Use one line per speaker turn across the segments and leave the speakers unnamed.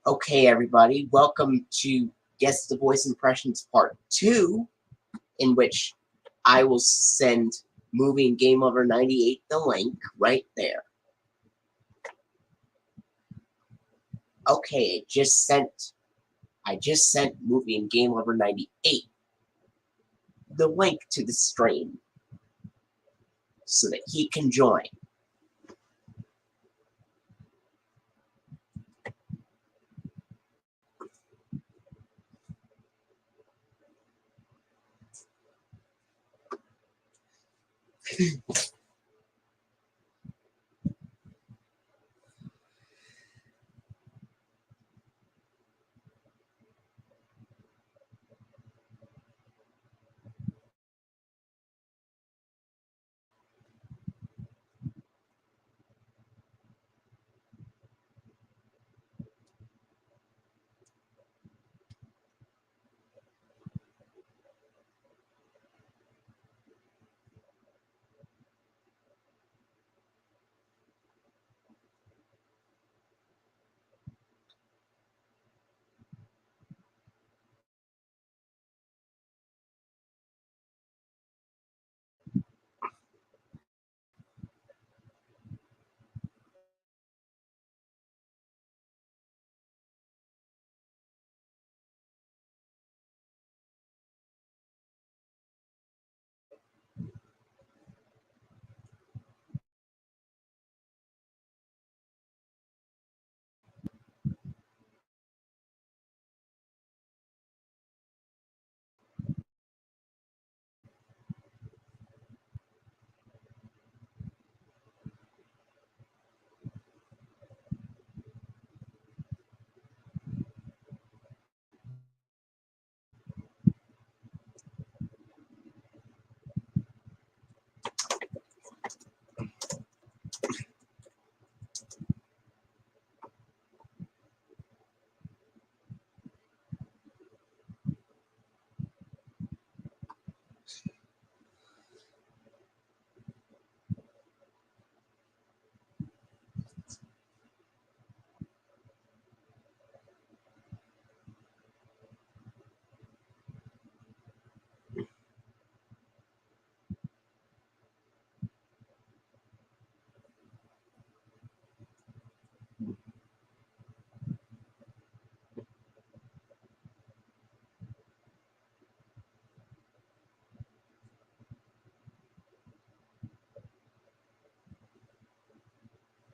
Okay, everybody, welcome to Guess the Voice Impressions Part 2, in which I will send Movie&GameLover98 the link right there. Okay, I just sent Movie&GameLover98 the link to the stream so that he can join.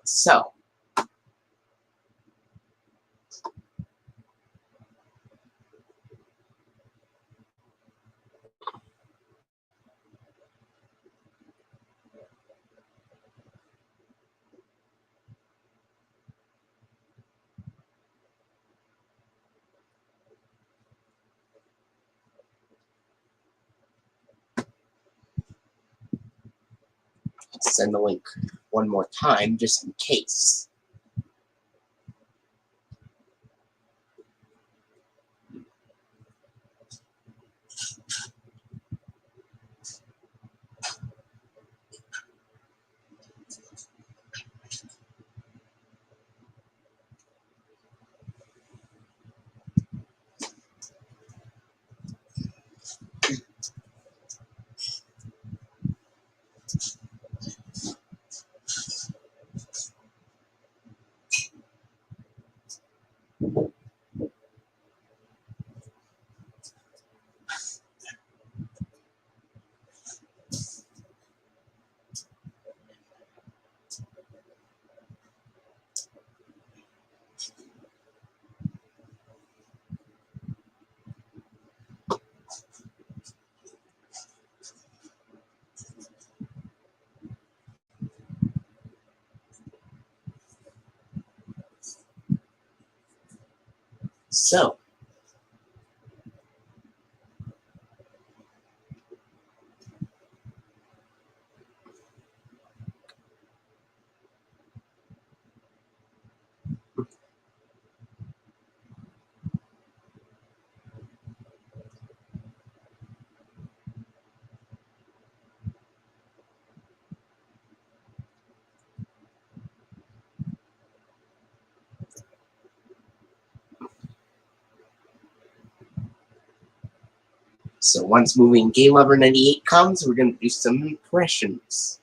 So, send the link one more time just in case. So, So once Movie and Game Lover 98 comes, we're going to do some impressions.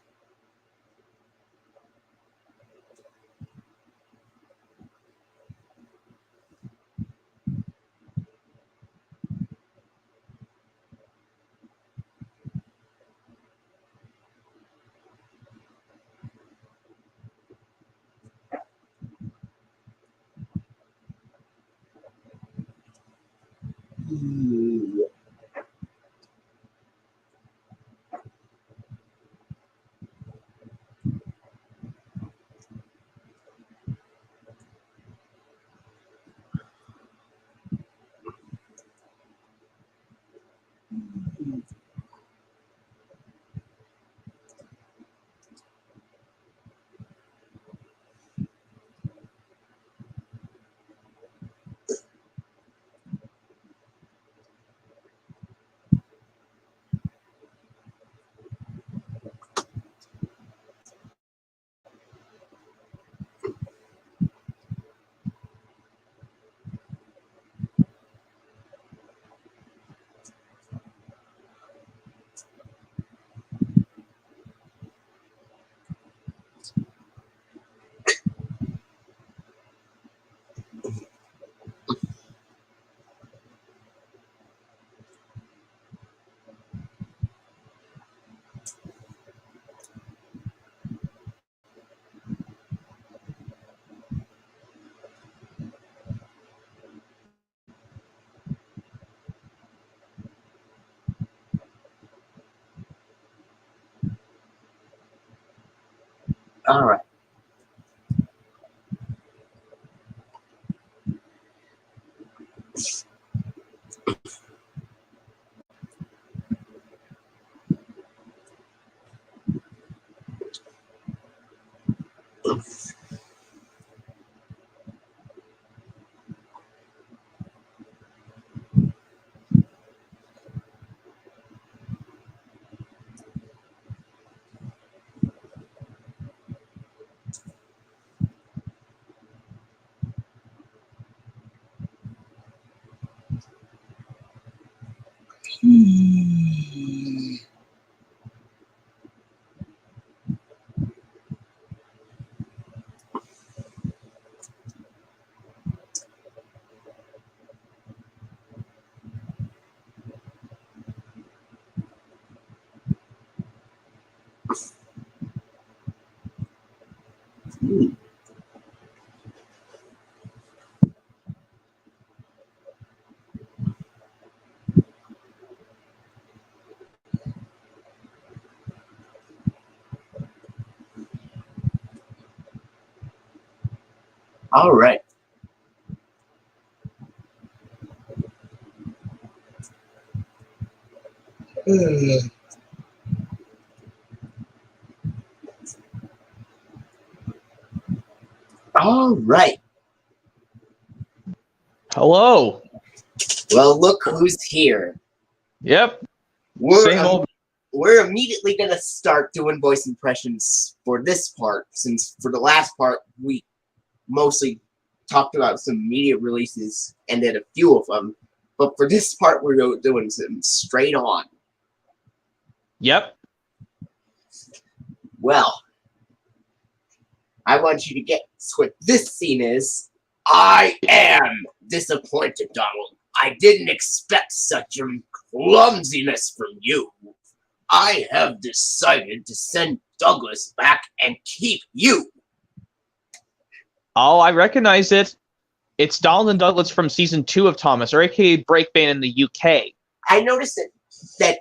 All right. All right. All right.
Hello.
Well, look who's here.
Yep.
We're
Same old.
we're immediately going to start doing voice impressions for this part, since for the last part we mostly talked about some immediate releases and did a few of them. But for this part, we're doing some straight on.
Yep.
Well, I want you to get what this scene is. I am disappointed, Donald. I didn't expect such clumsiness from you. I have decided to send Douglas back and keep you.
Oh, I recognize it. It's Donald and Douglas from season 2 of Thomas, or aka Breakbane in the UK.
I noticed that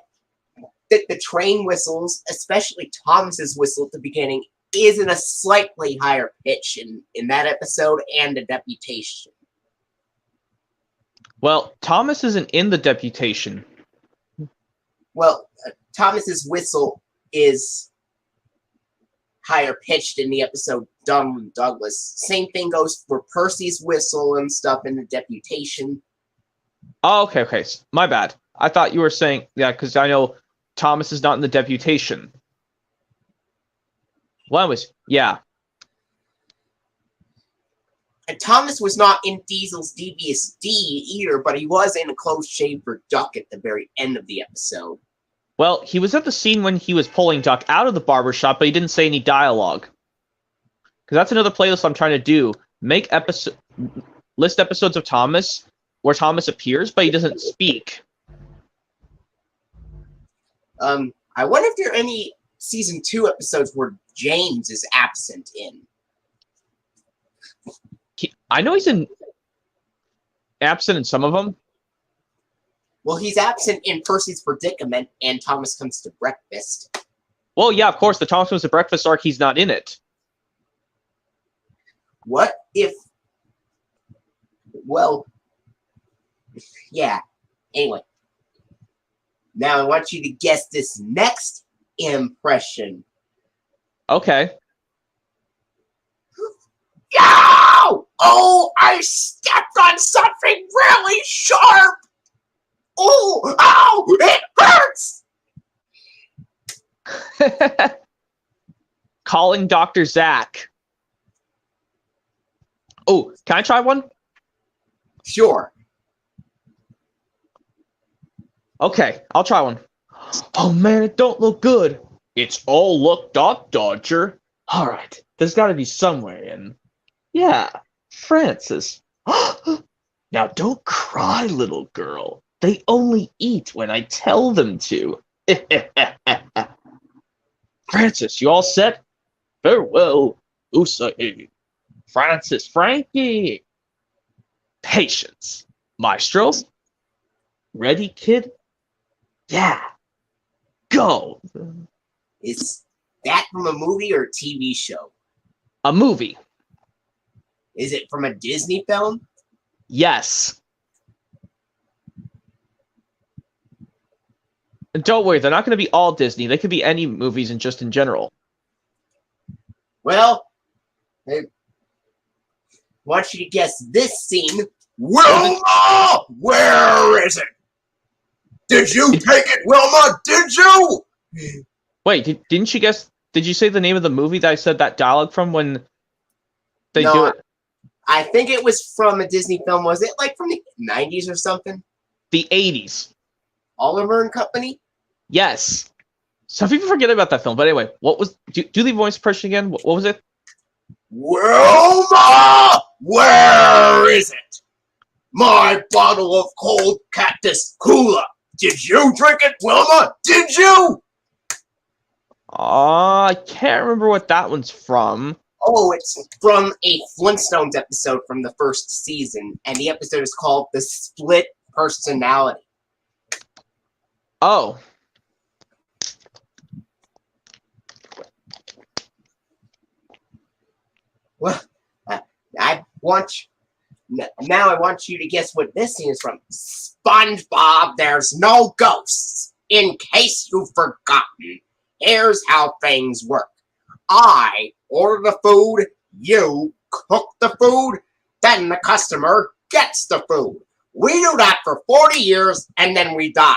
the train whistles, especially Thomas's whistle at the beginning, is in a slightly higher pitch in that episode and the Deputation.
Well, Thomas isn't in the Deputation.
Well, Thomas's whistle is higher pitched in the episode Donald and Douglas. Same thing goes for Percy's whistle and stuff in the Deputation.
Oh, okay. My bad. I thought you were saying, yeah, because I know Thomas is not in the Deputation. Well, yeah.
And Thomas was not in Diesel's Devious D either, but he was in a close-shaved duck at the very end of the episode.
Well, he was at the scene when he was pulling Duck out of the barbershop, but he didn't say any dialogue. Because that's another playlist I'm trying to do. List episodes of Thomas where Thomas appears, but he doesn't speak.
I wonder if there are any season 2 episodes where James is absent in.
I know he's absent in some of them.
Well, he's absent in Percy's Predicament and Thomas Comes to Breakfast.
Well, yeah, of course, the Thomas Comes to Breakfast arc, he's not in it.
What if... Well... Yeah. Anyway. Now I want you to guess this next impression.
Okay.
Yo! Oh, I stepped on something really sharp! Oh, ow, it hurts!
Calling Dr. Zach. Oh, can I try one?
Sure.
Okay, I'll try one. Oh man, it don't look good. It's all looked up, Dodger. Alright, there's gotta be somewhere in. Yeah, Francis. Now don't cry, little girl. They only eat when I tell them to. Francis, you all set? Farewell, Usagi. Francis, Frankie. Patience. Maestro? Ready, kid? Yeah. Go.
Is that from a movie or a TV show?
A movie.
Is it from a Disney film?
Yes. And don't worry, they're not going to be all Disney. They could be any movies and just in general.
Well, I want you to guess this scene. Wilma! Where is it? Did you take it, Wilma? Did you?
Wait, didn't you guess? Did you say the name of the movie that I said that dialogue from when they
No,
do it?
I think it was from a Disney film. Was it like from the 90s or something?
The 80s.
Oliver and Company?
Yes. Some people forget about that film. But anyway, what was... Do the voice impression again. What was it?
Wilma! Where is it? My bottle of cold cactus cola. Did you drink it, Wilma? Did you?
I can't remember what that one's from.
Oh, it's from a Flintstones episode from the first season, and the episode is called The Split Personality.
Oh.
Well, I want you to guess what this scene is from. SpongeBob, there's no ghosts. In case you've forgotten, here's how things work. I order the food, you cook the food, then the customer gets the food. We do that for 40 years, and then we die.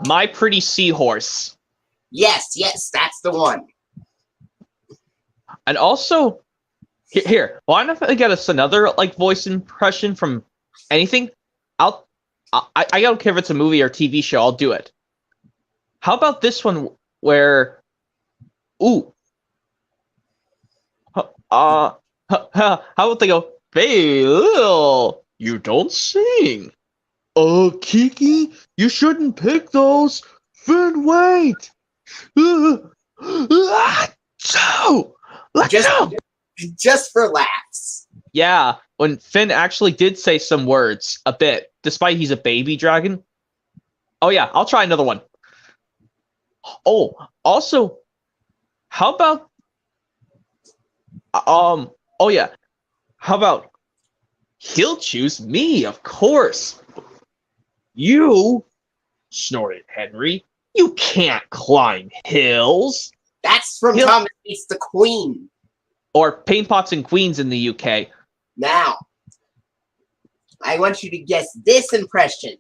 My Pretty Seahorse.
Yes, that's the one.
And also, here, why not get us another voice impression from anything? I don't care if it's a movie or TV show. I'll do it. How about this one where, how about they go, hey, Lil, you don't sing. Kiki, you shouldn't pick those. Finn, wait.
Just for laughs.
Yeah, when Finn actually did say some words a bit, despite he's a baby dragon. Oh yeah, I'll try another one. Oh, also, how about oh yeah, how about he'll choose me, of course. You, snorted Henry, you can't climb hills.
That's from Thomas Meets the Queen.
Or Paint Pots and Queens in the UK.
Now, I want you to guess this impression.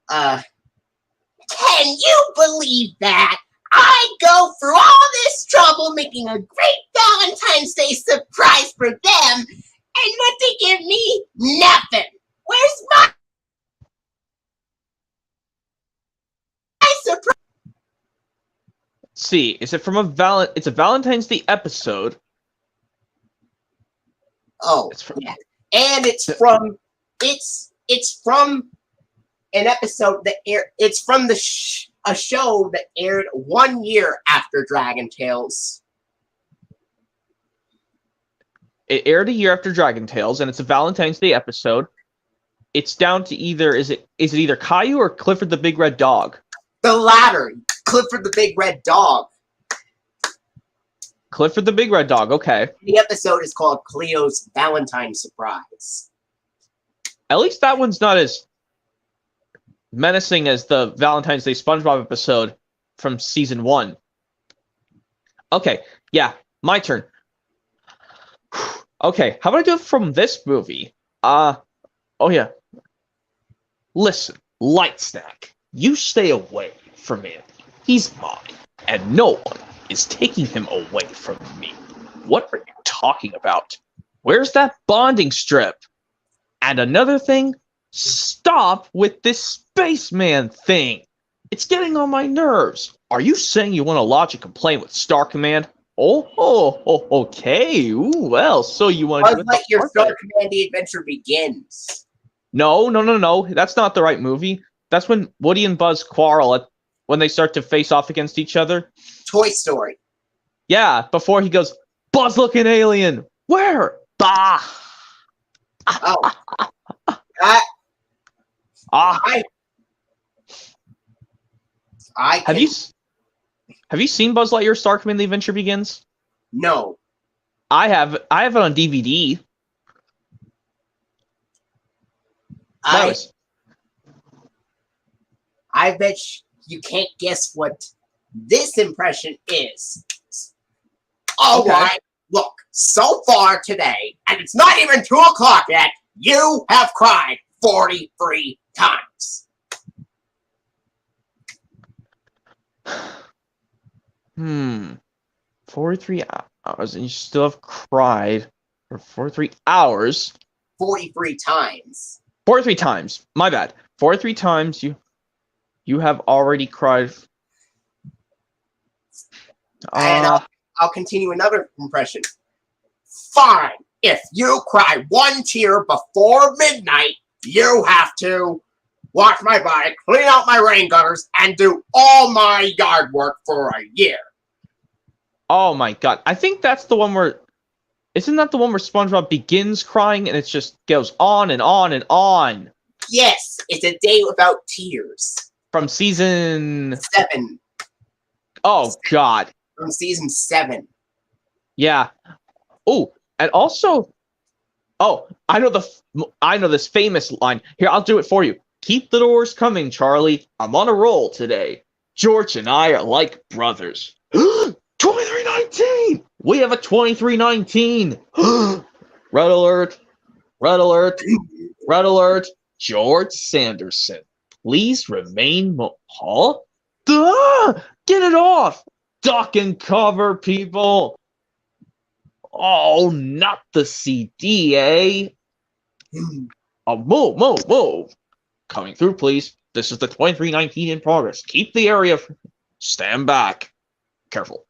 Can you believe that? I go through all this trouble school making a great Valentine's Day surprise for them, and what they give me? Nothing. Where's my surprise?
Let's see, is it from it's a Valentine's Day episode.
Oh, yeah. And it's from an episode that it's from a show that aired 1 year after Dragon Tales.
It aired a year after Dragon Tales, and it's a Valentine's Day episode. It's down to either is it either Caillou or Clifford the Big Red Dog?
The latter, Clifford the Big Red Dog.
Clifford the Big Red Dog, okay.
The episode is called Cleo's Valentine Surprise.
At least that one's not as menacing as the Valentine's Day SpongeBob episode from season 1. Okay, yeah, my turn. Okay, how about I do it from this movie? Oh yeah. Listen, Light Snack, you stay away from him. He's mine, and no one is taking him away from me. What are you talking about? Where's that bonding strip? And another thing, stop with this spaceman thing. It's getting on my nerves. Are you saying you want to lodge a complaint with Star Command? Oh, okay. Ooh, well, so you want to do it
like your Star Command The Adventure Begins.
No. That's not the right movie. That's when Woody and Buzz quarrel when they start to face off against each other.
Toy Story.
Yeah, before he goes, Buzz-looking alien. Where? Bah.
Oh.
Have you seen Buzz Lightyear Star Command The Adventure Begins?
No.
I have it on DVD.
I bet you can't guess what this impression is. All right, look, so far today, and it's not even 2 o'clock yet, you have cried 43 times.
43 hours, and you still have cried for 43 hours.
43 times.
43 times. My bad. 43 times you have already cried.
And I'll continue another impression. Fine. If you cry 1 tear before midnight, you have to wash my body, clean out my rain gutters, and do all my yard work for a year.
Oh my god. I think that's the one where... Isn't that the one where SpongeBob begins crying and it just goes on and on and on?
Yes, it's A Day Without Tears.
From season...
7.
Oh, God.
From season 7.
Yeah. Oh, and also... Oh, I know this famous line. Here, I'll do it for you. Keep the doors coming, Charlie. I'm on a roll today. George and I are like brothers. 2319! We have a 2319! Red alert! Red alert! Red alert! George Sanderson. Please remain huh? Duh! Get it off! Duck and cover, people! Oh, not the CD, eh? Oh, move! Coming through, please. This is the 2319 in progress. Keep the area... Stand back. Careful.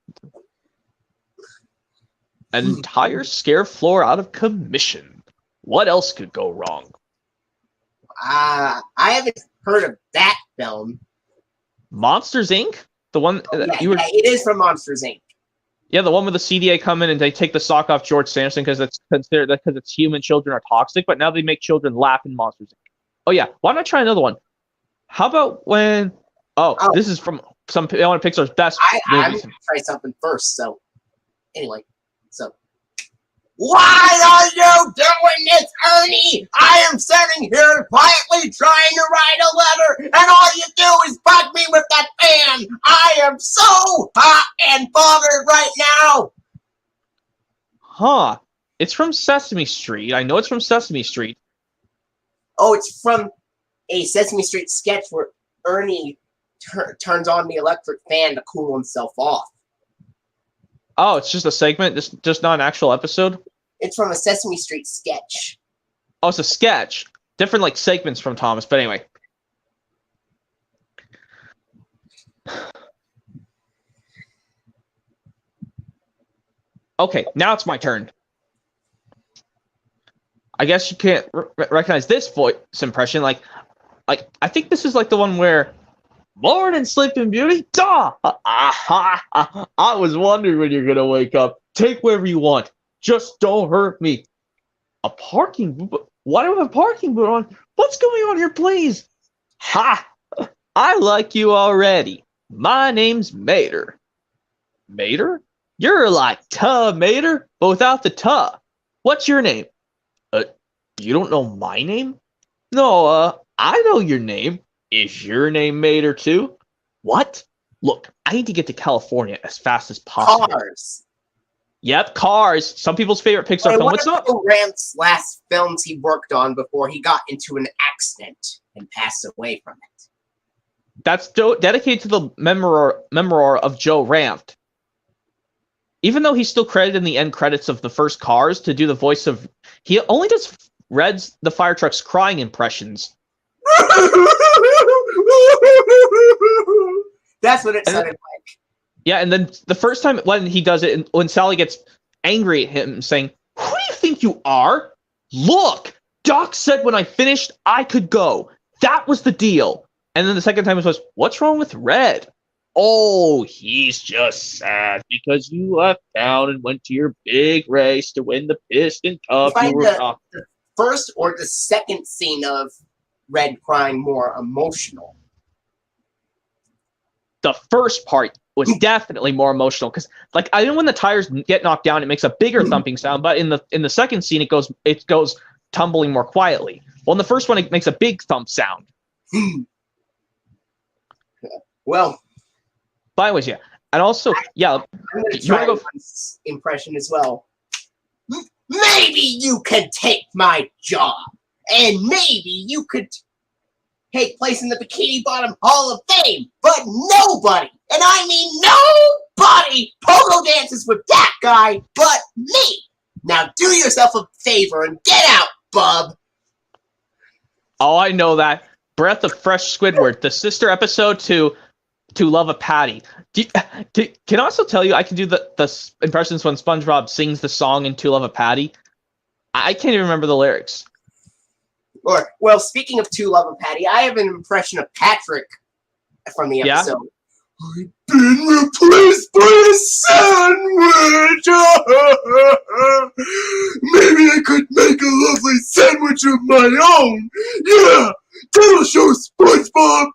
An entire scare floor out of commission. What else could go wrong?
I haven't heard of that film.
Monsters, Inc.? The one
it is from Monsters, Inc.
Yeah, the one with the CDA come in and they take the sock off George Sanderson because it's human children are toxic, but now they make children laugh in Monsters, Inc. Oh yeah, why not try another one? How about when... this is from one of Pixar's best
I'm
movies.
going to try something first, so... Anyway, so... Why are you doing this, Ernie? I am sitting here quietly trying to write a letter, and all you do is bug me with that fan. I am so hot and bothered right now.
Huh. It's from Sesame Street. I know it's from Sesame Street.
Oh, it's from a Sesame Street sketch where Ernie turns on the electric fan to cool himself off.
Oh, it's just a segment, just not an actual episode?
It's from a Sesame Street sketch.
Oh, it's a sketch. Different, like, segments from Thomas, but anyway. Okay, now it's my turn. I guess you can't recognize this voice impression. Like, I think this is like the one where, "Morning, Sleeping Beauty. Duh! I was wondering when you're gonna wake up. Take wherever you want. Just don't hurt me." A parking boot? Why do I have a parking boot on? What's going on here, please? Ha! I like you already. My name's Mater. Mater? You're like Tuh Mater, but without the tuh. What's your name? You don't know my name? No, I know your name. Is your name Mater too? What? Look, I need to get to California as fast as possible.
Cars.
Yep, Cars. Some people's favorite Pixar film. What's up?
Rand's last films he worked on before he got into an accident and passed away from it.
That's dedicated to the memoir of Joe Ranft. Even though he's still credited in the end credits of the first Cars to do the voice of... He only does Red's the Fire Truck's crying impressions.
That's what it sounded like.
Yeah, and then the first time when he does it, when Sally gets angry at him, saying, "Who do you think you are? Look, Doc said when I finished, I could go. That was the deal." And then the second time it was, "What's wrong with Red?" "Oh, he's just sad because you left town and went to your big race to win the Piston Cup."
You find the first or the second scene of Red crying more emotional?
The first part was definitely more emotional because, like, I know when the tires get knocked down, it makes a bigger thumping sound, but in the second scene, it goes tumbling more quietly. Well, in the first one, it makes a big thump sound.
Well,
but anyways, yeah, and also, yeah,
I'm gonna try one impression as well. Maybe you could take my job, and maybe you could take place in the Bikini Bottom Hall of Fame, but nobody, and I mean nobody, pogo dances with that guy but me. Now do yourself a favor and get out, bub.
Oh, I know that. Breath of Fresh Squidward, the sister episode to Love a Patty. Can I also tell you I can do the impressions when SpongeBob sings the song in To Love a Patty? I can't even remember the lyrics.
Or, well, speaking of To Love a Patty, I have an impression of Patrick from the episode. Yeah? I've been replaced by a sandwich! Maybe I could make a lovely sandwich of my own! Yeah! That'll show SpongeBob!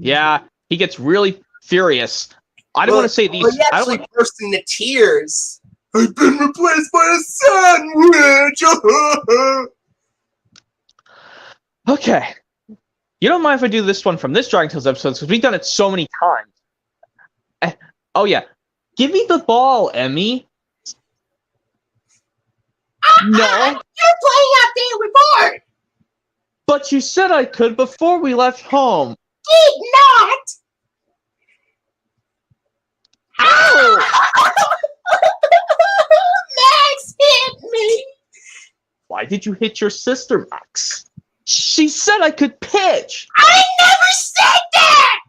Yeah, he gets really furious. I don't want to say these...
He actually burst into tears. I've been replaced by a sandwich!
Okay. You don't mind if I do this one from this Dragon Tales episode, because we've done it so many times. Oh, yeah. Give me the ball, Emmy. No.
You're playing out there with Bart!
But you said I could before we left home.
Did not!
Ow!
Max hit me!
Why did you hit your sister, Max? She said I could pitch!
I never said that!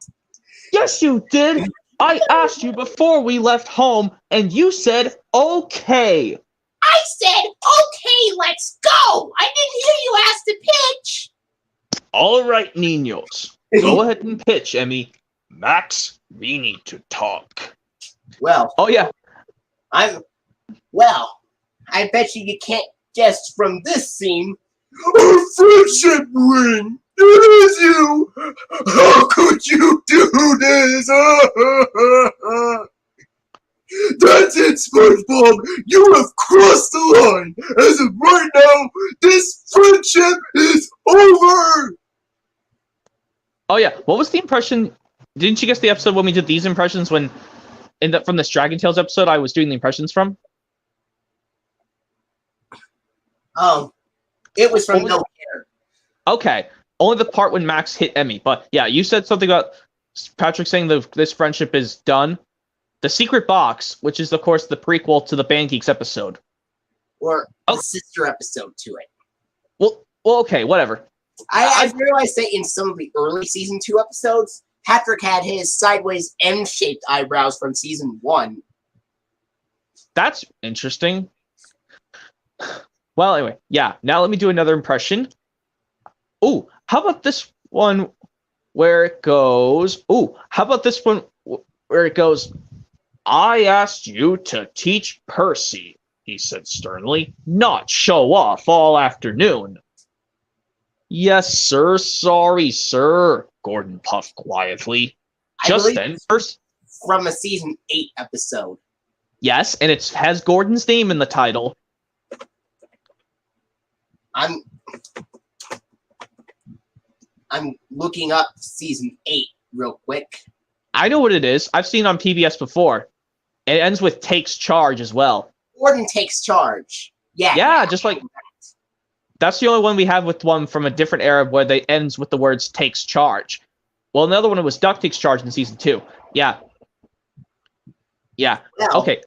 Yes, you did! I asked you before we left home, and you said, okay!
I said, okay, let's go! I didn't hear you ask to pitch!
Alright, Niños. Go ahead and pitch, Emmy. Max, we need to talk.
Well.
Oh, yeah.
Well, I bet you can't guess from this scene. Our friendship ring! It is you! How could you do this? That's it, SpongeBob! You have crossed the line! As of right now, this friendship is over!
Oh, yeah. What was the impression? Didn't you guess the episode when we did these impressions from this Dragon Tales episode I was doing the impressions from?
It was from No Care.
Okay. Only the part when Max hit Emmy. But yeah, you said something about Patrick saying this friendship is done. The Secret Box, which is, of course, the prequel to the Band Geeks episode.
Or the sister episode to it.
Well, okay, whatever.
I realized that in some of the early season 2 episodes, Patrick had his sideways M-shaped eyebrows from season 1.
That's interesting. Well, anyway, yeah. Now let me do another impression. Ooh, how about this one where it goes? Ooh, how about this one where it goes? I asked you to teach Percy, he said sternly, not show off all afternoon. Yes, sir. Sorry, sir, Gordon puffed quietly. Just then, first
from a season 8 episode.
Yes, and it has Gordon's name in the title.
I'm looking up season 8 real quick.
I know what it is. I've seen it on PBS before. It ends with takes charge as well.
Gordon takes charge. Yeah.
Yeah, just like that's the only one we have with one from a different era where they ends with the words takes charge. Well, another one was Duck takes charge in season 2. Yeah. Yeah.
Well,
okay.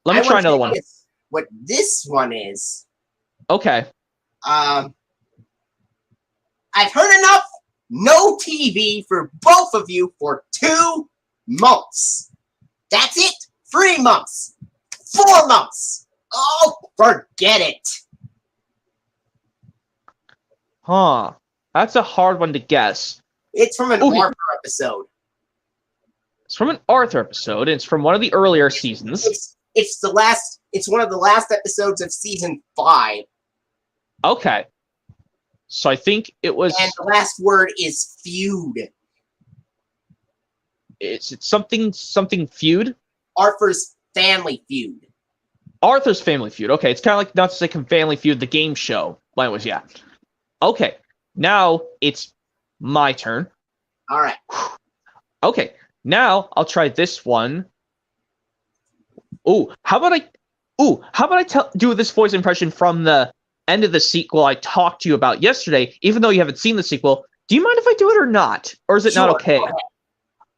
Let me try another one.
What this one is.
Okay.
I've heard enough. No TV for both of you for 2 months. That's it. 3 months. 4 months. Oh, forget it.
Huh. That's a hard one to guess.
It's from an Arthur episode.
It's from an Arthur episode, and it's from one of the earlier seasons.
It's one of the last episodes of season 5.
Okay. So I think it was...
And the last word is feud.
Is it something feud?
Arthur's Family Feud.
Arthur's Family Feud. Okay, it's kind of like Not So Sick Family Feud, the game show language, yeah. Okay, now it's my turn.
All right.
Okay, now I'll try this one. Ooh, how about I do this voice impression from the end of the sequel I talked to you about yesterday, even though you haven't seen the sequel. Do you mind if I do it or not? Or is it not okay?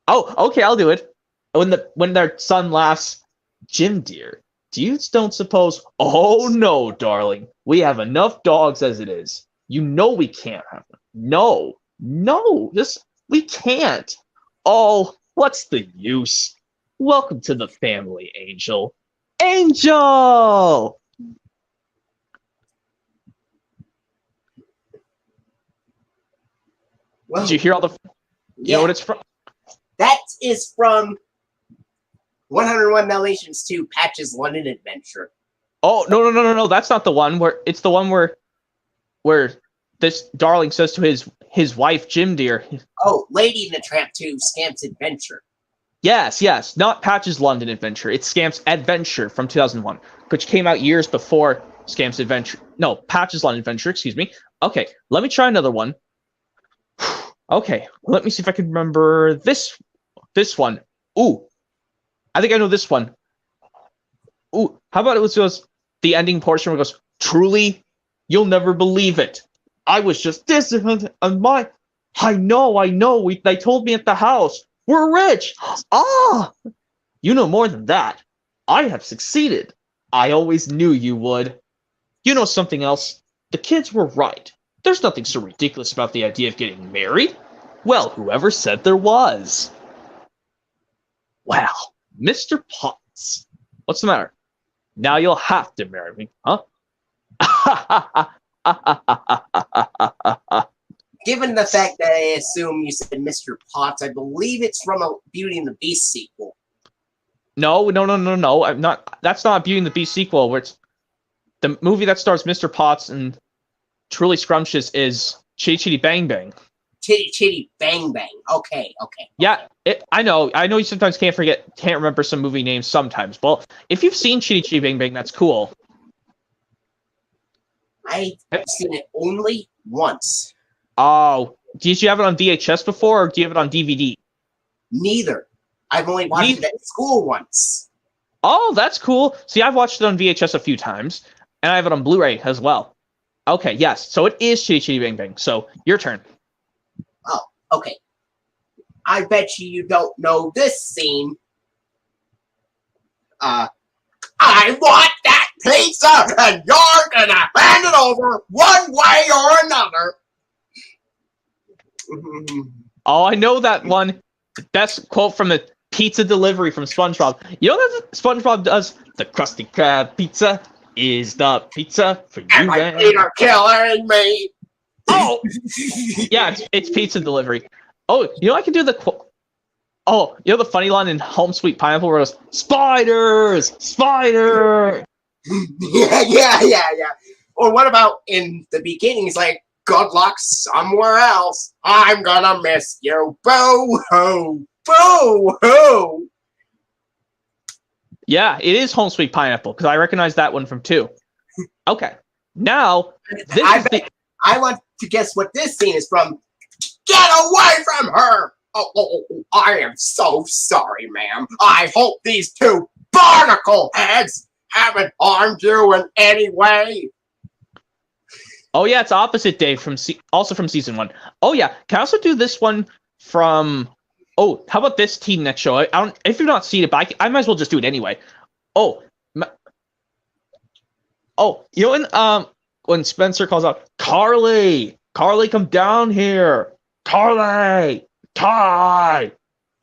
Oh, okay, I'll do it. When their son laughs, Jim dear, you don't suppose... Oh no, darling. We have enough dogs as it is. You know we can't have them. No, we can't. Oh, what's the use? Welcome to the family, Angel. Angel!
Well,
did you hear all the... You know what it's from?
That is from 101 Dalmatians 2, Patch's London Adventure.
Oh, no. That's not the one where... It's the one where this darling says to his wife, Jim dear.
Oh, Lady and the Tramp 2, Scamp's Adventure.
Yes. Not Patch's London Adventure. It's Scamp's Adventure from 2001, which came out years before Scamp's Adventure. No, Patch's London Adventure, excuse me. Okay, let me try another one. Okay, let me see if I can remember this one. Ooh, I think I know this one. Ooh, how about it was just the ending portion where it goes, truly, you'll never believe it. I was just disappointed on my... I know, they told me at the house. We're rich. Ah! You know more than that. I have succeeded. I always knew you would. You know something else? The kids were right. There's nothing so ridiculous about the idea of getting married. Well, whoever said there was? Well, Mr. Potts. What's the matter? Now you'll have to marry me, huh?
Given the fact that I assume you said Mr. Potts, I believe it's from a Beauty and the Beast sequel.
No. I'm not. That's not a Beauty and the Beast sequel. Where it's the movie that stars Mr. Potts and Truly Scrumptious is Chitty Chitty Bang Bang.
Chitty Chitty Bang Bang. Okay.
Yeah, I know. You sometimes can't remember some movie names sometimes. Well, if you've seen Chitty Chitty Bang Bang, that's cool.
I've seen it only once.
Oh, did you have it on VHS before, or do you have it on DVD?
Neither. I've only watched it at school once.
Oh, that's cool. See, I've watched it on VHS a few times, and I have it on Blu-ray as well. Okay, yes. So it is Chitty Chitty Bang Bang. So, your turn.
Oh, okay. I bet you don't know this scene. I want that pizza, and you're gonna hand it over one way or another.
Oh, I know that one. The best quote from the pizza delivery from SpongeBob. You know that SpongeBob does? The Krusty Krab pizza is the pizza for you
and my feet are killing me.
Oh, yeah, it's pizza delivery. Oh, you know I can do the quote. Oh, you know the funny line in Home Sweet Pineapple where it goes, "Spiders, spider."
Yeah. Or what about in the beginning? It's like, good luck somewhere else. I'm gonna miss you. Boo hoo, boo hoo.
Yeah, it is Home Sweet Pineapple because I recognize that one from 2. Okay, now
I want to guess what this scene is from. Get away from her! Oh, I am so sorry, ma'am. I hope these 2 barnacle heads haven't harmed you in any way.
Oh yeah, it's Opposite Day from also from season 1. Oh yeah, can I also do this one from? Oh, how about this Teen Next Show? I don't. If you've not seen it, but I might as well just do it anyway. Oh, you know when Spencer calls out, Carly, come down here, Carly, Ty.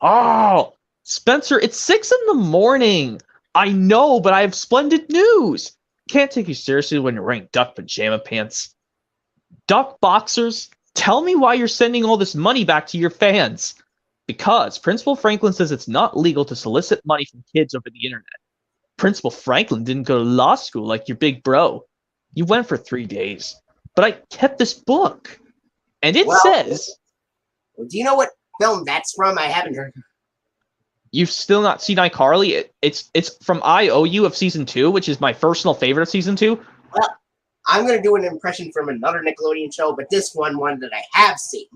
Oh, Spencer, it's 6 a.m. I know, but I have splendid news. Can't take you seriously when you're wearing duck pajama pants. Duck boxers, tell me why you're sending all this money back to your fans. Because Principal Franklin says it's not legal to solicit money from kids over the internet. Principal Franklin didn't go to law school like your big bro. You went for 3 days. But I kept this book. And it says...
Do you know what film that's from? I haven't heard.
You've still not seen iCarly? It's from I Owe You of season 2, which is my personal favorite of season 2.
Well, I'm going to do an impression from another Nickelodeon show, but this one that I have seen.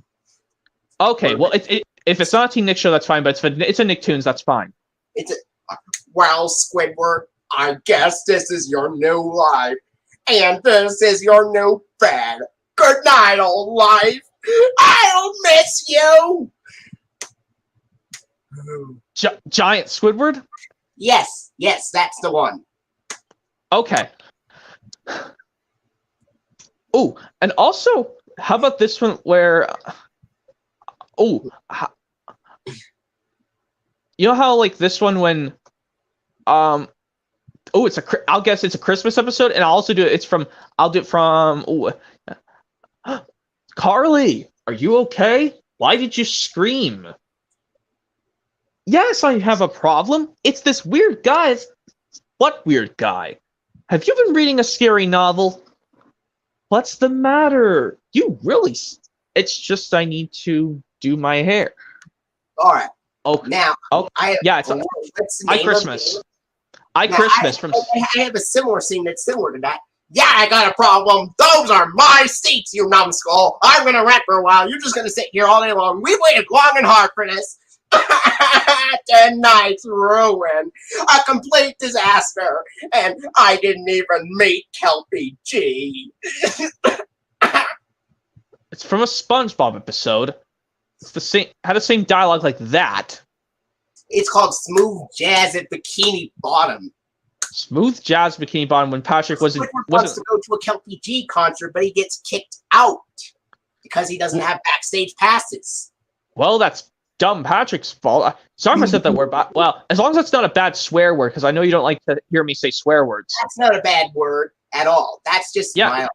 Okay, well, if it's not a Teen Nick show, that's fine, but if it's a Nicktoons, that's fine.
Well, Squidward, I guess this is your new life, and this is your new bed. Good night, old life. I'll miss you.
Giant Squidward?
Yes, that's the one.
Okay. Oh, and also, how about this one where... you know how like this one when... I'll guess it's a Christmas episode, and I'll also do it. I'll do it from... Carly, are you okay? Why did you scream? Yes, I have a problem. It's this weird guy. What weird guy? Have you been reading a scary novel? What's the matter? You really... It's just I need to do my hair.
All right.
Okay.
Now,
it's iChristmas.
I have a similar scene that's similar to that. Yeah, I got a problem. Those are my seats, you numbskull. I'm going to rent for a while. You're just going to sit here all day long. We waited long and hard for this. Tonight's ruin. A complete disaster. And I didn't even meet Kelpie G.
It's from a SpongeBob episode. It's the same. Had the same dialogue like that.
It's called Smooth Jazz at Bikini Bottom.
Smooth Jazz Bikini Bottom when Patrick wants to
go to a Kelpie G concert, but he gets kicked out because he doesn't have backstage passes.
Well, that's dumb Patrick's fault. Sorry if I said that word, but well, as long as it's not a bad swear word, because I know you don't like to hear me say swear words.
That's not a bad word at all. That's just mild.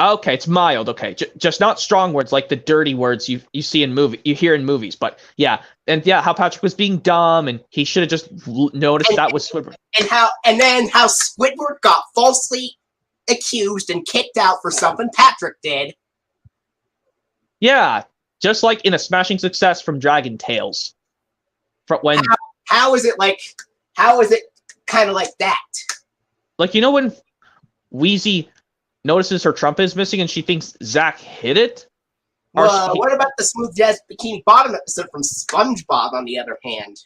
Okay, it's mild. Okay, just not strong words like the dirty words you hear in movies. But yeah, how Patrick was being dumb and he should have just noticed that was Squidward.
And then how Squidward got falsely accused and kicked out for something Patrick did.
Yeah, just like in a smashing success from Dragon Tales.
How is it kind of like that?
Like, you know when Wheezy notices her trumpet is missing and she thinks Zach hit it?
Well, what about the Smooth Jazz Bikini Bottom episode from SpongeBob, on the other hand?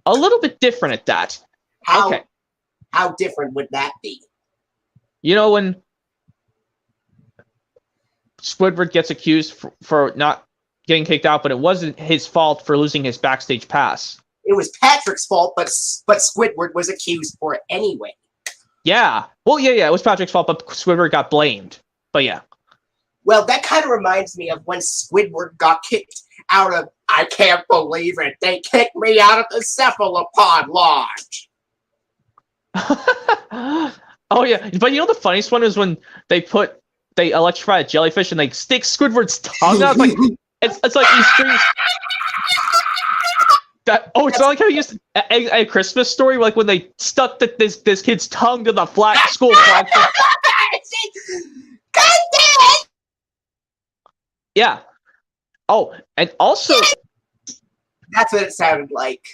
A little bit different at that.
How different would that be?
You know when Squidward gets accused for not getting kicked out, but it wasn't his fault for losing his backstage pass.
it was Patrick's fault, but Squidward was accused for it anyway.
Yeah. Well, yeah, it was Patrick's fault, but Squidward got blamed. But yeah.
Well, that kind of reminds me of when Squidward got kicked out of, I can't believe it, they kicked me out of the Cephalopod Lodge.
Oh yeah, but you know the funniest one is when they electrify a jellyfish and they stick Squidward's tongue out. It's like he screams. It's not like how he used a Christmas Story, like when they stuck this kid's tongue to the school flag. Yeah. Oh, and also
that's what it sounded like.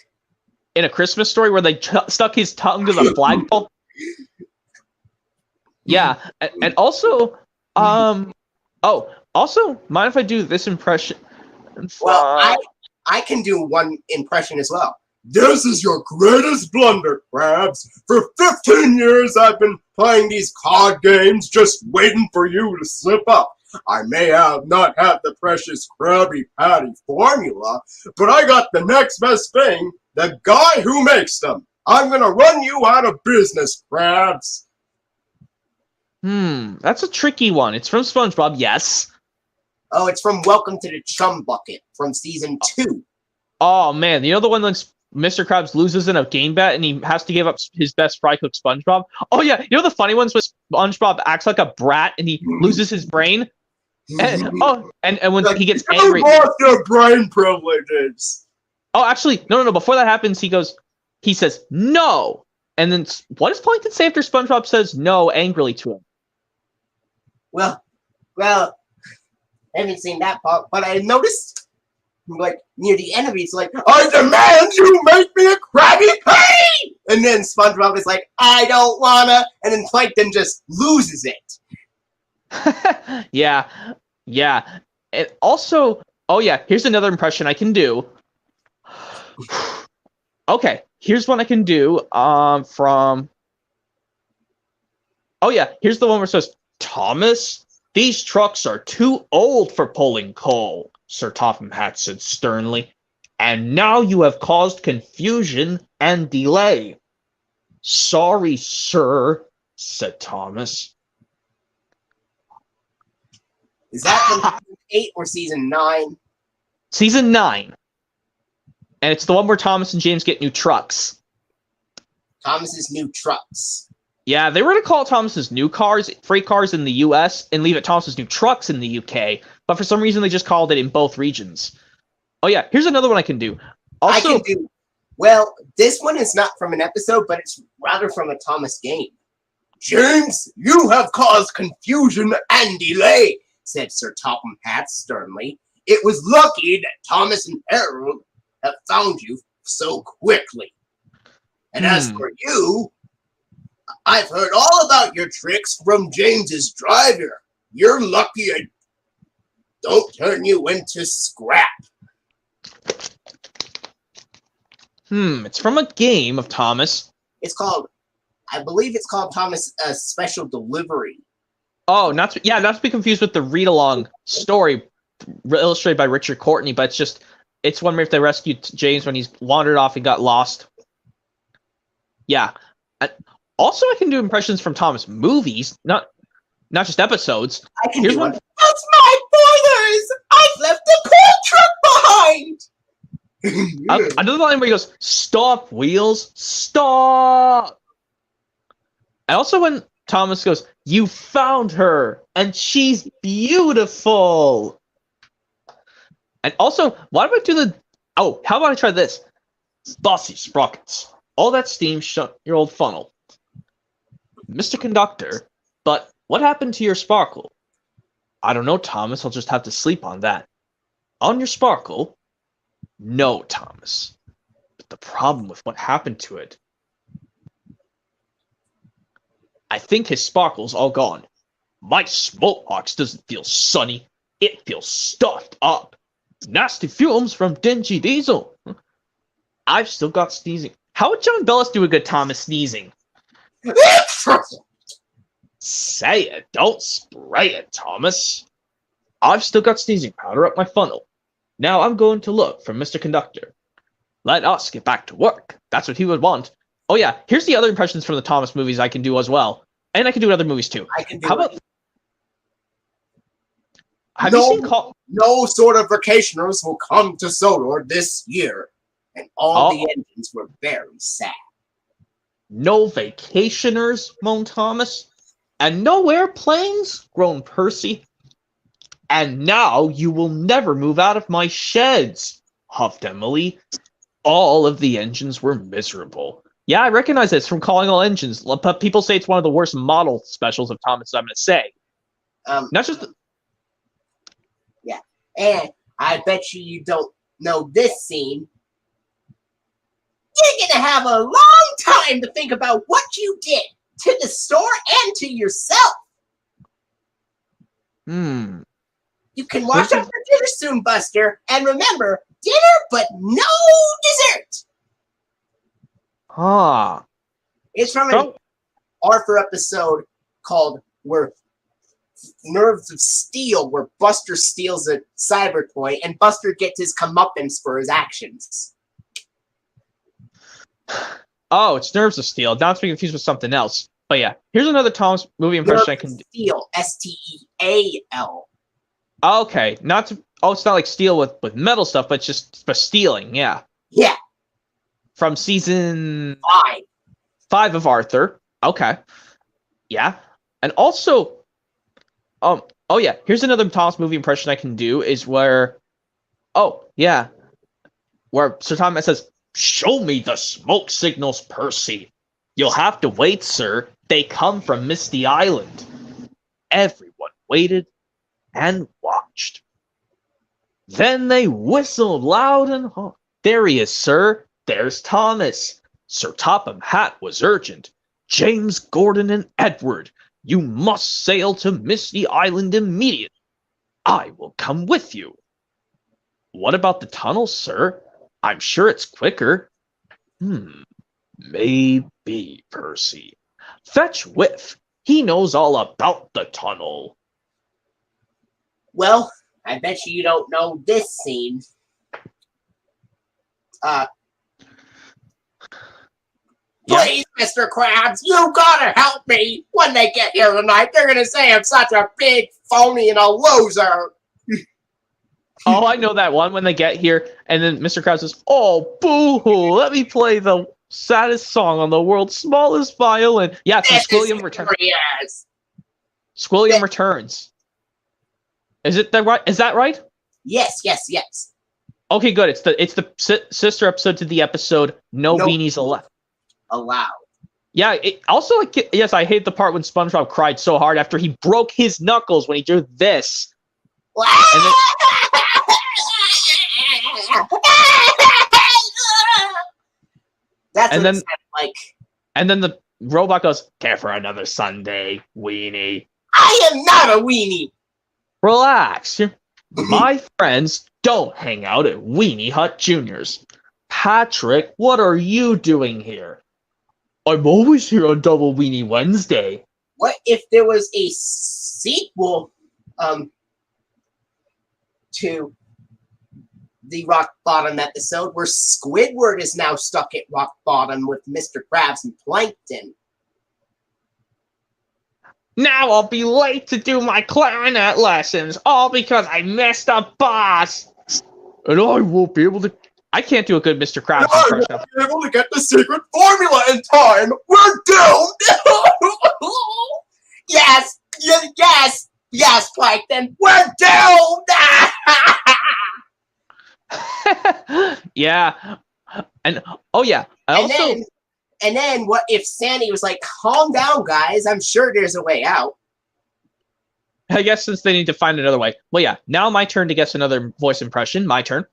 In A Christmas Story, where they stuck his tongue to the flagpole. Yeah, and also, also, mind if I do this impression?
Well, I can do one impression as well. This is your greatest blunder, Krabs. For 15 years, I've been playing these card games, just waiting for you to slip up. I may not have the precious Krabby Patty formula, but I got the next best thing, the guy who makes them. I'm gonna run you out of business, Krabs.
That's a tricky one. It's from SpongeBob, yes.
Oh, it's from Welcome to the Chum Bucket from season 2.
Oh man, you know the one that Mr. Krabs loses in a game bet and he has to give up his best fry cook SpongeBob? Oh yeah, you know the funny ones when SpongeBob acts like a brat and he loses his brain? And when he gets angry,
you lost your brain privileges.
Oh, actually, no. Before that happens, he says no, and then what does Plankton say after SpongeBob says no angrily to him?
Well, I haven't seen that part, but I noticed, like near the end of it, it's like, I demand you make me a Krabby Patty, and then SpongeBob is like, I don't wanna, and then Plankton just loses it.
Yeah. And also, oh yeah, here's another impression I can do. Okay, here's one I can do. From. Oh yeah, here's the one where it says, Thomas, these trucks are too old for pulling coal, Sir Topham Hatt said sternly, and now you have caused confusion and delay. Sorry, sir, said Thomas.
Is that from season 8 or season 9?
Season 9. And it's the one where Thomas and James get new trucks.
Thomas's new trucks.
Yeah, they were going to call it Thomas's new cars, freight cars in the US, and leave it Thomas's new trucks in the UK. But for some reason, they just called it in both regions. Oh yeah, here's another one I can do. Also,
I can do. Well, this one is not from an episode, but it's rather from a Thomas game. James, you have caused confusion and delay, said Sir Topham Hatt sternly. It was lucky that Thomas and Harold have found you so quickly. And as for you, I've heard all about your tricks from James's driver. You're lucky I don't turn you into scrap.
It's from a game of Thomas.
I believe it's called Thomas Special Delivery.
Oh, not to be confused with the read-along story illustrated by Richard Courtney, but it's one where they rescued James when he's wandered off and got lost. Yeah. Also, I can do impressions from Thomas movies, not just episodes.
I can do one. That's my boilers! I've left the coal truck behind!
Another line where he goes, stop, Wheels, stop! And also when Thomas goes, you found her, and she's beautiful! And also, why do I do the... Oh, how about I try this? Bossy sprockets. All that steam shut your old funnel. Mr. Conductor, but what happened to your sparkle? I don't know, Thomas. I'll just have to sleep on that. On your sparkle? No, Thomas. But the problem with what happened to it... I think his sparkle's all gone. My smoke box doesn't feel sunny. It feels stuffed up. Nasty fumes from dingy diesel. I've still got sneezing. How would John Bellis do a good Thomas sneezing? Say it, don't spray it, Thomas. I've still got sneezing powder up my funnel. Now I'm going to look for Mr. Conductor. Let us get back to work. That's what he would want. Oh yeah, here's the other impressions from the Thomas movies I can do as well. And I can do in other movies too.
I can do
How
it.
about... Have you seen...
No sort of vacationers will come to Sodor this year. And all the engines were very sad.
No vacationers, moaned Thomas. And no airplanes, groaned Percy. And now you will never move out of my sheds, huffed Emily. All of the engines were miserable. Yeah, I recognize this from Calling All Engines. But people say it's one of the worst model specials of Thomas, I'm going to say. Not just...
Yeah, and I bet you don't know this scene. You're going to have a long time to think about what you did to the store and to yourself. You can wash up for dinner soon, Buster. And remember, dinner but no dessert. It's from an Arthur episode called Where Nerves of Steel, where Buster steals a cyber toy and Buster gets his comeuppance for his actions.
Oh, it's Nerves of Steel. Now it's being confused with something else. But yeah, here's another Thomas movie impression I can do.
Steel, S-T-E-A-L.
Okay, it's not like steel with metal stuff, but just for stealing, yeah.
Yeah.
From season
5
of Arthur. Okay. Yeah. And also, oh yeah, here's another Thomas movie impression I can do is where Sir Thomas says, "Show me the smoke signals, Percy. You'll have to wait, sir. They come from Misty Island." Everyone waited and watched. Then they whistled loud and hard. "There he is, sir. There's Thomas." Sir Topham Hatt was urgent. "James, Gordon, and Edward, you must sail to Misty Island immediately. I will come with you." "What about the tunnel, sir? I'm sure it's quicker." Maybe, Percy. Fetch Whiff. He knows all about the tunnel."
Well, I bet you don't know this scene. Please, Mr. Krabs, you gotta help me. When they get here tonight, they're gonna say I'm such a big phony and a loser.
Oh, I know that one when they get here, and then Mr. Krabs says, "Oh, boo-hoo, let me play the saddest song on the world's smallest violin." Yeah, it's Squilliam Returns. Squilliam Returns. Is that right?
Yes.
Okay, good. It's the sister episode to the episode No Beanies Allowed. Yeah. Yes, I hate the part when SpongeBob cried so hard after he broke his knuckles when he did this. And then the robot goes, "Care for another Sunday, weenie."
I am not a weenie.
Relax. My friends don't hang out at Weenie Hut Junior's. Patrick, what are you doing here? "I'm always here on Double Weenie Wednesday."
What if there was a sequel to the Rock Bottom episode where Squidward is now stuck at Rock Bottom with Mr. Krabs and Plankton?
"Now I'll be late to do my clarinet lessons, all because I messed up boss. And I won't be able to..." I can't do a good Mr. Krabs impression.
I won't be able to get the secret formula in time. We're doomed. Yes, Plankton. We're doomed.
Yeah. And
then what if Sandy was like, "Calm down, guys. I'm sure there's a way out."
I guess since they need to find another way. Well, yeah. Now my turn to guess another voice impression. My turn.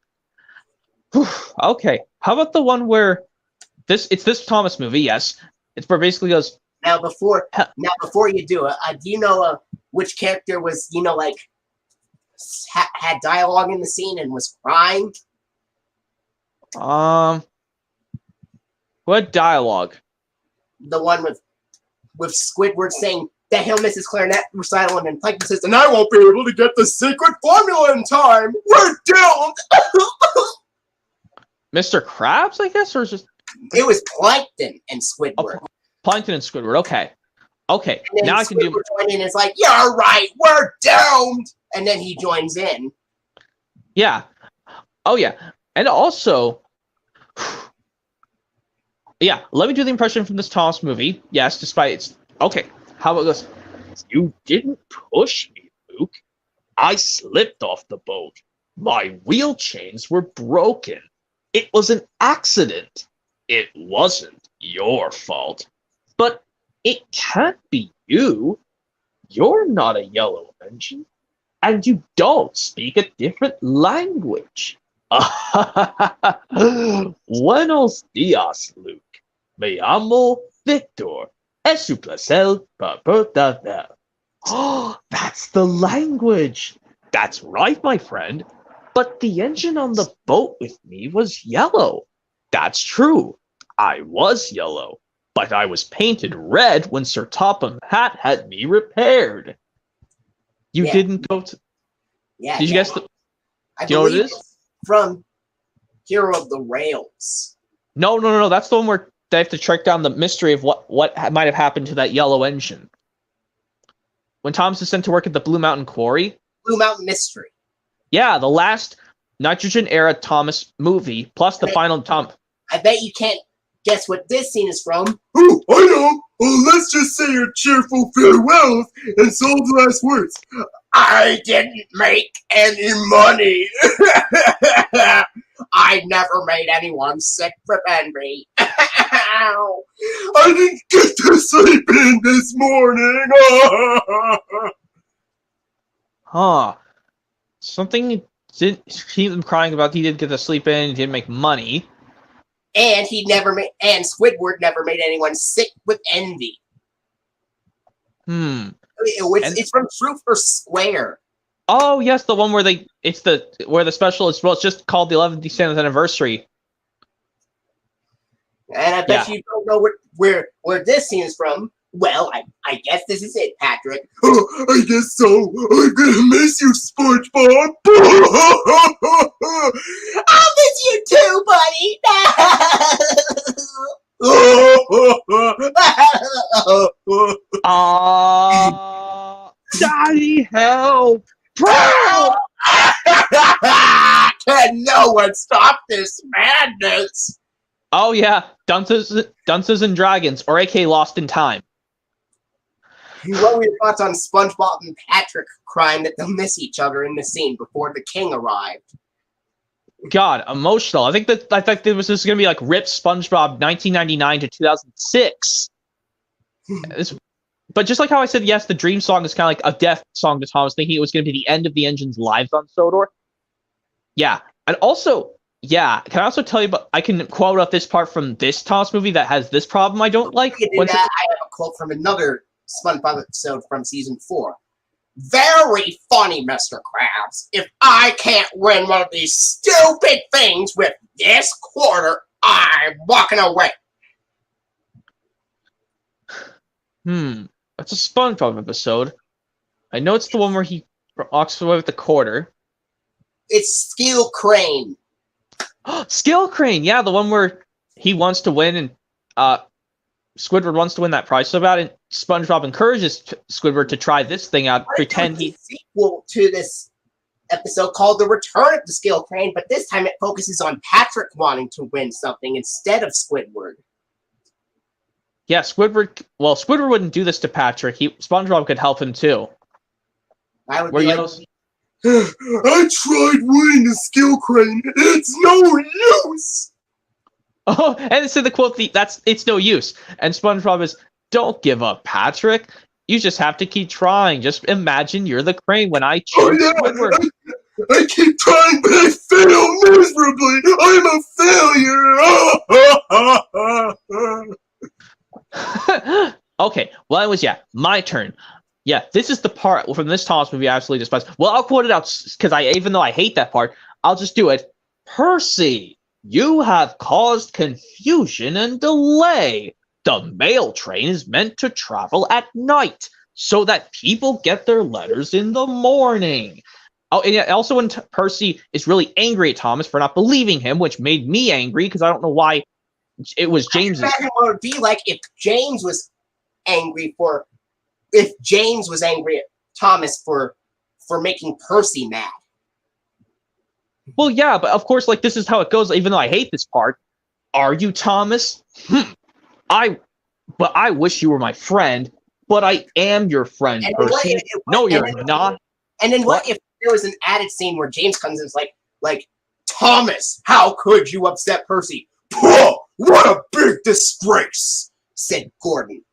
Okay. How about the one where it's this Thomas movie? Yes. It's where basically goes.
Now before you do it, do you know which character was had dialogue in the scene and was crying?
What dialogue?
The one with Squidward saying that he'll miss his clarinet recital, and then Plankton says, "And I won't be able to get the secret formula in time. We're doomed."
Mr. Krabs, I guess, or just
It was Plankton and
oh,
Squidward.
Plankton and Squidward. Okay. Okay.
And then
Now I can do.
Squidward joined in and is like, "You're right, we're doomed." And then he joins in.
Yeah. Oh yeah. And also, yeah. Let me do the impression from this Thomas movie. Yes, despite it's okay. How about this? You didn't push me, Luke. I slipped off the boat. My wheel chains were broken. It was an accident. It wasn't your fault. But it can't be you. You're not a yellow engine. And you don't speak a different language. Buenos dias, Luke. Me llamo Victor. Es un placer para ver. Oh, that's the language. That's right, my friend. But the engine on the boat with me was yellow. That's true. I was yellow, but I was painted red when Sir Topham Hatt had me repaired. You didn't go to...
Yeah.
Did you guess the...
I
Do you know what it
believe
is?
it's from Hero of the Rails.
No. That's the one where they have to track down the mystery of what might have happened to that yellow engine. When Thomas is sent to work at the Blue Mountain Quarry.
Blue Mountain Mystery.
Yeah, the last Nitrogen era Thomas movie, plus the final Tom.
I bet you can't guess what this scene is from. Oh, I know. Well, let's just say your cheerful farewells and say the last words. I didn't make any money. I never made anyone sick for envy. I didn't get to sleep in this morning.
Huh. Something didn't keep them crying about. He didn't get to sleep in. He didn't make money.
And Squidward never made anyone sick with envy. It's from Truth or Square.
Oh yes, the one where the special is it's just called the 11th anniversary.
And I bet you don't know where this scene is from. Well, I guess this is it, Patrick. Oh, I guess so. I'm gonna miss you, SpongeBob. I'll miss you too, buddy.
Daddy, help!
Can no one stop this madness?
Oh yeah, Dunces and Dragons, or AK Lost in Time.
What were your thoughts on SpongeBob and Patrick crying that they'll miss each other in the scene before the king arrived?
God, emotional. I think this was going to be like RIP SpongeBob 1999 to 2006. But just like how I said, yes, the Dream song is kind of like a death song to Thomas, thinking it was going to be the end of the Engine's lives on Sodor. Yeah, and also, yeah, can I also tell you about? I can quote out this part from this Thomas movie that has this problem I don't like.
I have a quote from another SpongeBob episode from season 4. Very funny, Mr. Krabs. If I can't win one of these stupid things with this quarter, I'm walking away.
That's a SpongeBob episode. I know it's the one where he walks away with the quarter.
It's Skill Crane.
Skill Crane, yeah, the one where he wants to win and Squidward wants to win that prize so bad, and SpongeBob encourages Squidward to try this thing out, pretend he...
sequel to this episode called The Return of the Skill Crane, but this time it focuses on Patrick wanting to win something instead of Squidward.
Yeah, Squidward wouldn't do this to Patrick. SpongeBob could help him too.
I would
where
be
you
like, I tried winning the Skill Crane. It's no use.
Oh, and it's in the quote, it's no use. And SpongeBob is, don't give up, Patrick. You just have to keep trying. Just imagine you're the crane when I choose Squidward.
I keep trying, but I fail miserably. I'm a failure.
Okay, well, it was, my turn. Yeah, this is the part from this Thomas movie I absolutely despise. Well, I'll quote it out, because even though I hate that part, I'll just do it. Percy, you have caused confusion and delay. The mail train is meant to travel at night, so that people get their letters in the morning. Oh, and yeah, also when Percy is really angry at Thomas for not believing him, which made me angry because I don't know why it was James's.
Imagine what it would be like if James was angry at Thomas for making Percy mad.
Well, yeah, but of course, like this is how it goes. Even though I hate this part, are you Thomas? I wish you were my friend, but I am your friend, Percy. No, you're not.
And then what if there was an added scene where James comes in and is like, Thomas, how could you upset Percy? Pooh, what a big disgrace, said Gordon.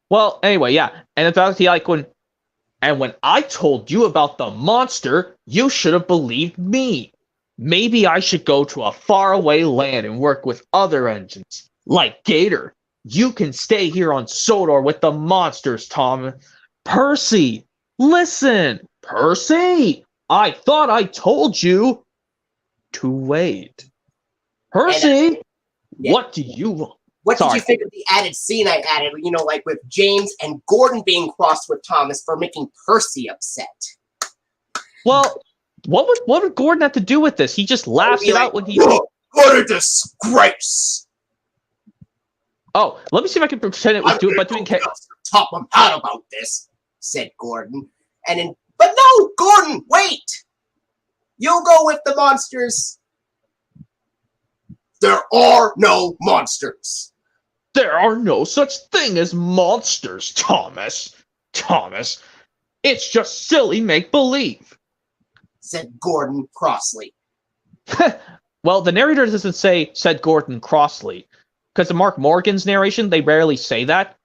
Well, anyway, yeah. And about the when I told you about the monster, you should have believed me. Maybe I should go to a faraway land and work with other engines, like Gator. You can stay here on Sodor with the monsters, Tom. Percy, listen! Percy! I thought I told you to wait. Percy! What do you want?
What did you think of the added scene I added, like with James and Gordon being crossed with Thomas for making Percy upset?
Well, what would Gordon have to do with this? He just laughs it out when he...
What a disgrace!
Oh, let me see if I can pretend it was doing... But doing...
Top him out about this, said Gordon. But no, Gordon, wait! You'll go with the monsters. There are no monsters.
There are no such thing as monsters, Thomas. Thomas, it's just silly make-believe,
said Gordon crossly.
Well, the narrator doesn't say, said Gordon crossly, because in Mark Morgan's narration, they rarely say that.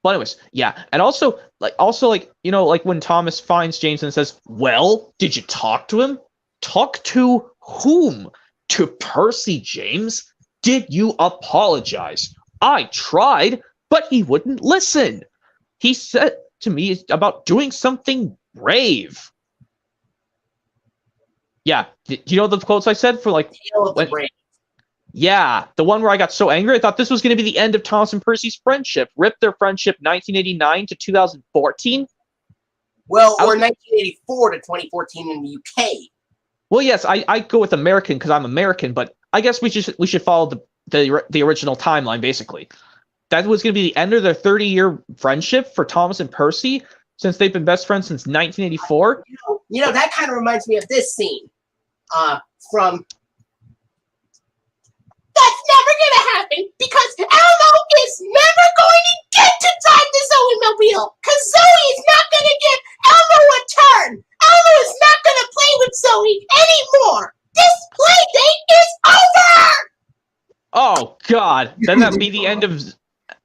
But anyways, yeah. And also, when Thomas finds James and says, well, did you talk to him? Talk to whom? To Percy, James? Did you apologize? I tried, but he wouldn't listen. He said to me about doing something brave. Yeah, do you know the quotes I said for
brave?
Yeah, the one where I got so angry, I thought this was going to be the end of Thomas and Percy's friendship. Ripped their friendship 1989 to 2014.
Well, or 1984 to 2014 in the UK.
Well, yes, I go with American because I'm American, but I guess we should follow the original timeline, basically. That was going to be the end of their 30-year friendship for Thomas and Percy, since they've been best friends since 1984.
That kind of reminds me of this scene from... That's never going to happen, because Elmo is never going to get to drive the Zoe-mobile, because Zoe is not going to give Elmo a turn. Elmo is not going to play with Zoe anymore. This play date is over! Oh,
God. Then that'd be the end of...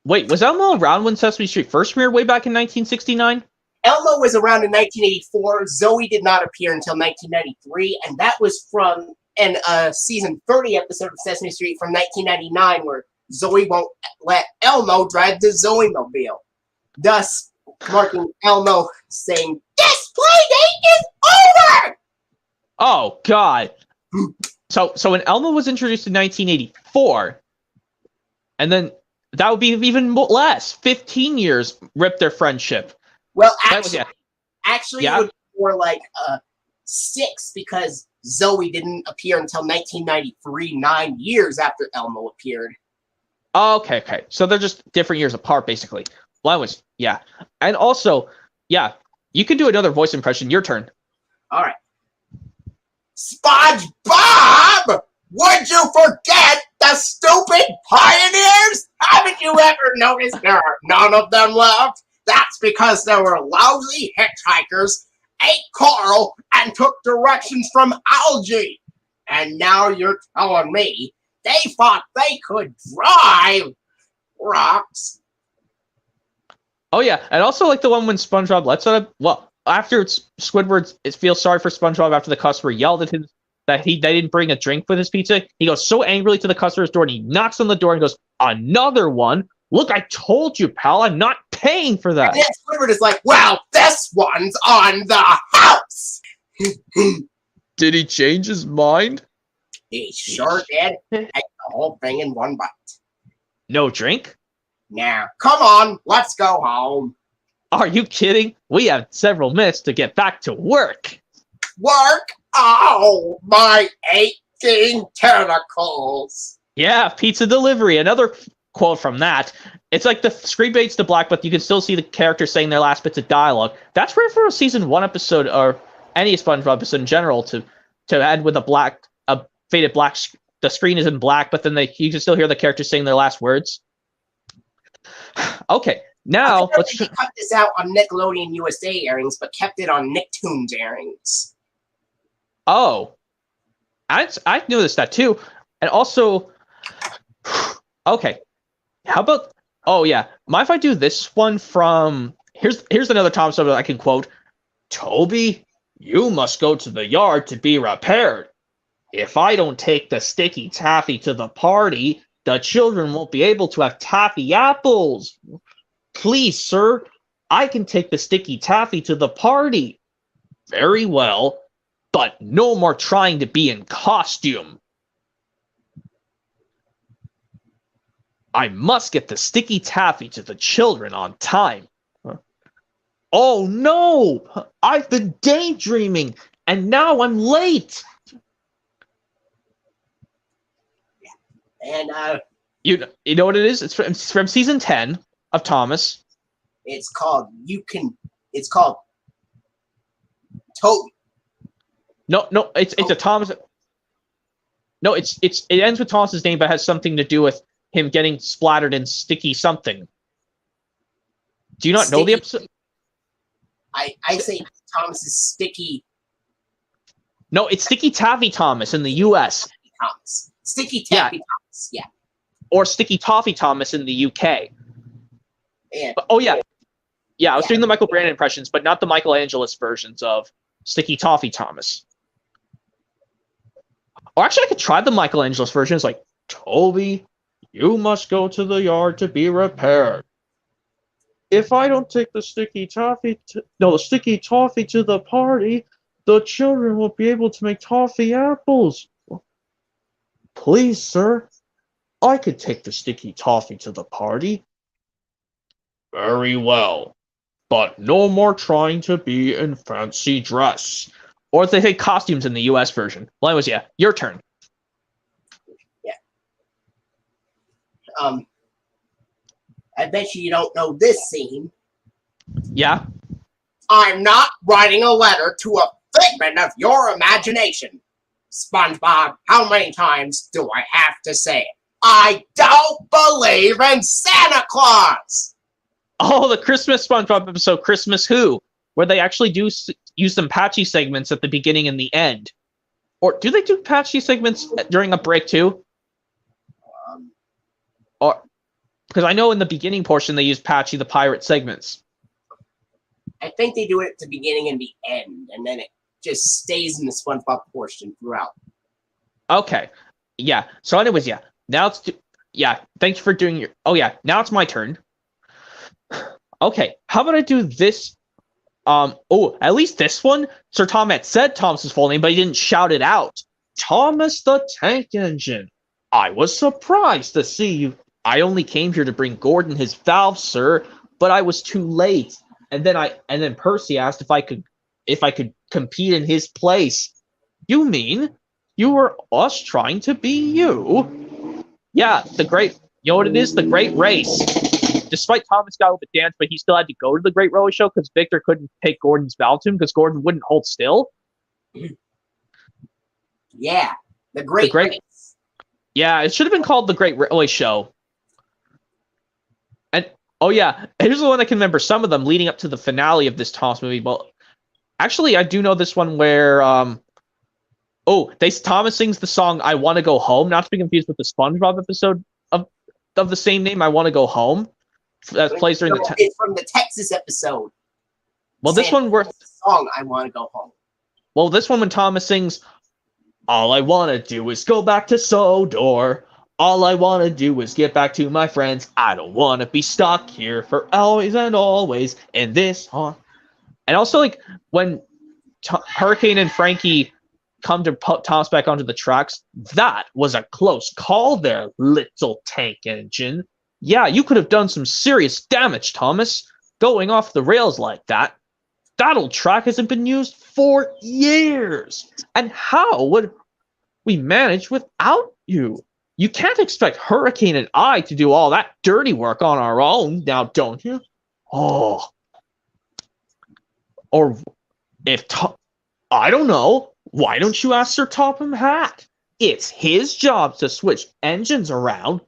Wait, was Elmo around when Sesame Street first premiered way back in 1969?
Elmo was around in 1984. Zoe did not appear until 1993, and that was from a season 30 episode of Sesame Street from 1999, where Zoe won't let Elmo drive the Zoe-mobile, thus marking Elmo saying, "This play date is over!"
Oh, God. So when Elmo was introduced in 1984, and then that would be even less. 15 years ripped their friendship.
Well, actually, it would be more like 6, because Zoe didn't appear until 1993, 9 years after Elmo appeared.
Okay. So they're just different years apart, basically. Well, and also, you can do another voice impression. Your turn.
All right. SpongeBob! Would you forget the stupid pioneers? Haven't you ever noticed there are none of them left? That's because there were lousy hitchhikers, ate coral, and took directions from algae. And now you're telling me they thought they could drive rocks?
Oh, yeah. And also, the one when SpongeBob lets out after Squidward feels sorry for SpongeBob after the customer yelled at him that they didn't bring a drink with his pizza. He goes so angrily to the customer's door, and he knocks on the door and goes, "Another one? Look, I told you, pal, I'm not paying for that."
And then Clifford is like, "Well, this one's on the house."
Did he change his mind?
He sure did. Ate the whole thing in one bite.
No drink?
Nah, come on, let's go home.
Are you kidding? We have several minutes to get back to work.
Work? Oh, my aching tentacles.
Yeah, pizza delivery. Another quote from that. It's like the screen fades to black, but you can still see the characters saying their last bits of dialogue. That's rare for a season 1 episode or any SpongeBob episode in general to end with a faded black. The screen is in black, but then you can still hear the characters saying their last words. Okay, now
let's cut this out on Nickelodeon USA airings, but kept it on Nicktoons airings.
Oh, I noticed that too, and also, okay, how about? Oh yeah, mind if I do this one from? Here's another Thomas that I can quote. Toby, you must go to the yard to be repaired. If I don't take the sticky taffy to the party, the children won't be able to have taffy apples. Please, sir, I can take the sticky taffy to the party. Very well, but no more trying to be in costume. I must get the sticky taffy to the children on time. Oh no! I've been daydreaming, and now I'm late.
And
you know what it is? It's from season 10 of Thomas.
It's called Toby.
No, it's a Thomas. No, it ends with Thomas's name, but has something to do with him getting splattered in sticky something. Do you not know the episode?
I say Thomas's sticky.
No, it's Sticky Taffy Thomas in the U.S.
Thomas. Sticky Taffy Thomas, yeah.
Or Sticky Toffee Thomas in the U.K.
Yeah.
Oh, yeah. Yeah, I was doing the Michael Brandon impressions, but not the Michael Angelis versions of Sticky Toffee Thomas. Or actually, I could try the Michael Angelis version. It's like, Toby, you must go to the yard to be repaired. If I don't take the sticky toffee to the party, the children won't be able to make toffee apples. Please, sir, I could take the sticky toffee to the party. Very well, but no more trying to be in fancy dress. Or if they say costumes in the U.S. version. Well, anyways, yeah, your turn.
Yeah. I bet you don't know this scene.
Yeah?
I'm not writing a letter to a figment of your imagination. SpongeBob, how many times do I have to say it? I don't believe in Santa Claus!
Oh, the Christmas SpongeBob episode, Christmas Who, where they actually do use some patchy segments at the beginning and the end. Or do they do patchy segments during a break too? Or because I know in the beginning portion they use patchy the pirate segments.
I think they do it at the beginning and the end, and then it just stays in the SpongeBob portion throughout. Okay.
Yeah. So anyways, yeah. Now it's thanks for doing your now it's my turn. Okay. How about I do this? At least this one, Sir Tom had said Thomas's full name, but he didn't shout it out. Thomas the Tank Engine. I was surprised to see you. I only came here to bring Gordon his valve, sir, but I was too late. And then Percy asked if I could compete in his place. You mean you were us trying to be you? Yeah, you know what it is? The Great Race. Despite Thomas got over the dance, but he still had to go to the Great Roller Show because Victor couldn't take Gordon's valve to him because Gordon wouldn't hold still.
Yeah, the Great Race.
Yeah, it should have been called the Great Railway Show. And here's the one I can remember. Some of them leading up to the finale of this Thomas movie. Well, actually, I do know this one where Thomas sings the song "I Want to Go Home," not to be confused with the SpongeBob episode of the same name, "I Want to Go Home." That plays during
it's from the Texas episode.
Well, this one
the song "I Want to Go Home."
Well, this one when Thomas sings, "All I want to do is go back to Sodor. All I want to do is get back to my friends. I don't want to be stuck here for always and always in this haunt." And also, like, when Hurricane and Frankie come to put Thomas back onto the tracks, that was a close call there, little tank engine. Yeah, you could have done some serious damage, Thomas. going off the rails like that. That old track hasn't been used for years. And how would we manage without you? You can't expect Hurricane and I to do all that dirty work on our own, now, don't you? Oh. Or if I don't know, why don't you ask Sir Topham Hatt? It's his job to switch engines around.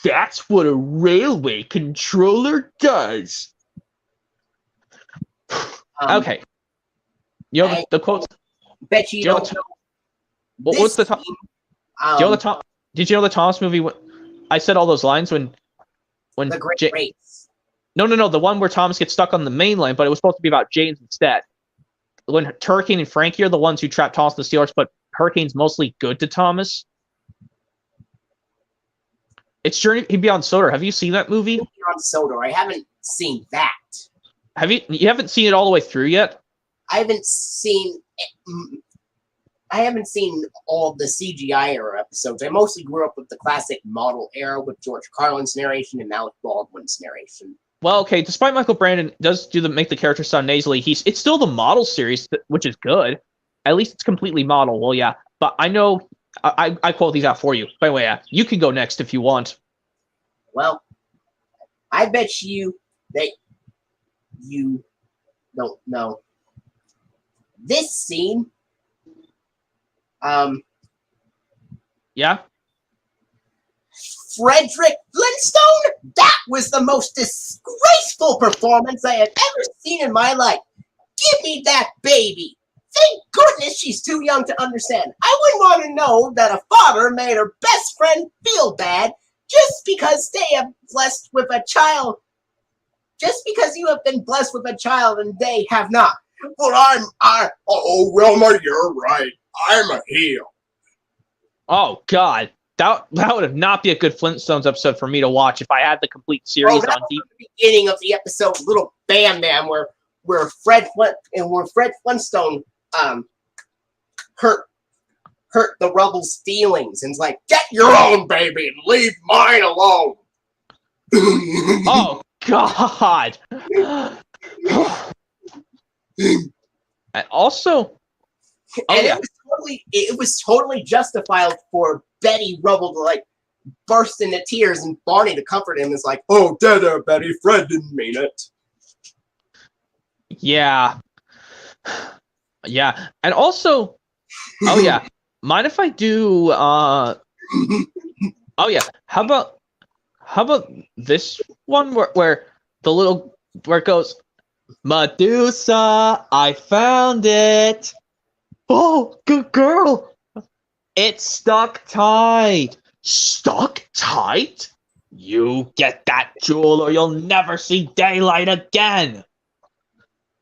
That's what a railway controller does. Okay. You know the quotes?
Bet you don't know.
What's the top? Did you know the Thomas movie? I said all those lines when
the Great Race.
No. The one where Thomas gets stuck on the main line, but it was supposed to be about James instead. When Hurricane and Frankie are the ones who trap Thomas and the Steelers, but Hurricane's mostly good to Thomas. It's Journey Beyond Sodor. Have you seen that movie?
Beyond Sodor. I haven't seen that.
You haven't seen it all the way through yet?
I haven't seen all of the CGI era episodes. I mostly grew up with the classic model era with George Carlin's narration and Alec Baldwin's narration.
Well, okay, despite Michael Brandon does make the character sound nasally, it's still the model series, which is good. At least it's completely model. Well, yeah, but I know I quote these out for you. By the way, you can go next if you want.
Well, I bet you that you don't know this scene.
Yeah.
Frederick Flintstone? That was the most disgraceful performance I have ever seen in my life. Give me that baby. Thank goodness she's too young to understand. I wouldn't want to know that a father made her best friend feel bad just because they have blessed with a child. Just because you have been blessed with a child and they have not. But oh, Wilma, you're right. I'm a heel.
Oh, God. That would not be a good Flintstones episode for me to watch if I had the complete series on
the beginning of the episode, little Bam Bam, where Fred Flintstone hurt the Rubble's feelings and is like, get your own baby and leave mine alone.
Oh God. And also,
it was totally justified for Betty Rubble to like burst into tears and Barney to comfort him is like, oh, Dada, Betty, Fred didn't mean it.
Yeah. Yeah. And also, oh yeah, mind if I do oh yeah, how about this one where it goes, Medusa, I found it. Oh, good girl. It's stuck tight. Stuck tight? You get that jewel or you'll never see daylight again.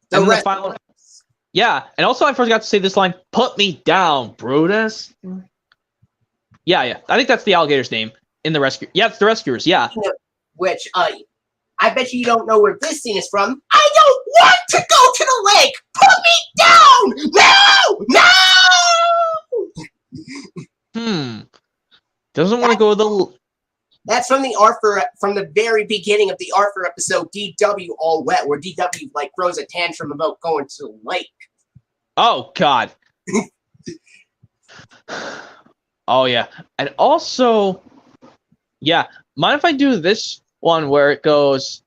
The final, yeah, and also I forgot to say this line, put me down, Brutus. Yeah. I think that's the alligator's name in the rescue. Yeah, it's the rescuers, yeah.
Which, I bet you don't know where this scene is from. I don't want to go to the lake! Put me down! No!
Doesn't want to go to the...
That's from the very beginning of the Arthur episode, DW All Wet, where DW, like, throws a tantrum about going to the lake.
Oh, God. Oh, yeah. And also, yeah, mind if I do this one where it goes,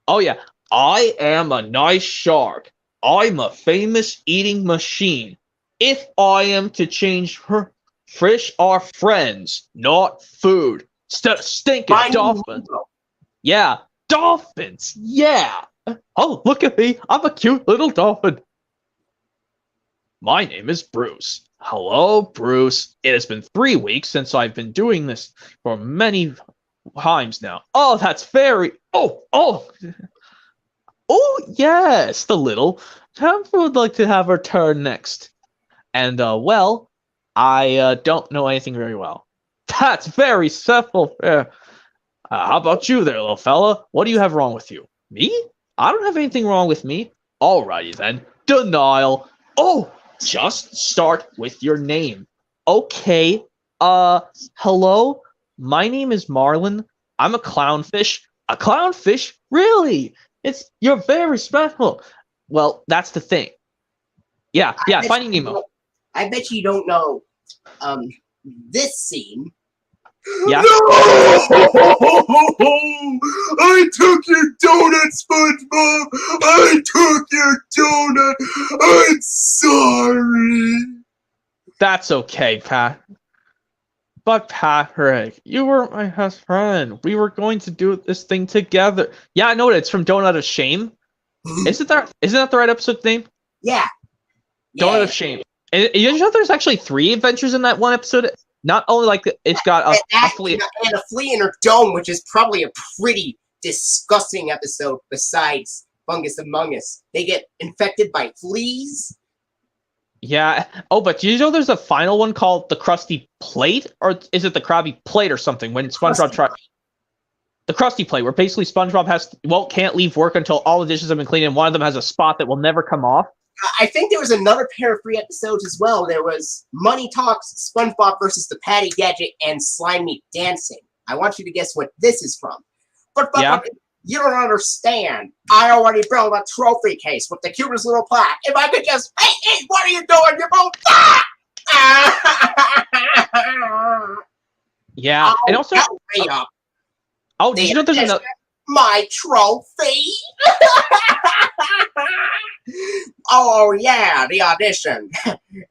oh, yeah, I am a nice shark. I'm a famous eating machine. If I am to change her, fish are friends, not food. Stinking dolphins. Yeah, dolphins. Yeah. Oh, look at me. I'm a cute little dolphin. My name is Bruce. Hello, Bruce. It has been 3 weeks since I've been doing this for many times now. Oh, that's very... Oh, yes, the little Tampa would like to have her turn next. And, well, I don't know anything very well. That's very simple. How about you there, little fella? What do you have wrong with you? Me? I don't have anything wrong with me. Alrighty then. Denial. Oh, just start with your name. Okay. Hello? My name is Marlin. I'm a clownfish. A clownfish? Really? You're very special. Well, that's the thing. Yeah,
bet
Finding
you
Nemo.
don't- I bet you don't know this scene.
Yeah.
No! I took your donut, SpongeBob! I took your donut! I'm sorry!
That's okay, Pat. But Patrick, you were my best friend. We were going to do this thing together. Yeah, I know it. It's from Donut of Shame. Isn't that the right episode name?
Yeah.
Donut of Shame. And you know there's actually 3 adventures in that one episode? Not only like it's got a flea.
And a flea in her dome, which is probably a pretty disgusting episode besides Fungus Among Us. They get infected by fleas.
Yeah. Oh, but do you know there's a final one called the Krusty Plate? Or is it the Krabby Plate or something? When SpongeBob tries... The Krusty Plate, where basically SpongeBob can't leave work until all the dishes have been cleaned, and one of them has a spot that will never come off.
I think there was another pair of free episodes as well. There was Money Talks, SpongeBob versus the Patty Gadget, and Slime Meat Dancing. I want you to guess what this is from. But you don't understand. I already built a trophy case with the cutest little plaque. If I could just, hey, what are you doing? You're both.
Yeah, and also. Did you know there's another?
My trophy. Oh, yeah, the audition.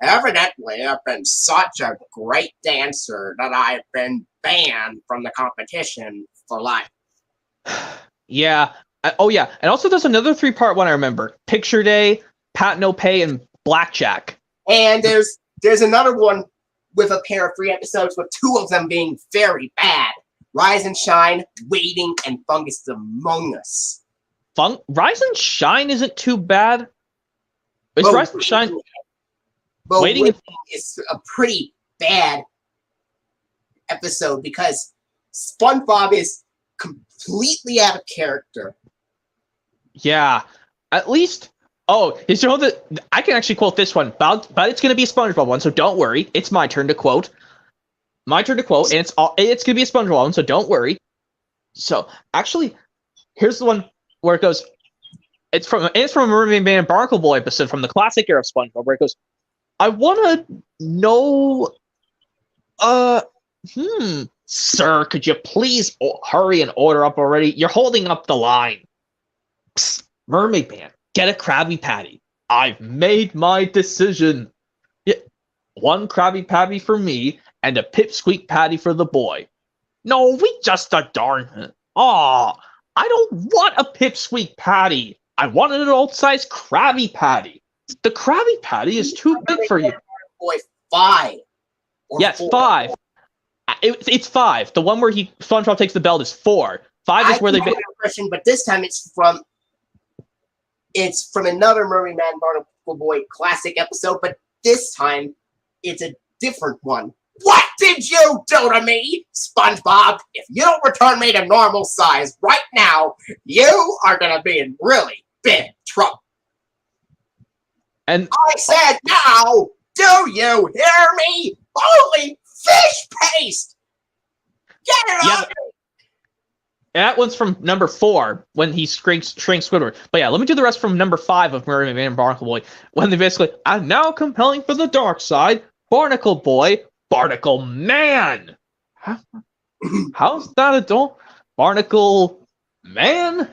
Evidently, I've been such a great dancer that I've been banned from the competition for life.
Yeah. And also there's another 3-part one I remember. Picture Day, Pat No Pay, and Blackjack.
And there's another one with a pair of 3 episodes with 2 of them being very bad. Rise and Shine, Waiting, and Fungus Among Us.
Rise and Shine isn't too bad. Rise and Shine...
But Waiting is a pretty bad episode because SpongeBob is completely out of character.
Yeah. At least... Oh, you know that I can actually quote this one, but it's going to be a SpongeBob one, so don't worry. It's my turn to quote. And it's going to be a SpongeBob one, so don't worry. So, actually, here's the one where it goes... It's from a Mermaid Man and Barnacle Boy episode from the classic era of SpongeBob, where it goes, I want to know... Sir, could you please hurry and order up already? You're holding up the line. Psst, Mermaid Man, get a Krabby Patty. I've made my decision. Yeah, 1 Krabby Patty for me, and a Pipsqueak Patty for the boy. No, we just adorn him. Aw, I don't want a Pipsqueak Patty. I want an old-sized Krabby Patty. The Krabby Patty is too big for you.
Boy, 5.
Yes,
4.
5. It's 5. The one where SpongeBob takes the belt is 4. 5 is where they...
Impression, but this time it's from another Mermaid Man Barnacle Boy classic episode, but this time it's a different one. What did you do to me, SpongeBob? If you don't return me to normal size right now, you are gonna be in really big trouble.
And
I said now, do you hear me? Holy fish paste! Get it off me!
That one's from number 4 when he shrinks Squidward. But yeah, let me do the rest from number 5 of Mermaid Man and Barnacle Boy when they basically, I'm now compelling for the dark side, Barnacle Boy, Barnacle Man. How's that adult? Barnacle Man?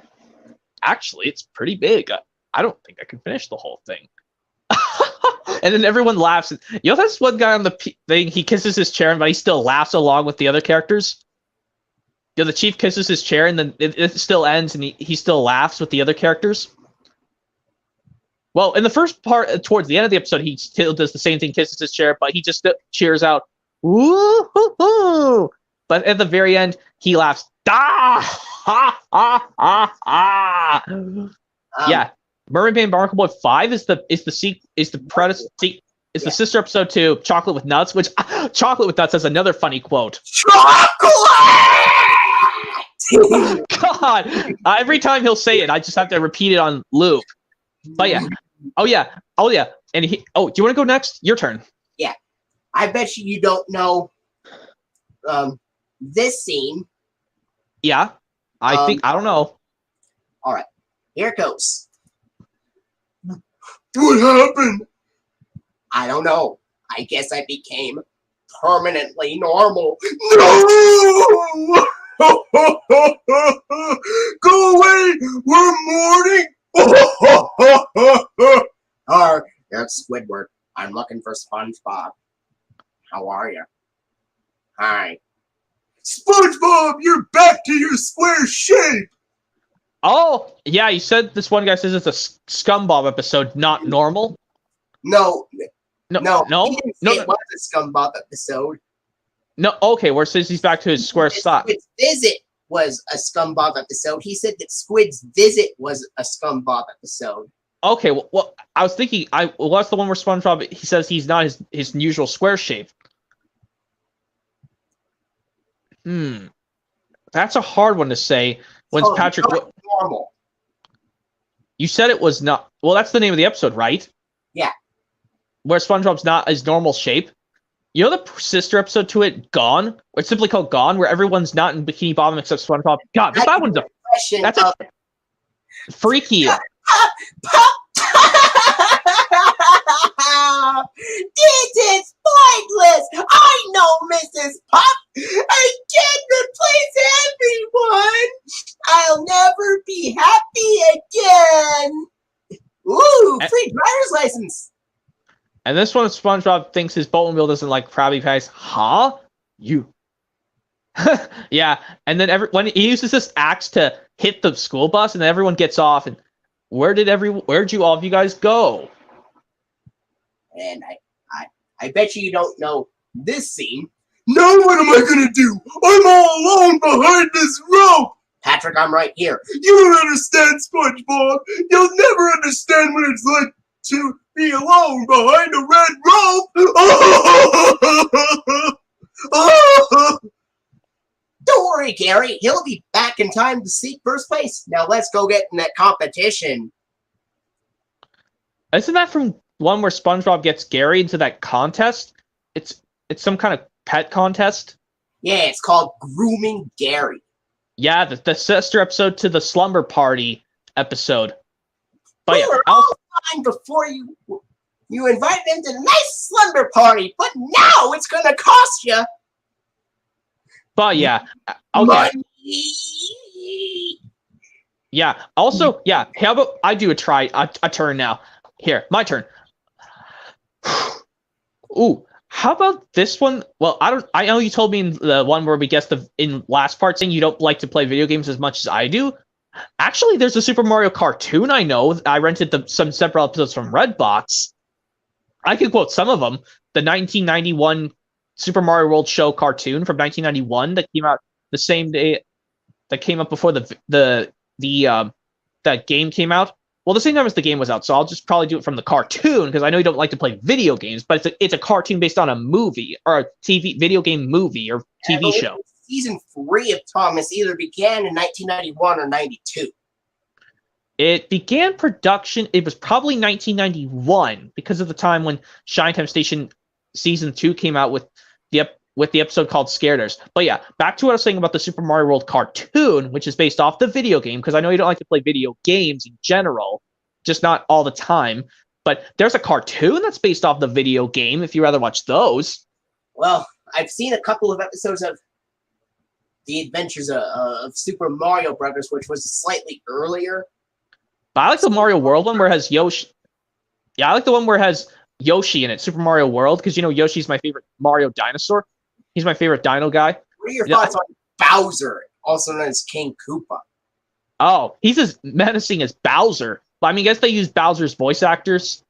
Actually, it's pretty big. I don't think I can finish the whole thing. And then everyone laughs. You know, that's one guy on the thing. He kisses his chair, but he still laughs along with the other characters. You know, the chief kisses his chair, and then it still ends, and he still laughs with the other characters. Well, in the first part, towards the end of the episode, he still does the same thing, kisses his chair, but he just cheers out, woo-hoo-hoo! But at the very end, he laughs, da ha ha ha ha. Yeah, Mermaid Man Barnacle Boy 5 is the sister episode to Chocolate with Nuts, which Chocolate with Nuts has another funny quote.
Chocolate!
God, every time he'll say it, I just have to repeat it on loop. But yeah, oh yeah, and do you want to go next? Your turn.
Yeah, I bet you don't know this scene.
Yeah, I don't know.
All right, Here goes. What happened? I don't know. I guess I became permanently normal. No! Go away! We're mourning! There's Squidward. I'm looking for SpongeBob. How are you? Hi. SpongeBob, you're back to your square shape!
Oh, yeah, you said this one guy says it's a SpongeBob episode, not normal.
No.
No.
He didn't say it was a SpongeBob episode.
No, okay, where it says he's back to his square style.
Squid's Visit was a SpongeBob episode. He said that Squid's Visit was a SpongeBob episode.
Okay, well, I was thinking, what's the one where SpongeBob, he says he's not his usual square shape? That's a hard one to say. When Patrick,
normal.
You said it was not. Well, that's the name of the episode, right?
Yeah.
Where SpongeBob's not his normal shape. You know the sister episode to it, Gone? Where it's simply called Gone, where everyone's not in Bikini Bottom except SpongeBob. God, that one's that's a freaky.
This is pointless. I know Mrs. Pop. I can't replace everyone. I'll never be happy again. Ooh, free driver's license.
And this one, SpongeBob thinks his Boatmobile doesn't like Krabby Patties. Huh? You. Yeah, and then when he uses this axe to hit the school bus, and then everyone gets off, and where'd you all of you guys go?
And I bet you don't know this scene. Now what am I gonna do? I'm all alone behind this rope! Patrick, I'm right here. You don't understand, SpongeBob. You'll never understand what it's like to be alone behind a red rope. Don't worry, Gary. He'll be back in time to seek first place. Now let's go get in that competition.
Isn't that from one where SpongeBob gets Gary into that contest? It's some kind of pet contest.
Yeah, it's called Grooming Gary. Yeah,
the sister episode to the Slumber Party episode. But
we were all fine before you invited him to the nice slumber party, but now it's gonna cost you.
But yeah, okay.
Money.
Yeah. Also, yeah. How about I do a turn now? Here, my turn. Ooh, how about this one? Well, I know you told me in the one where we guessed in last part saying you don't like to play video games as much as I do. Actually, there's a Super Mario cartoon I know. I rented some several episodes from Redbox. I could quote some of them. The 1991 Super Mario World Show cartoon from 1991 that came out the same day that came up before that game came out. Well, the same time as the game was out, so I'll just probably do it from the cartoon because I know you don't like to play video games, but it's a cartoon based on a movie or a video game movie or TV show.
Season 3 of Thomas either began in 1991 or 92.
It began production. It was probably 1991 because of the time when Shinetime Station Season 2 came out with the episode called Scareders. But yeah, back to what I was saying about the Super Mario World cartoon, which is based off the video game, because I know you don't like to play video games in general, just not all the time. But there's a cartoon that's based off the video game, if you rather watch those.
Well, I've seen a couple of episodes of The Adventures of Super Mario Brothers, which was slightly earlier.
But I like the Mario World one where it has Yoshi. Yeah, I like the one where it has Yoshi in it, Super Mario World, because, you know, Yoshi's my favorite Mario dinosaur. He's my favorite dino guy.
What are your thoughts on Bowser, also known as King Koopa?
Oh, he's as menacing as Bowser. But I mean, I guess they use Bowser's voice actors.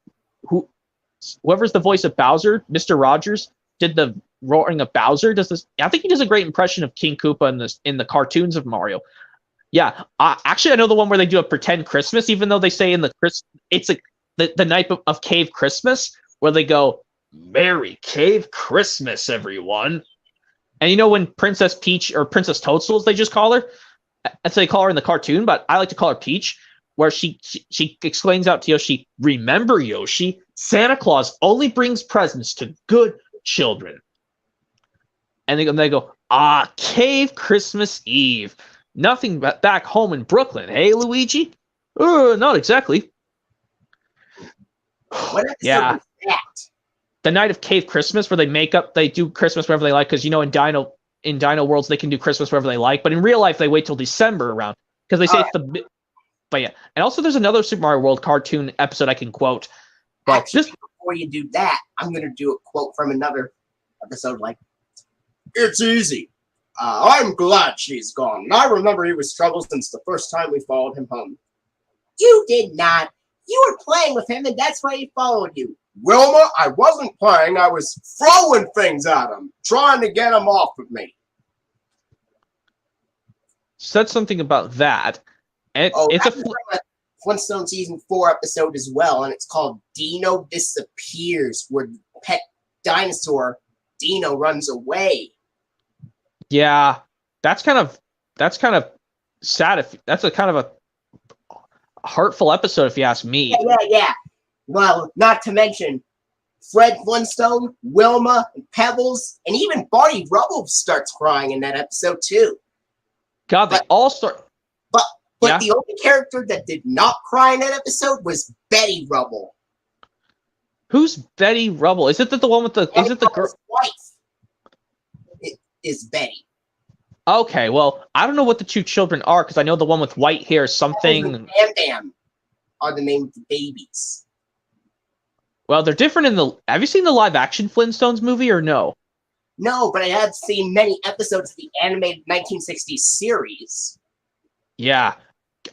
Whoever's the voice of Bowser, Mr. Rogers, did the roaring of Bowser. I think he does a great impression of King Koopa in the cartoons of Mario. Yeah, actually, I know the one where they do a pretend Christmas, even though they say in it's the night of Cave Christmas, where they go, "Merry Cave Christmas, everyone." And you know when Princess Peach or Princess Toadstools, they just call her. That's what they call her in the cartoon, but I like to call her Peach, where she explains out to Yoshi, "Remember, Yoshi, Santa Claus only brings presents to good children." And they go, Cave Christmas Eve. Nothing but back home in Brooklyn, hey, Luigi? Not exactly.
What episode
Yeah.
was that?
The Night of Cave Christmas, where they do Christmas wherever they like, because in Dino Worlds they can do Christmas wherever they like, but in real life they wait till December around because they say it's the. But yeah, and also there's another Super Mario World cartoon episode I can quote. But
Actually, before you do that, I'm gonna do a quote from another episode. Like, it's easy. I'm glad she's gone. I remember he was trouble since the first time we followed him home. You did not. You were playing with him, and that's why he followed you. Wilma, I wasn't playing. I was throwing things at him, trying to get him off of me.
said something about that. And it's
a Flintstone season 4 episode as well, and it's called Dino Disappears, where pet dinosaur Dino runs away.
Yeah, that's kind of sad. That's a kind of a hurtful episode, if you ask me.
Yeah. Well, not to mention Fred Flintstone, Wilma, and Pebbles, and even Barney Rubble starts crying in that episode too.
God, they all start.
But the only character that did not cry in that episode was Betty Rubble.
Who's Betty Rubble? Is it the one with the? Is it the girl?
Wife. It is Betty.
Okay, well, I don't know what the two children are because I know the one with white hair is something.
Bam Bam are the name of the babies.
Well, they're different in the. Have you seen the live-action Flintstones movie or no?
No, but I have seen many episodes of the animated 1960s series.
Yeah,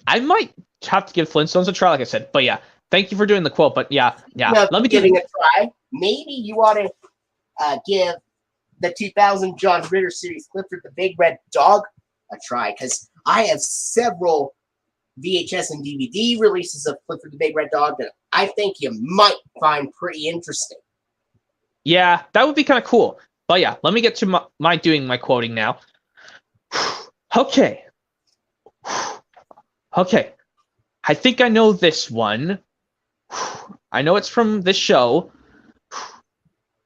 I might have to give Flintstones a try, like I said. But yeah, thank you for doing the quote. But yeah.
Let me give it a try. Maybe you ought to give the 2000 John Ritter series Clifford the Big Red Dog a try, because I have several VHS and DVD releases of Clifford the Big Red Dog that I think you might find pretty interesting.
Yeah, that would be kind of cool. But yeah, let me get to my doing my quoting now. Okay. I think I know this one. I know it's from this show.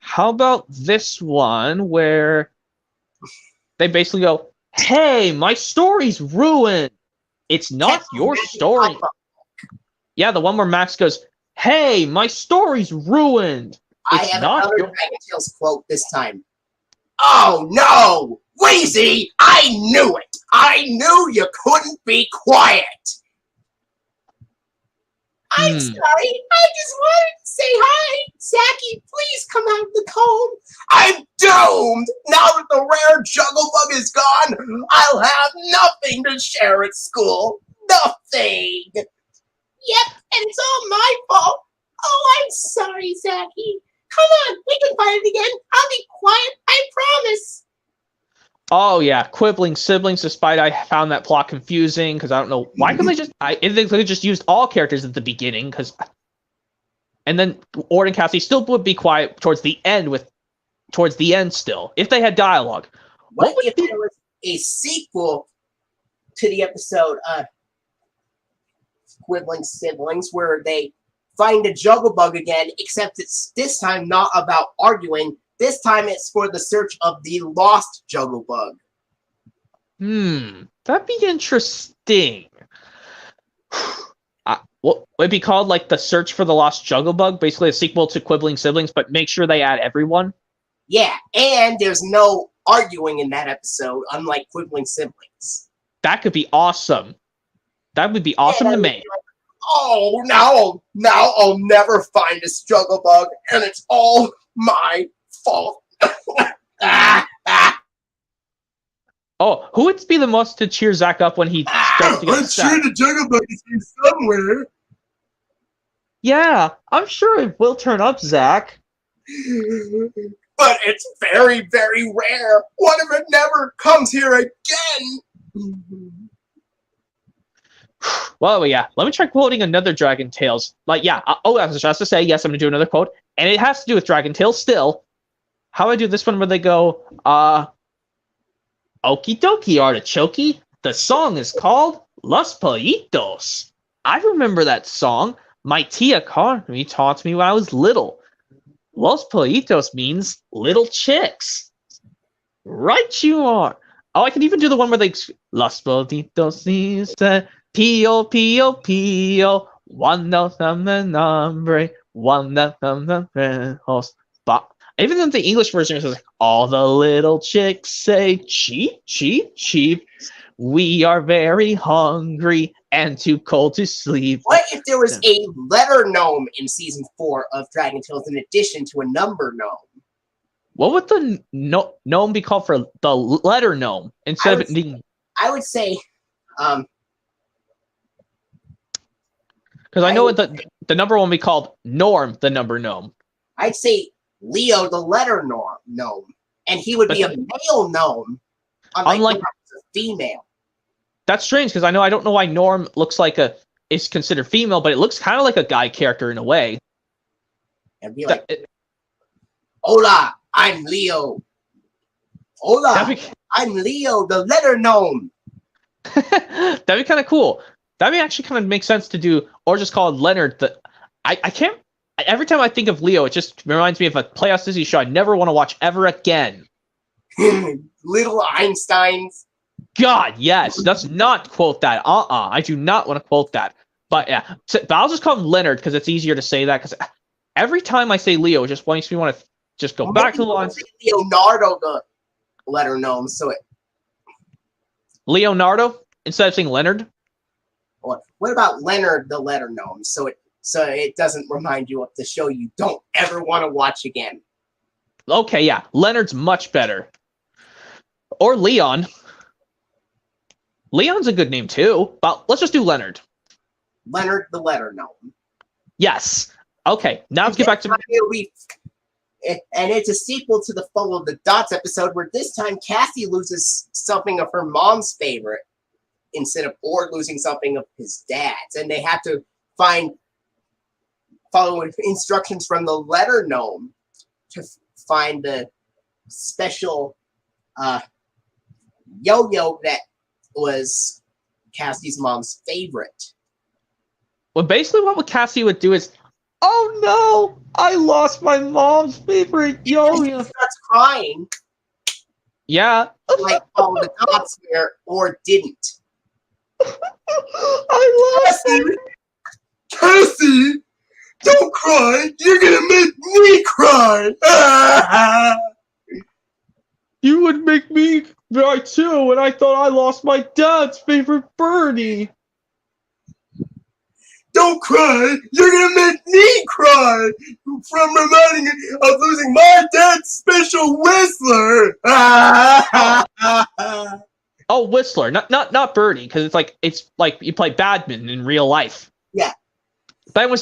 How about this one where they basically go, "Hey, my story's ruined. It's not your story." Yeah, the one where Max goes, "Hey, my story's ruined.
I have another Dragon Tales quote this time. Oh no! Wheezy! I knew it! I knew you couldn't be quiet! I'm sorry, I just wanted to say hi! Zachy, please come out of the comb! I'm doomed! Now that the rare juggle bug is gone, I'll have nothing to share at school! Nothing! Yep, and it's all my fault! Oh, I'm sorry, Zachy! Come on, we can fight it again. I'll be quiet, I promise.
Oh yeah, quibbling siblings. Despite I found that plot confusing because I don't know why couldn't they just. I think they could just used all characters at the beginning and then Ord and Cassie still would be quiet towards the end still if they had dialogue.
What if there was a sequel to the episode Quibbling Siblings where they find a juggle bug again, except it's this time not about arguing. This time it's for the search of the lost juggle bug.
That'd be interesting. What would it be called? Like the search for the lost juggle bug? Basically a sequel to Quibbling Siblings, but make sure they add everyone?
Yeah, and there's no arguing in that episode, unlike Quibbling Siblings.
That could be awesome. That would be awesome to make.
Oh, now I'll never find this juggle bug, and it's all my fault.
Oh, who would be the most to cheer Zach up when he starts to get sad?
I'm sure the juggle bug is here somewhere.
Yeah, I'm sure it will turn up, Zach.
But it's very, very rare. What if it never comes here again?
Well, yeah. Let me try quoting another Dragon Tales. I was just to say, yes, I'm going to do another quote. And it has to do with Dragon Tales still. How do I do this one where they go, Okie dokie, artichoke. The song is called Los Pollitos. I remember that song. My tia Carmen taught me when I was little. Los Pollitos means little chicks. Right you are. Oh, I can even do the one where they Los Pollitos Pio, pio, pio. One of them nombre. One of them but even in the English version, it says all the little chicks say cheep, cheep, cheep. We are very hungry and too cold to sleep.
What if there was a letter gnome in season 4 of Dragon Tales in addition to a number gnome?
What would the gnome be called for the letter gnome instead of it being?
I would say,
because I know the number one be called Norm, the number gnome.
I'd say Leo, the letter gnome, and he would be a male gnome, unlike a female.
That's strange because I don't know why Norm looks like is considered female, but it looks kind of like a guy character in a way.
And be like, "Hola, I'm Leo. Hola, I'm Leo, the letter gnome."
That'd be kind of cool. That'd actually kind of make sense to do, or just call it Leonard. I can't. Every time I think of Leo, it just reminds me of a Playhouse Disney show I never want to watch ever again.
Little Einsteins.
God, yes. Let's not quote that. I do not want to quote that. But yeah, but I'll just call him Leonard because it's easier to say that. Because every time I say Leo, it just makes me want to just go back to the lines.
Leonardo, the letter gnome. So
Leonardo instead of saying Leonard.
What about Leonard, the letter gnome? So it doesn't remind you of the show you don't ever want to watch again.
Okay, yeah, Leonard's much better. Or Leon. Leon's a good name too, but let's just do Leonard.
Leonard, the letter gnome.
Yes. Okay, now let's get back to...
And it's a sequel to the Follow the Dots episode where this time Cassie loses something of her mom's favorite instead of Ord losing something of his dad's. And they have to follow instructions from the letter gnome to find the special yo-yo that was Cassie's mom's favorite.
Well, basically what Cassie would do is, oh no, I lost my mom's favorite yo-yo.
She starts crying.
Yeah.
Like Follow the Dots where Ord didn't.
I lost it.
Cassie, don't cry. You're gonna make me cry.
You would make me cry too when I thought I lost my dad's favorite birdie.
Don't cry. You're gonna make me cry from reminding me of losing my dad's special whistler.
Oh, Whistler, not Birdie, because it's like you play badminton in real life.
Yeah.
That was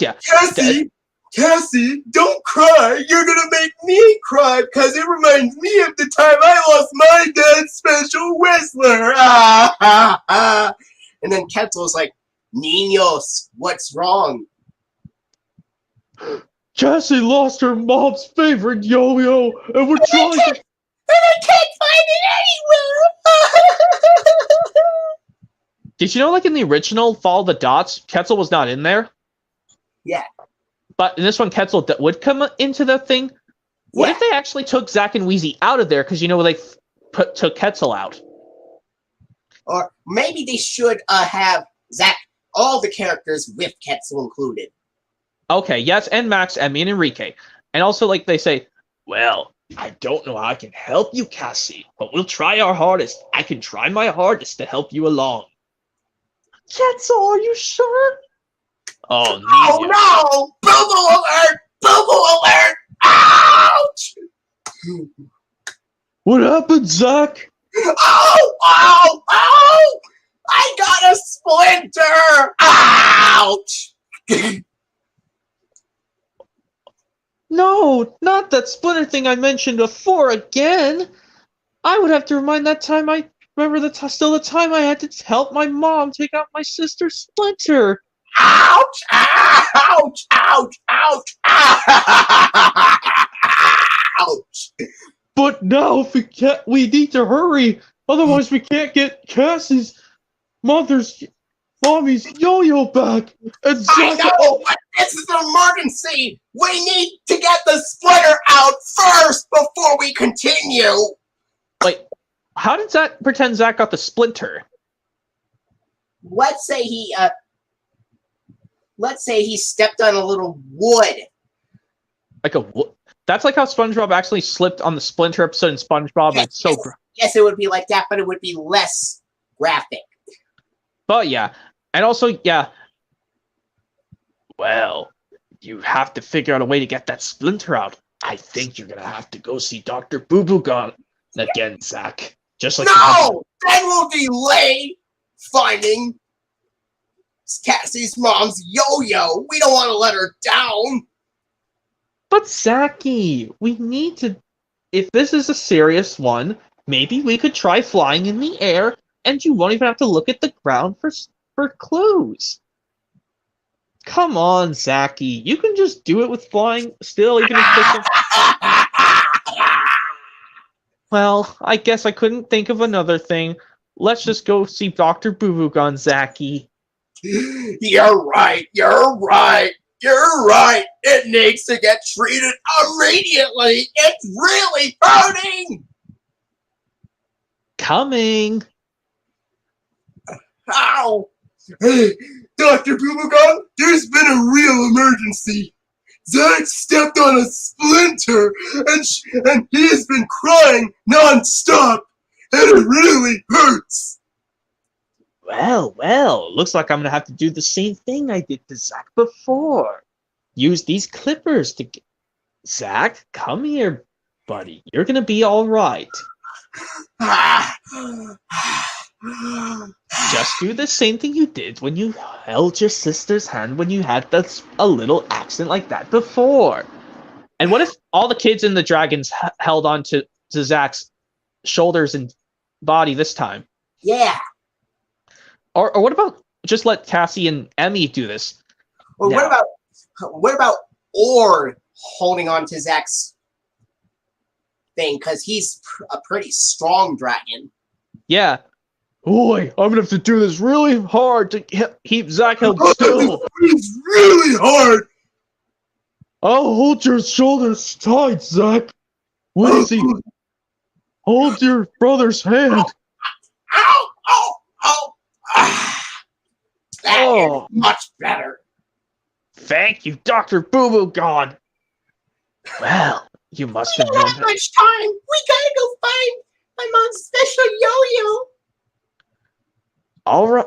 Cassie, don't cry. You're gonna make me cry because it reminds me of the time I lost my dad's special whistler. And then Quetzal's like, Niños, what's wrong?
Cassie lost her mom's favorite yo-yo, and we're trying to...
And I can't find it anywhere!
Did you know, like in the original Follow the Dots, Quetzal was not in there?
Yeah.
But in this one, Quetzal would come into the thing. What if they actually took Zack and Wheezy out of there because, they took Quetzal out?
Or maybe they should have Zack, all the characters with Quetzal included.
Okay, yes, and Max, Emmy, and Enrique. And also, like, they say, well, I don't know how I can help you, Cassie, but we'll try our hardest. I can try my hardest to help you along. Quetzal, are you sure? Oh,
no! Boo-boo alert! Boo-boo alert! Ouch!
What happened, Zack?
Ow! I got a splinter! Ouch!
No, not that splinter thing I mentioned before again. I would have to remind that time I remember the time I had to help my mom take out my sister's splinter.
Ouch! Ouch! Ouch! Ouch! Ouch!
But now we need to hurry. Otherwise we can't get Cassie's mommy's yo-yo back. And
I know, but this is an emergency. We need to get the splinter out first before we continue.
Wait, how did Zack pretend Zack got the splinter?
let's say he stepped on a little wood.
Like a wood. That's like how SpongeBob actually slipped on the Splinter episode in SpongeBob.
Yes,
It's so.
Yes, it would be like that, but it would be less graphic.
But yeah, and also yeah. Well, you have to figure out a way to get that Splinter out. I think you're gonna have to go see Dr. Boo Boo Gone again, Zach. Just like
no, that will delay finding Cassie's mom's yo-yo. We don't want to let her down.
But Zachy, we need to. If this is a serious one, maybe we could try flying in the air, and you won't even have to look at the ground for clues. Come on, Zachy. You can just do it with flying still, even if Well, I guess I couldn't think of another thing. Let's just go see Dr. Boo Boo Gone, Zachy.
You're right. It needs to get treated immediately. It's really hurting.
Coming.
Ow. Dr. Boo Boo Gone, there's been a real emergency. Zach stepped on a splinter, and he has been crying non-stop, and it really hurts.
Well, looks like I'm going to have to do the same thing I did to Zach before. Use these clippers to get... Zach, come here, buddy. You're going to be all right. Just do the same thing you did when you held your sister's hand when you had a little accident like that before. And what if all the kids in the dragons held on to Zach's shoulders and body this time?
Yeah.
Or what about just let Cassie and Emmy do this?
Or what about Orr holding on to Zach's thing, because he's a pretty strong dragon.
Yeah. Boy, I'm gonna have to do this really hard to keep Zach held still.
It's really hard.
I'll hold your shoulders tight, Zach. Lizzie, hold your brother's hand.
Ow! That is much better.
Thank you, Dr. Boo Boo Gone. Well, you must have known.
We don't have much time. We gotta go find my mom's special yo-yo.
All right.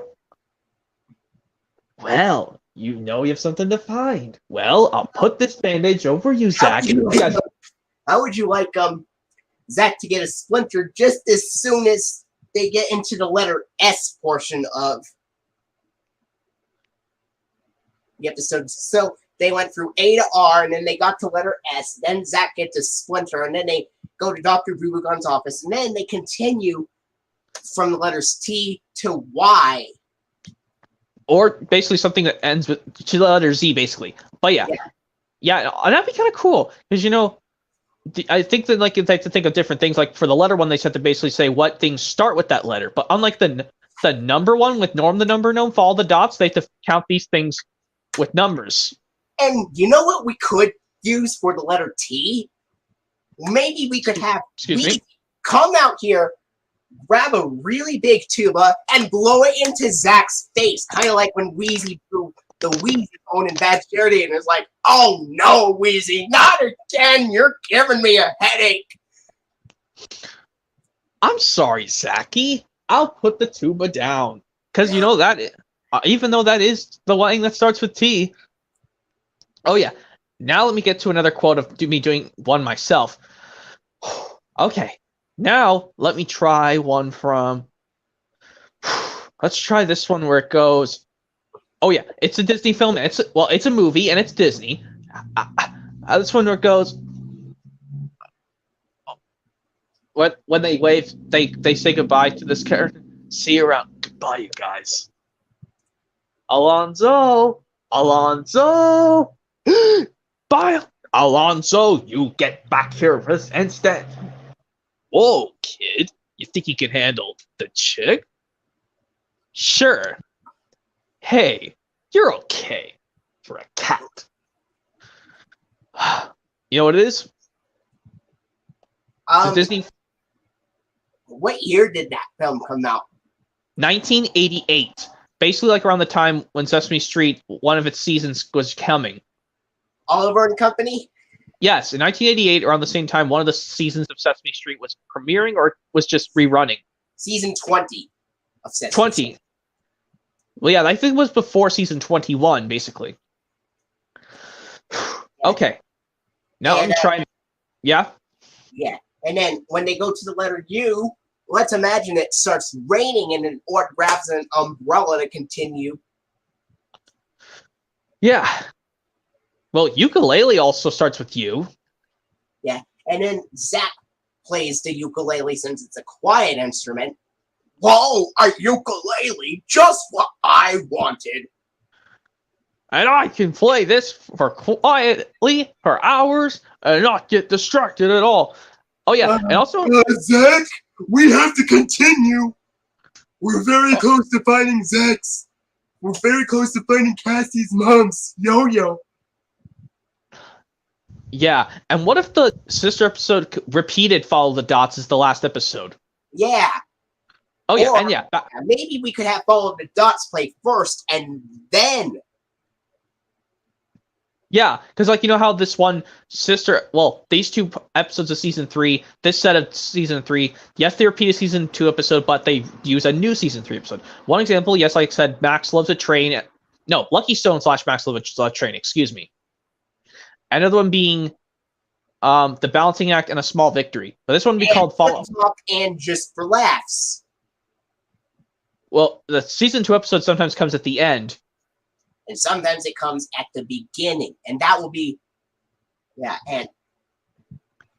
Well, you know you have something to find. Well, I'll put this bandage over you, Zach.
How would you like Zach to get a splinter just as soon as they get into the letter S portion of the episode? So they went through A to R, and then they got to letter S. Then Zach gets a splinter, and then they go to Dr. Boo Boo Gun's office, and then they continue from the letters T to Y.
Or basically something that ends with the letter Z, basically. But yeah, that'd be kind of cool, because I think that like they have to think of different things. Like for the letter one, they said to basically say what things start with that letter. But unlike the number one with Norm the number gnome, follow the dots, they have to count these things with numbers.
And you know what we could use for the letter T? Maybe we could have Weezy come out here, grab a really big tuba, and blow it into Zach's face. Kind of like when Weezy blew the Weezy phone in Bad Charity and was like, "Oh no, Weezy, not again. You're giving me a headache."
I'm sorry, Zachy. I'll put the tuba down. Because you know that, even though that is the line that starts with T. Oh yeah. Now let me get to another quote of me doing one myself. Okay. Now let me try one from... Let's try this one where it goes... Oh yeah, it's a Disney film. It's a movie and it's Disney. This one where it goes... When they wave, they say goodbye to this character. See you around. Goodbye, you guys. Alonzo! Bye! Alonzo, you get back here this instant. Whoa, kid. You think you can handle the chick? Sure. Hey, you're okay for a cat. You know what it is? It's a Disney...
What year did that film come out?
1988. basically like around the time when Sesame Street, one of its seasons was coming.
Oliver and Company?
Yes, in 1988, around the same time, one of the seasons of Sesame Street was premiering or was just rerunning.
Season 20 of Sesame
20.
Street.
Well, yeah, I think it was before season 21, basically. Okay. Now I'm trying. Yeah?
Yeah. And then when they go to the letter U, let's imagine it starts raining and then Ord grabs an umbrella to continue.
Yeah. Well, ukulele also starts with U.
Yeah. And then Zach plays the ukulele since it's a quiet instrument. Whoa, a ukulele, just what I wanted.
And I can play this for quietly for hours and not get distracted at all. Oh, yeah. And also,
Zach, we have to continue. We're very close to finding Zach's. We're very close to finding Cassie's mom's yo-yo.
yeah. And what if the sister episode repeated Follow the Dots as the last episode?
Yeah.
Oh, yeah.
Or
And yeah.
maybe we could have Follow the Dots play first and then.
Yeah, because like you know how this one sister, well, these two episodes of season 3, this set of season 3, yes, they repeat a season 2 episode, but they use a new season 3 episode. One example, yes, like I said, Max Loves a Train. No, Lucky Stone / Max Loves a Train. Excuse me. Another one being The Balancing Act and A Small Victory. But this one would be called Follow.
And Just for Laughs.
Well, the season 2 episode sometimes comes at the end.
And sometimes it comes at the beginning. And that will be, yeah, and,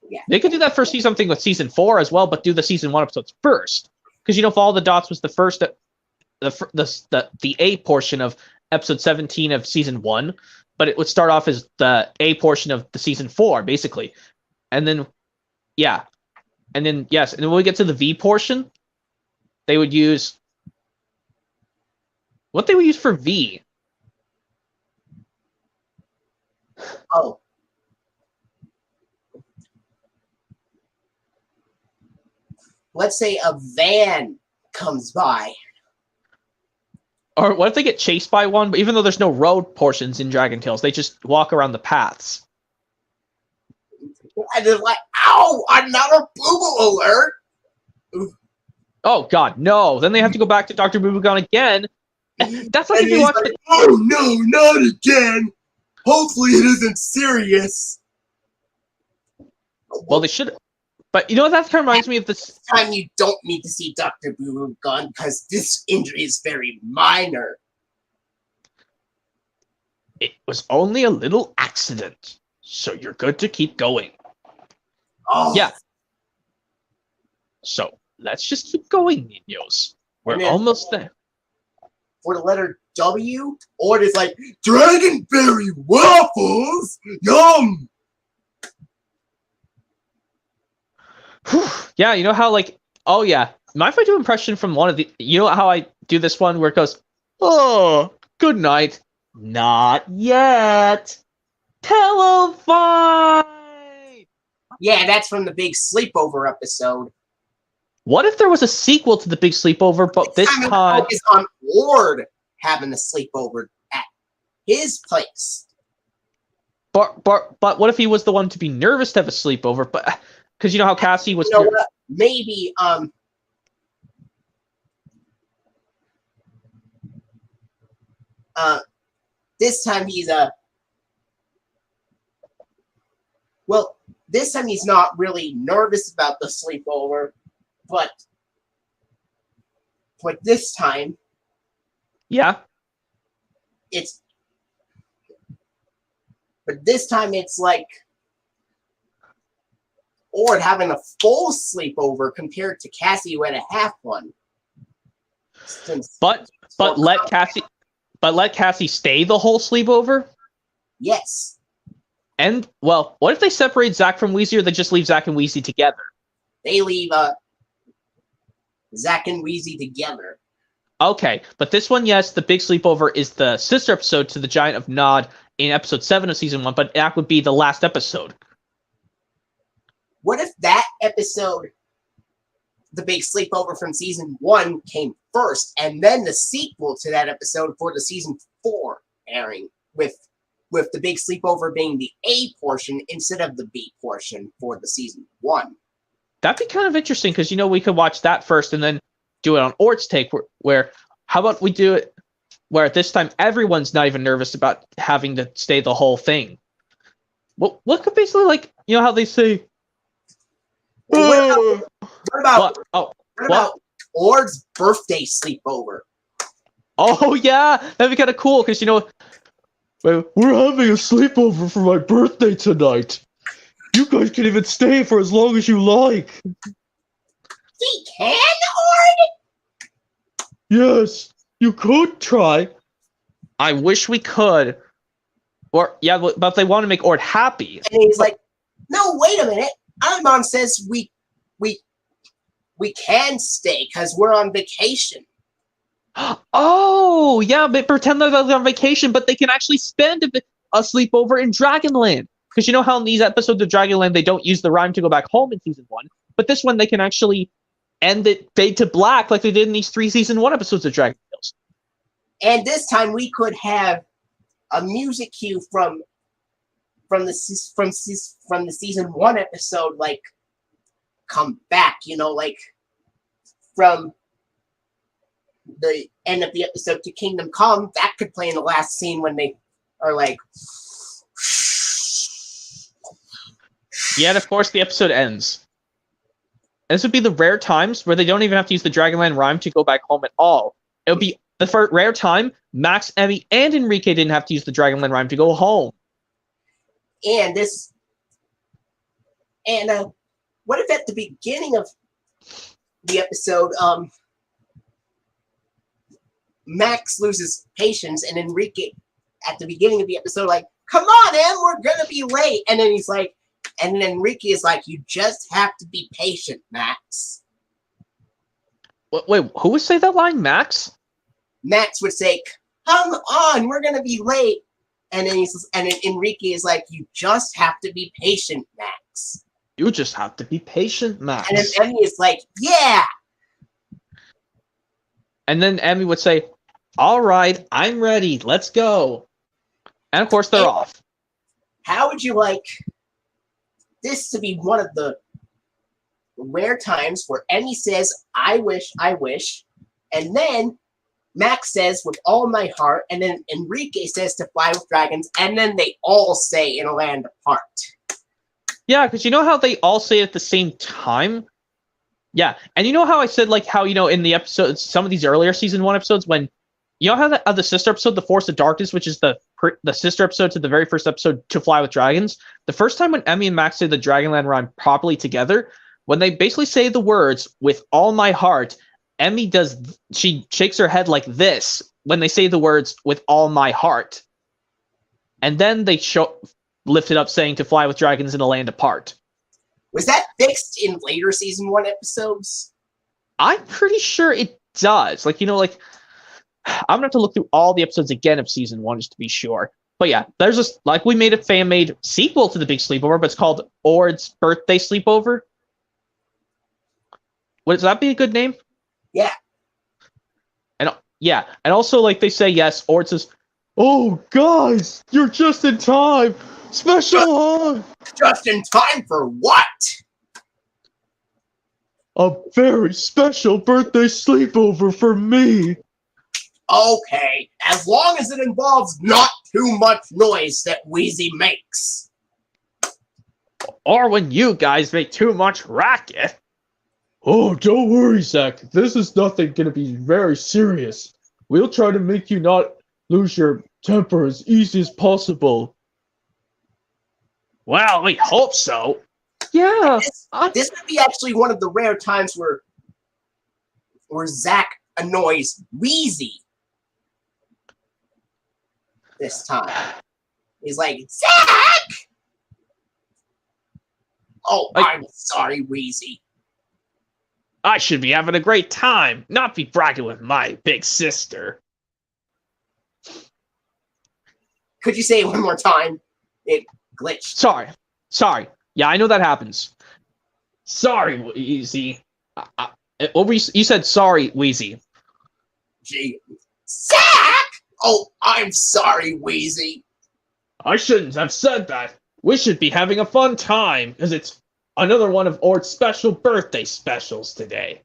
yeah.
They could do that for something with season 4 as well, but do the season 1 episodes first. Because, you know, Follow the Dots was the first, the A portion of episode 17 of season 1, but it would start off as the A portion of the season 4, basically. And then, yeah. And then, yes, and then when we get to the V portion, they would use, what they would use for V?
Oh. Let's say a van comes by.
Or what if they get chased by one, but even though there's no road portions in Dragon Tales, they just walk around the paths.
And they're like, ow, another boo-boo alert.
Oh, God, no. Then they have to go back to Dr. Boo Boo Gone again. That's like
and
if you watch
like, oh, no, not again. Hopefully it isn't serious.
Well, they should. But you know what? That kind of reminds me of this.
This time you don't need to see Dr. Boo Boo Gone because this injury is very minor.
It was only a little accident, so you're good to keep going.
Oh.
Yeah. So let's just keep going, Niños. We're almost there.
For the letter W, or it's like, Dragonberry waffles! Yum!
Yeah, you know how, like, oh yeah. Mind if I do an impression from one of the, you know how I do this one where it goes, oh, good night. Not yet. Telephone!
Yeah, that's from the Big Sleepover episode.
What if there was a sequel to The Big Sleepover, but this time
focus on Ord having a sleepover at his place.
But what if he was the one to be nervous to have a sleepover? But because you know how Cassie was.
You know what? Maybe this time he's well, this time he's not really nervous about the sleepover, but this time,
yeah,
but this time it's like Ord having a full sleepover compared to Cassie who had a half one.
But let Cassie stay the whole sleepover?
Yes.
And, well, what if they separate Zach from Weezy, or they just leave Zach and Weezy together?
They leave Zach and Weezy together.
Okay, but this one, yes, the big sleepover is the sister episode to the Giant of Nod in episode 7 of season 1, but that would be the last episode.
What if that episode the big sleepover from season 1 came first, and then the sequel to that episode for the season 4 airing, with the big sleepover being the A portion instead of the B portion for the season 1.
That'd be kind of interesting because we could watch that first and then do it on Ort's take. Where how about we do it where at this time everyone's not even nervous about having to stay the whole thing. What could basically like how they say.
What about Ord's birthday sleepover?
Oh yeah, that'd be kind of cool because we're having a sleepover for my birthday tonight. You guys can even stay for as long as you like.
We can, Ord?
Yes, you could try. I wish we could. Or yeah, but they want to make Ord happy.
And he's like, no, wait a minute. Our mom says we can stay because we're on vacation.
Oh, yeah, but pretend they're on vacation, but they can actually spend a sleepover in Dragonland. Because you know how in these episodes of Dragonland, they don't use the rhyme to go back home in season 1, but this one they can actually end it fade to black like they did in these 3 season 1 episodes of Dragon Tales.
And this time we could have a music cue from the season 1 episode, like come back, like from the end of the episode to Kingdom Come. That could play in the last scene when they are like.
Yeah, and of course the episode ends. And this would be the rare times where they don't even have to use the Dragonland rhyme to go back home at all. It would be the first rare time Max, Emmy, and Enrique didn't have to use the Dragonland rhyme to go home.
And what if at the beginning of the episode, Max loses patience, and Enrique at the beginning of the episode, like, come on, Em, we're gonna be late. And then he's like, and then Enrique is like, you just have to be patient, Max.
Wait, who would say that line, Max?
Max would say, come on, we're gonna be late. And then Enrique is like, you just have to be patient, Max.
You just have to be patient, Max.
And then Emmy is like, yeah.
And then Emmy would say, all right, I'm ready. Let's go. And of course, they're off.
How would you like this to be one of the rare times where Emmy says, I wish, and then Max says, with all my heart, and then Enrique says to fly with dragons, and then they all say in a land apart.
Yeah, because you know how they all say it at the same time? Yeah, and you know how I said, like, how, in the episodes, some of these earlier season 1 episodes, when, how the sister episode, The Force of Darkness, which is the sister episode to the very first episode, To Fly with Dragons, the first time when Emmy and Max say the Dragonland rhyme properly together, when they basically say the words, with all my heart, Emmy she shakes her head like this when they say the words, with all my heart. And then they lift it up saying to fly with dragons in a land apart.
Was that fixed in later season 1 episodes?
I'm pretty sure it does. I'm gonna have to look through all the episodes again of season 1 just to be sure. But yeah, there's this, we made a fan-made sequel to The Big Sleepover, but it's called Ord's Birthday Sleepover. Would that be a good name?
Yeah.
And also, they say, yes, Ord says, oh, guys, you're just in time. Special hug.
Just in time for what?
A very special birthday sleepover for me.
Okay, as long as it involves not too much noise that Wheezy makes.
Or when you guys make too much racket. Oh, don't worry, Zach. This is nothing gonna be very serious. We'll try to make you not lose your temper as easy as possible. Well, we hope so. Yeah.
This would be actually one of the rare times where Zach annoys Wheezy. This time. He's like, Zach! Oh, I'm sorry, Wheezy.
I should be having a great time, not be bragging with my big sister.
Could you say it one more time? It glitched.
Sorry. Yeah, I know that happens. Sorry, Easy. You said sorry, Wheezy.
Gee. Zach! Oh, I'm sorry, Wheezy.
I shouldn't have said that. We should be having a fun time, because it's another one of Ord's special birthday specials today.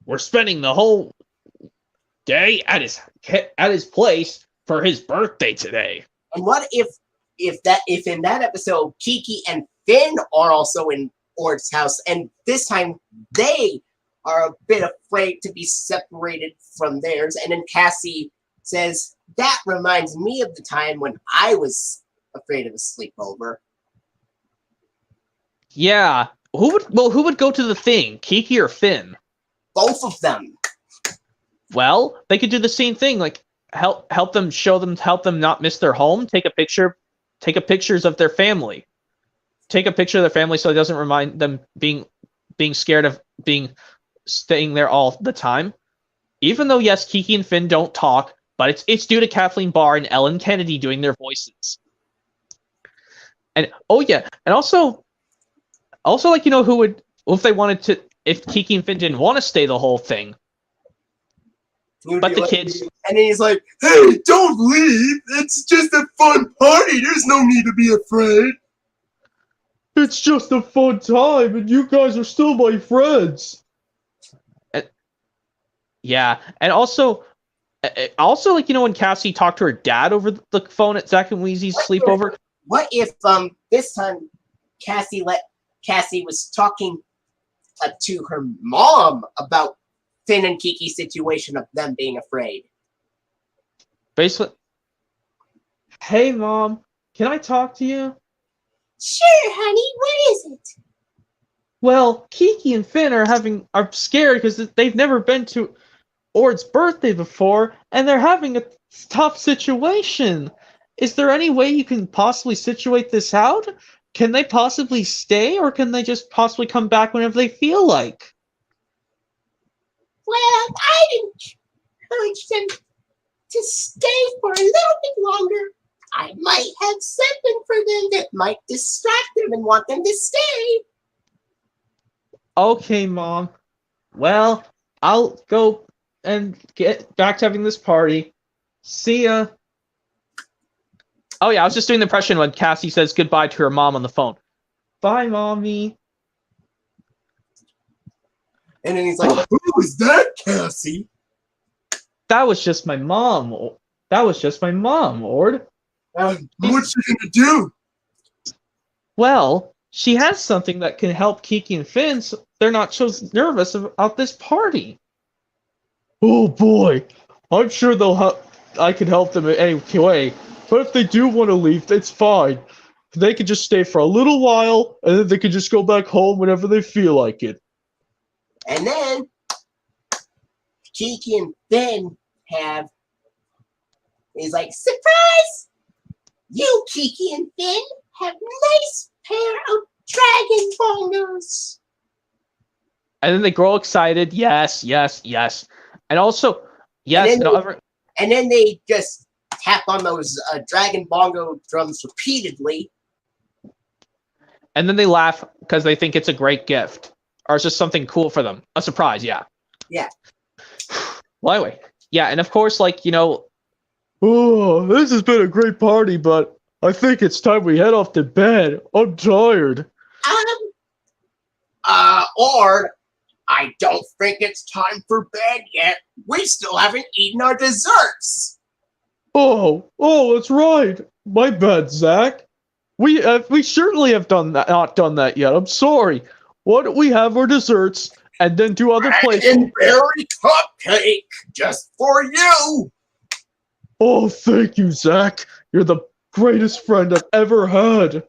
We're spending the whole day at his place for his birthday today.
And what if in that episode Kiki and Finn are also in Ord's house, and this time they are a bit afraid to be separated from theirs, and then Cassie says, "That reminds me of the time when I was afraid of a sleepover."
Yeah. Who would go to the thing? Kiki or Finn?
Both of them.
Well, they could do the same thing, like help them not miss their home, take pictures of their family. Take a picture of their family so it doesn't remind them being scared of staying there all the time. Even though yes, Kiki and Finn don't talk, but it's due to Kathleen Barr and Ellen Kennedy doing their voices. And oh yeah, and also like who would, if they wanted to, if Kiki and Finn didn't want to stay the whole thing. But the kids.
And then he's like, "Hey, don't leave. It's just a fun party. There's no need to be afraid.
It's just a fun time, and you guys are still my friends." Yeah, and also like when Cassie talked to her dad over the phone at Zach and Wheezy's sleepover.
What if this time Cassie was talking to her mom about Finn and Kiki's situation of them being afraid?
Basically, "Hey Mom, can I talk to you?"
"Sure, honey, what is it?"
"Well, Kiki and Finn are scared because they've never been to Ord's birthday before, and they're having a tough situation. Is there any way you can possibly situate this out? Can they possibly stay, or can they just possibly come back whenever they feel like?"
"Well, I encourage them to stay for a little bit longer. I might have something for them that might distract them and want them to stay."
"Okay, Mom. Well, I'll go and get back to having this party. See ya." Oh yeah, I was just doing the impression when Cassie says goodbye to her mom on the phone. "Bye, Mommy."
And then he's like, "Who was that, Cassie?"
That was just my mom. Ord.
What's she gonna do?"
Well, she has something that can help Kiki and Finn so they're not so nervous about this party. "Oh boy, I'm sure I can help them in any way, but if they do want to leave, it's fine. They can just stay for a little while, and then they can just go back home whenever they feel like it."
And then Kiki and Finn is like, "Surprise! You, Kiki and Finn, have nice pair of dragon bongos."
And then they grow excited. Yes. And also, yes.
And then they just tap on those dragon bongo drums repeatedly.
And then they laugh because they think it's a great gift. Or it's just something cool for them. A surprise, yeah.
Yeah.
Well, anyway. Yeah, and of course, "Oh, this has been a great party, but I think it's time we head off to bed. I'm tired."
Or, "I don't think it's time for bed yet. We still haven't eaten our desserts."
Oh, that's right. My bad, Zach. We certainly have not done that yet. I'm sorry. Why don't we have our desserts and then do other places?
Dragonberry cupcake, just for you.
Oh, thank you, Zach. You're the greatest friend I've ever had.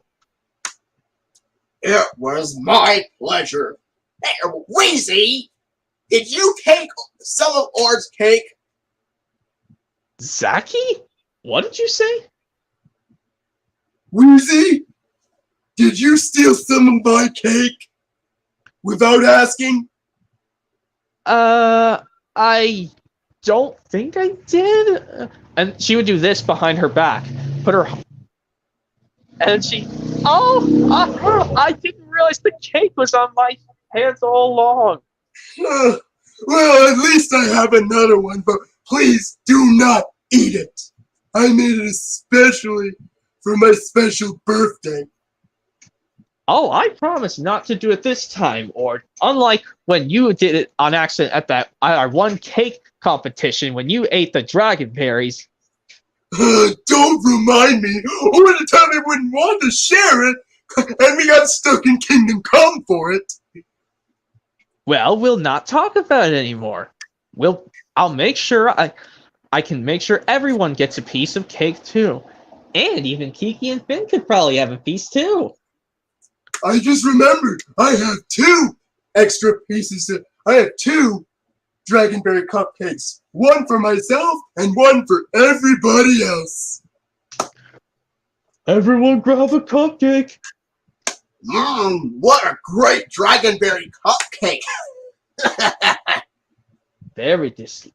It was my pleasure. Hey, Wheezy, did you take some of Ord's cake?
Zachy? What did you say?
Wheezy, did you steal some of my cake without asking?
I don't think I did. And she would do this behind her back. And she, I didn't realize the cake was on my hands all along.
Well, at least I have another one, but please do not eat it. I made it especially for my special birthday.
Oh, I promise not to do it this time. Or unlike when you did it on accident at that our one cake competition when you ate the dragon berries.
Don't remind me. Over the time I wouldn't want to share it, and we got stuck in Kingdom Come for it.
Well, we'll not talk about it anymore. I'll make sure I can make sure everyone gets a piece of cake too. And even Kiki and Finn could probably have a piece too.
I just remembered I have 2 extra pieces. I have 2 Dragonberry cupcakes. One for myself and one for everybody else.
Everyone grab a cupcake.
What a great Dragonberry cupcake.
Very dis.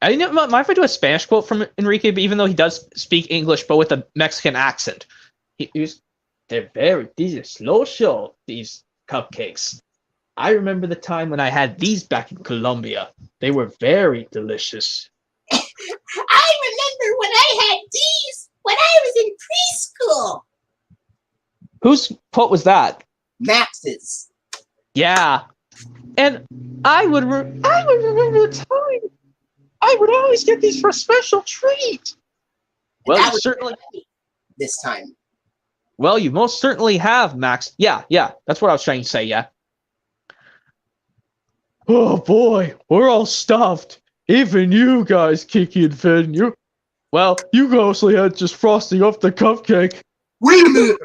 I know. Mind if I do a Spanish quote from Enrique? But even though he does speak English, but with a Mexican accent, they're very delicioso. These cupcakes. I remember the time when I had these back in Colombia. They were very delicious.
I remember when I had these when I was in preschool.
Whose quote was that?
Max's.
Yeah, and I would remember the time. I would always get these for a special treat. Well, you certainly
this time.
Well, you most certainly have, Max. Yeah, that's what I was trying to say. Yeah. Oh boy, we're all stuffed. Even you guys, Kiki and Finn. You mostly had just frosting off the cupcake.
Wait a minute!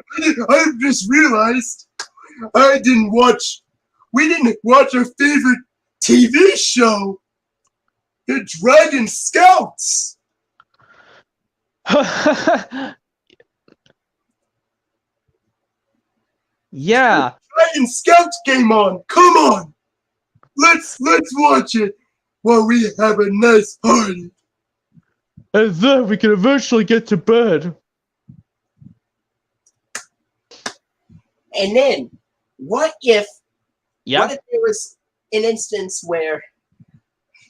I just realized we didn't watch our favorite TV show, The Dragon Scouts.
Yeah.
Dragon Scouts came on. Come on, let's watch it while we have a nice party.
And then we can eventually get to bed.
And then, what if
Yeah.
there was an instance where,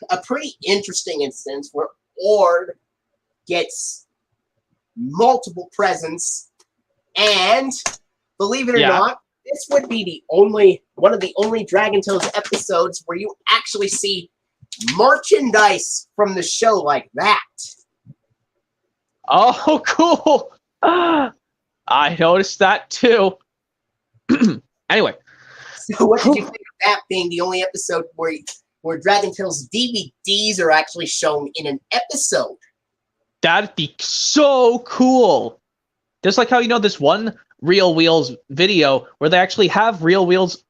a pretty interesting instance where Ord gets multiple presents, and believe it or not, this would be one of the only Dragon Tales episodes where you actually see merchandise from the show like that.
Oh, cool. I noticed that too. Anyway.
So what did you think of that being the only episode where Dragon Tales DVDs are actually shown in an episode?
That'd be so cool. Just like how this one Real Wheels video where they actually have Real Wheels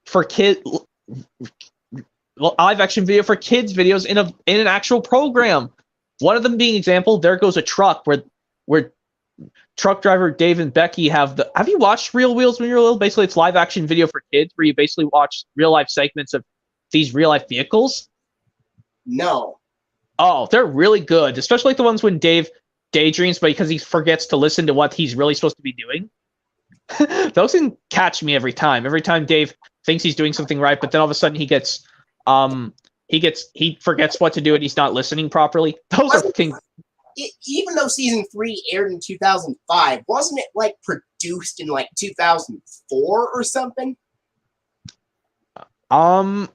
for kids, live action video for kids videos in an actual program. One of them being example, there goes a truck where truck driver Dave and Becky have you watched Real Wheels when you were little? Basically, it's live action video for kids where you basically watch real life segments of these real life vehicles.
No.
Oh, they're really good, especially like the ones when Dave daydreams, but because he forgets to listen to what he's really supposed to be doing. Those can catch me every time. Every time Dave thinks he's doing something right, but then all of a sudden he forgets what to do and he's not listening properly. Those are things.
Even though season 3 aired in 2005, wasn't it produced in 2004 or something?
Are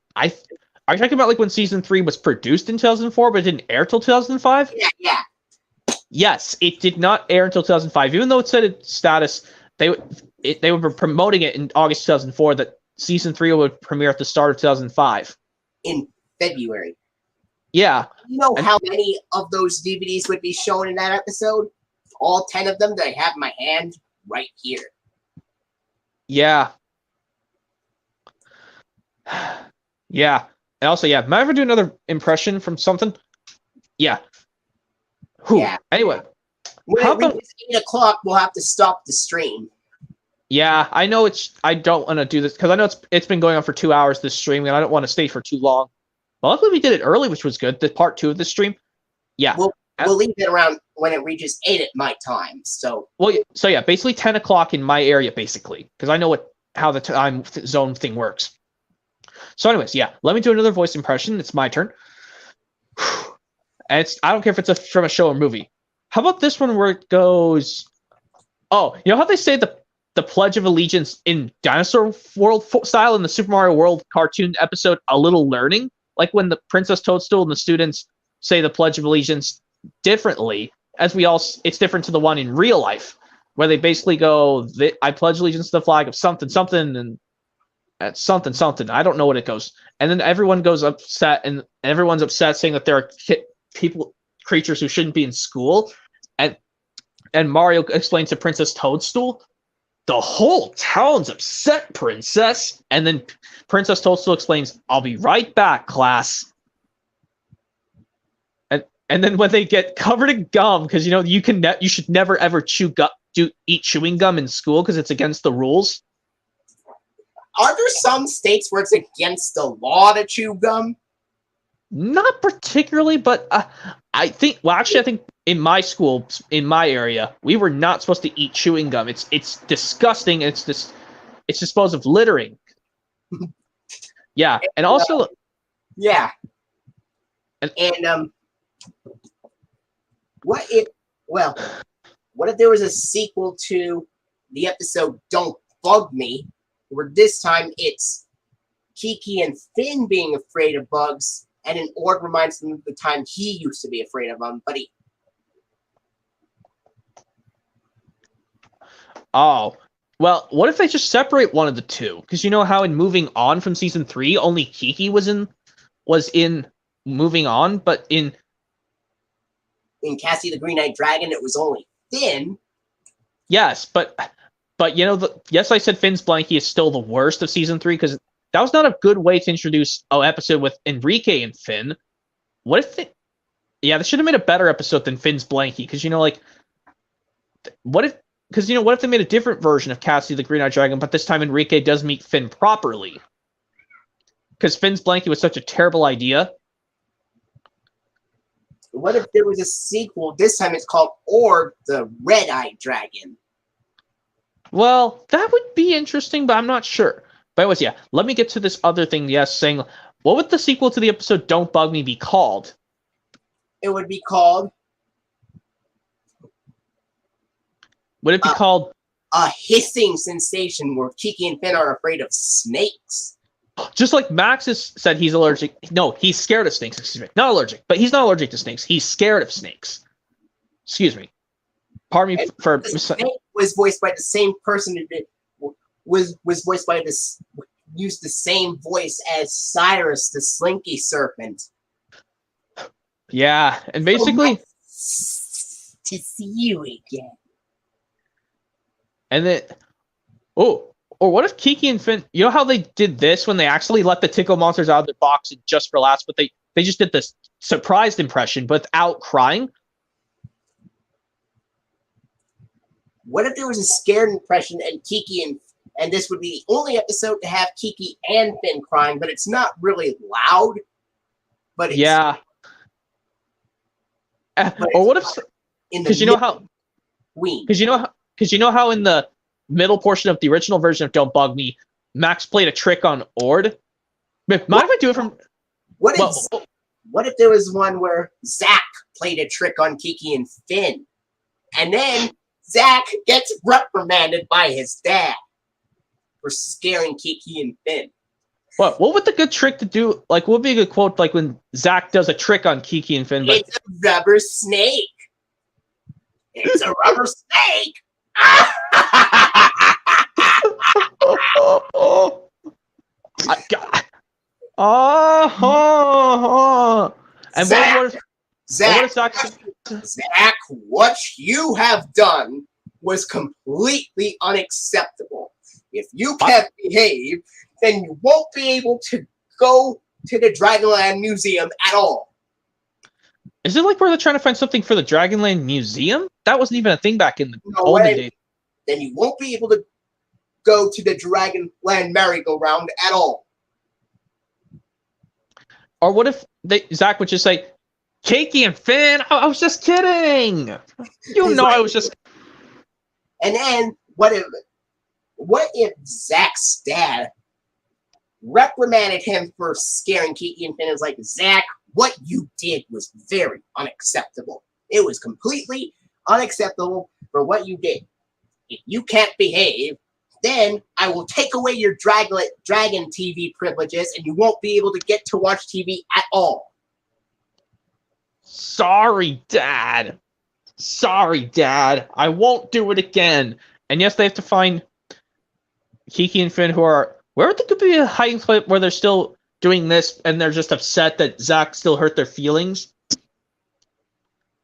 you talking about when season 3 was produced in 2004 but it didn't air till 2005?
Yeah.
Yes, it did not air until 2005. Even though it said its status, they were promoting it in August 2004 that season 3 would premiere at the start of 2005.
In February.
Yeah.
You know how many of those DVDs would be shown in that episode? All 10 of them that I have in my hand right here.
Yeah. Yeah. And also, might I ever do another impression from something? Yeah. Whew.
Yeah.
Anyway.
When it reaches 8 o'clock, we'll have to stop the stream.
Yeah, I know I don't want to do this because I know it's been going on for 2 hours, this stream, and I don't want to stay for too long. But luckily we did it early, which was good. The part 2 of the stream. Yeah.
We'll leave it around when it reaches 8 at my time. So
basically 10 o'clock in my area, basically, because I know how the time zone thing works. So anyways, yeah, let me do another voice impression. It's my turn. And I don't care if it's from a show or movie. How about this one where it goes, oh, you know how they say the Pledge of Allegiance in Dinosaur World style in the Super Mario World cartoon episode, A Little Learning? Like when the Princess Toadstool and the students say the Pledge of Allegiance differently, it's different to the one in real life, where they basically go, I pledge allegiance to the flag of something, something, and something, something. I don't know what it goes. And then everyone goes upset, and everyone's upset saying that there are creatures who shouldn't be in school. And Mario explains to Princess Toadstool, the whole town's upset, princess. And then Princess Toadstool explains, I'll be right back, class. And then when they get covered in gum, because you should never ever eat chewing gum in school because it's against the rules.
Are there some states where it's against the law to chew gum?
Not particularly, but I think in my school, in my area, we were not supposed to eat chewing gum. It's disgusting. It's disposed of littering. Yeah, and also,
yeah, and what if there was a sequel to the episode "Don't Bug Me," where this time it's Kiki and Finn being afraid of bugs, and an Ord reminds them of the time he used to be afraid of them, but he.
Oh, well, what if they just separate one of the two? Because you know how in Moving On from season 3, only Kiki was in Moving On, but in
Cassie the Green-Eyed Dragon, it was only Finn.
Yes, but yes, I said Finn's Blankie is still the worst of season 3 because that was not a good way to introduce an episode with Enrique and Finn. What if they should have made a better episode than Finn's Blankie because what if they made a different version of Cassie the Green-Eyed Dragon, but this time Enrique does meet Finn properly? Because Finn's Blankie was such a terrible idea.
What if there was a sequel? This time it's called Ord the Red-Eyed Dragon.
Well, that would be interesting, but I'm not sure. But anyways, yeah, let me get to this other thing. Yes, saying, what would the sequel to the episode Don't Bug Me be called?
It would be called...
Would it be called...
A hissing sensation where Kiki and Finn are afraid of snakes.
Just like Max has said he's allergic. No, he's scared of snakes. Excuse me. Not allergic, but he's not allergic to snakes. He's scared of snakes. Excuse me. Pardon me for...
The snake was voiced by the same person who was voiced by used the same voice as Cyrus, the Slinky Serpent.
Yeah, and basically...
To see you again.
And then... Oh, or what if Kiki and Finn... You know how they did this when they actually let the tickle monsters out of their box just for laughs, but they just did this surprised impression without crying?
What if there was a scared impression and Kiki and this would be the only episode to have Kiki and Finn crying, but it's not really loud. But it's,
yeah. Or what if... Because you know how in the middle portion of the original version of Don't Bug Me, Max played a trick on Ord? Mind if I do it from...
What if there was one where Zach played a trick on Kiki and Finn, and then Zach gets reprimanded by his dad for scaring Kiki and Finn?
What would the good trick to do? Like, what would be a good quote? Like when Zach does a trick on Kiki and Finn. But...
It's a rubber snake. It's a rubber snake.
And
Zach, what you have done was completely unacceptable. If you can't behave, then you won't be able to go to the Dragonland Museum at all.
Is it like where they're trying to find something for the Dragonland Museum? That wasn't even a thing back in the olden days.
Then you won't be able to go to the Dragonland merry-go-round at all.
Or what if Zach would just say, Kiki and Finn, I was just kidding. I was just...
And then, what if Zach's dad reprimanded him for scaring Kiki and Finn. It was like, Zach, what you did was very unacceptable. It was completely unacceptable for what you did. If you can't behave, then I will take away your Dragon TV privileges and you won't be able to get to watch TV at all.
Sorry, Dad. Sorry, Dad. I won't do it again. And yes, they have to find Kiki and Finn, who are... Where would there could be a hiding place where they're still doing this and they're just upset that Zach still hurt their feelings?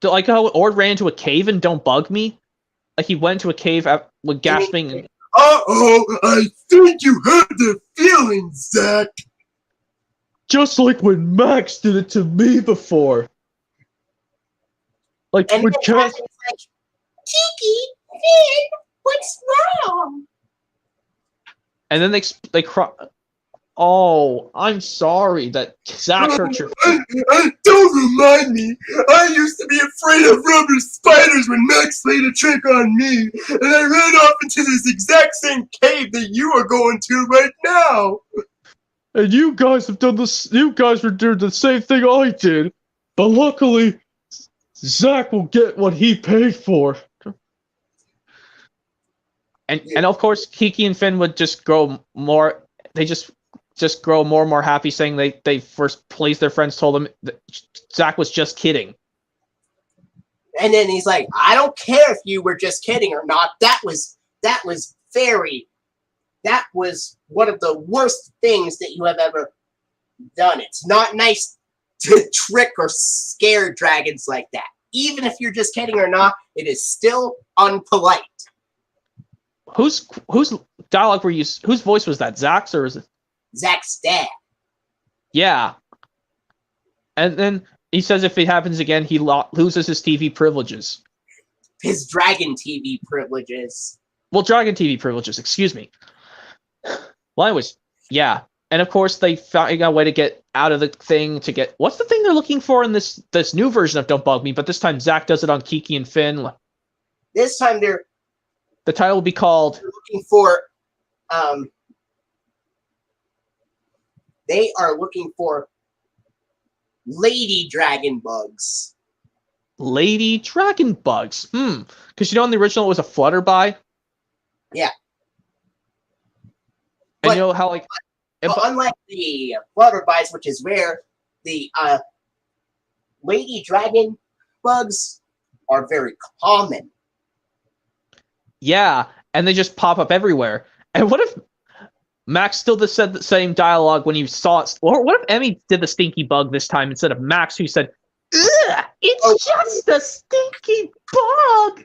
Like how Ord ran into a cave and Don't Bug Me? Like he went into a cave with gasping.
Uh-oh, I think you hurt their feelings, Zach.
Just like when Max did it to me before. Like
And
when
then Cass is like, Kiki, Finn, what's wrong?
And then they cry. Oh, I'm sorry that Zach hurt your feelings.
Don't remind me. I used to be afraid of rubber spiders when Max played a trick on me, and I ran off into this exact same cave that you are going to right now.
And you guys have done this. You guys were doing the same thing I did, but luckily, Zach will get what he paid for. And of course, Kiki and Finn would just grow more. They just grow more and more happy, saying they first pleased their friends, told them that Zach was just kidding.
And then he's like, I don't care if you were just kidding or not. That was one of the worst things that you have ever done. It's not nice to trick or scare dragons like that. Even if you're just kidding or not, it is still unpolite.
Whose dialogue were you? Whose voice was that? Zach's or was it
Zach's dad?
Yeah. And then he says if it happens again, he loses his TV privileges.
His Dragon TV privileges.
Well, Dragon TV privileges, excuse me. Well, anyways, yeah. And of course, they found a way to get out of the thing to get... What's the thing they're looking for in this new version of Don't Bug Me? But this time, Zach does it on Kiki and Finn.
This time,
the title will be called...
looking for... they are looking for Lady Dragon Bugs.
Lady Dragon Bugs. Because in the original it was a flutterby.
Yeah.
And you know how
But unlike the flutterbys, which is rare, the Lady Dragon Bugs are very common.
Yeah, and they just pop up everywhere. And what if Max still said the same dialogue when he saw it? Or what if Emmy did the stinky bug this time instead of Max, who said, "Ugh, it's just a stinky bug"?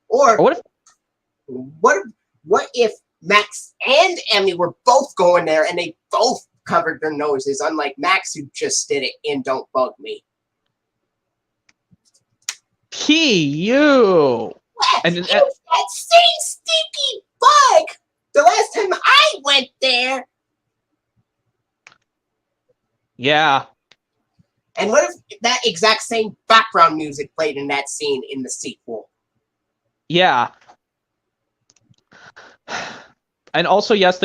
Or
what
if Max and Emmy were both going there and they both covered their noses, unlike Max, who just did it in Don't Bug Me?
P.U.
And it was that same stinky bug the last time I went there.
Yeah.
And what if that exact same background music played in that scene in the sequel?
Yeah. And also, yes,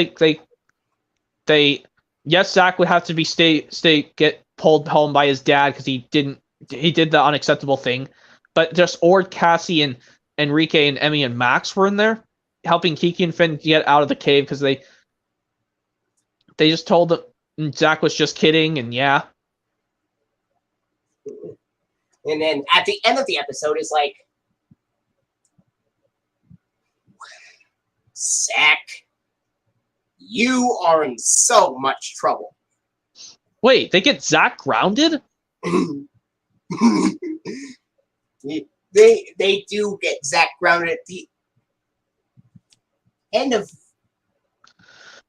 yes, Zach would have to be get pulled home by his dad because he did the unacceptable thing. But just Ord, Cassie, and Enrique and Emmy and Max were in there helping Kiki and Finn get out of the cave because they just told them Zach was just kidding, and yeah.
And then at the end of the episode is like, Zach, you are in so much trouble.
Wait, they get Zach grounded?
They do get Zach grounded at the end of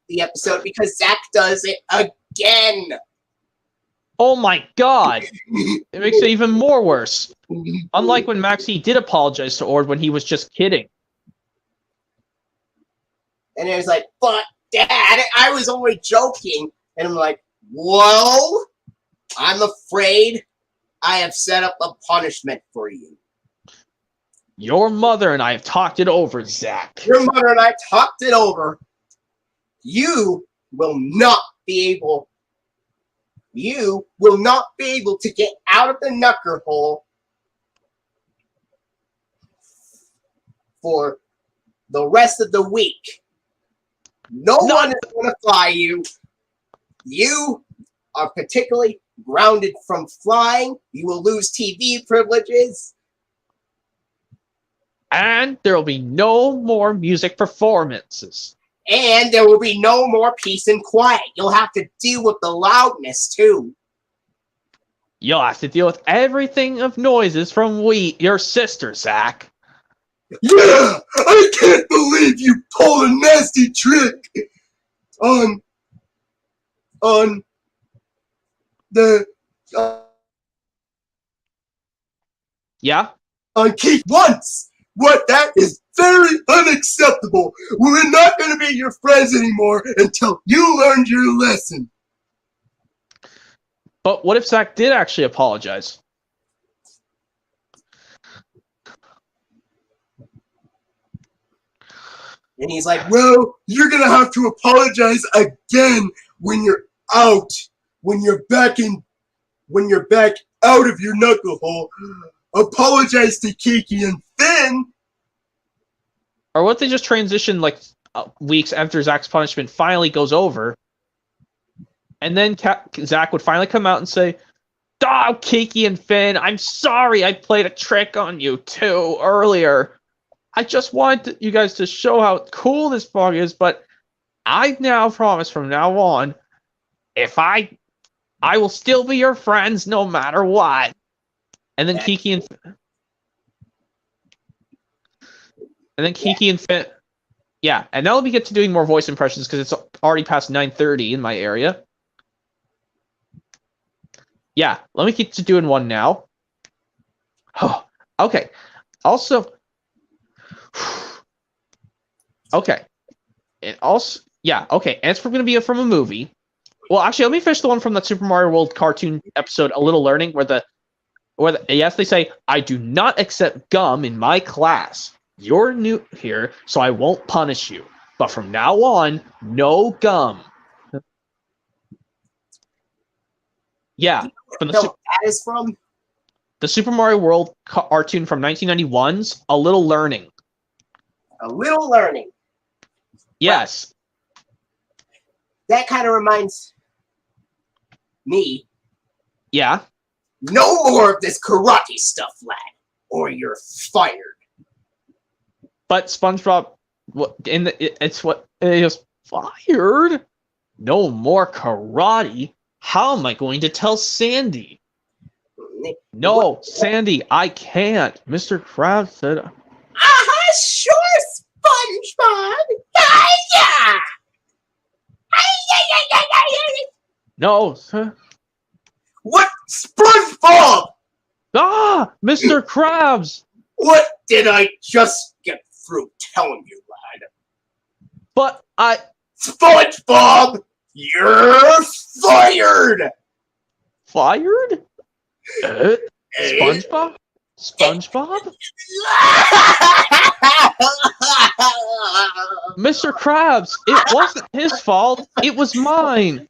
the episode because Zach does it again.
Oh my god! It makes it even more worse. Unlike when Maxie did apologize to Ord when he was just kidding.
And it was like, but Dad, I was only joking. And I'm like, well, I'm afraid I have set up a punishment for you.
Your mother and I have talked it over, Zach.
Your mother and I talked it over. You will not be able to get out of the knucker hole for the rest of the week. No one is going to fly you. You are particularly grounded from flying. You will lose TV privileges.
And there will be no more music performances.
And there will be no more peace and quiet. You'll have to deal with the loudness, too.
You'll have to deal with everything of noises from your sister, Zach.
Yeah! I can't believe you pulled a nasty trick on the...
Yeah?
On Keith once! What? That is very unacceptable. We're not going to be your friends anymore until you learned your lesson.
But what if Zach did actually apologize?
And he's like, well, you're going to have to apologize again when you're out. When you're back out of your knuckle hole. Apologize to Kiki and Finn.
Or what if they just transition like weeks after Zach's punishment finally goes over, and then Zach would finally come out and say, "Oh, Kiki and Finn, I'm sorry I played a trick on you too earlier. I just wanted you guys to show how cool this bug is, but I now promise from now on, if I will still be your friends no matter what." And then Kiki and Finn, yeah. And now we get to doing more voice impressions because it's already past 9:30 in my area. Yeah, let me get to doing one now. Oh, okay. Also, okay. And also, yeah, okay. And it's going to be from a movie. Well, actually, let me finish the one from the Super Mario World cartoon episode, A Little Learning, where yes, they say, "I do not accept gum in my class. You're new here, so I won't punish you. But from now on, no gum." Yeah. From
That is from?
The Super Mario World cartoon from 1991's A Little Learning.
A Little Learning.
Yes.
That kind of reminds me.
Yeah.
No more of this karate stuff, lad, or you're fired.
But SpongeBob, it was fired. No more karate. How am I going to tell Sandy? No, what? Sandy, I can't. Mr. Krabs said.
Sure, SpongeBob. Hiya!
No, sir.
What? SpongeBob!
Ah, Mr. Krabs!
What did I just get through telling you, lad?
But
SpongeBob! You're fired!
Fired? SpongeBob? SpongeBob? Mr. Krabs, it wasn't his fault. It was mine.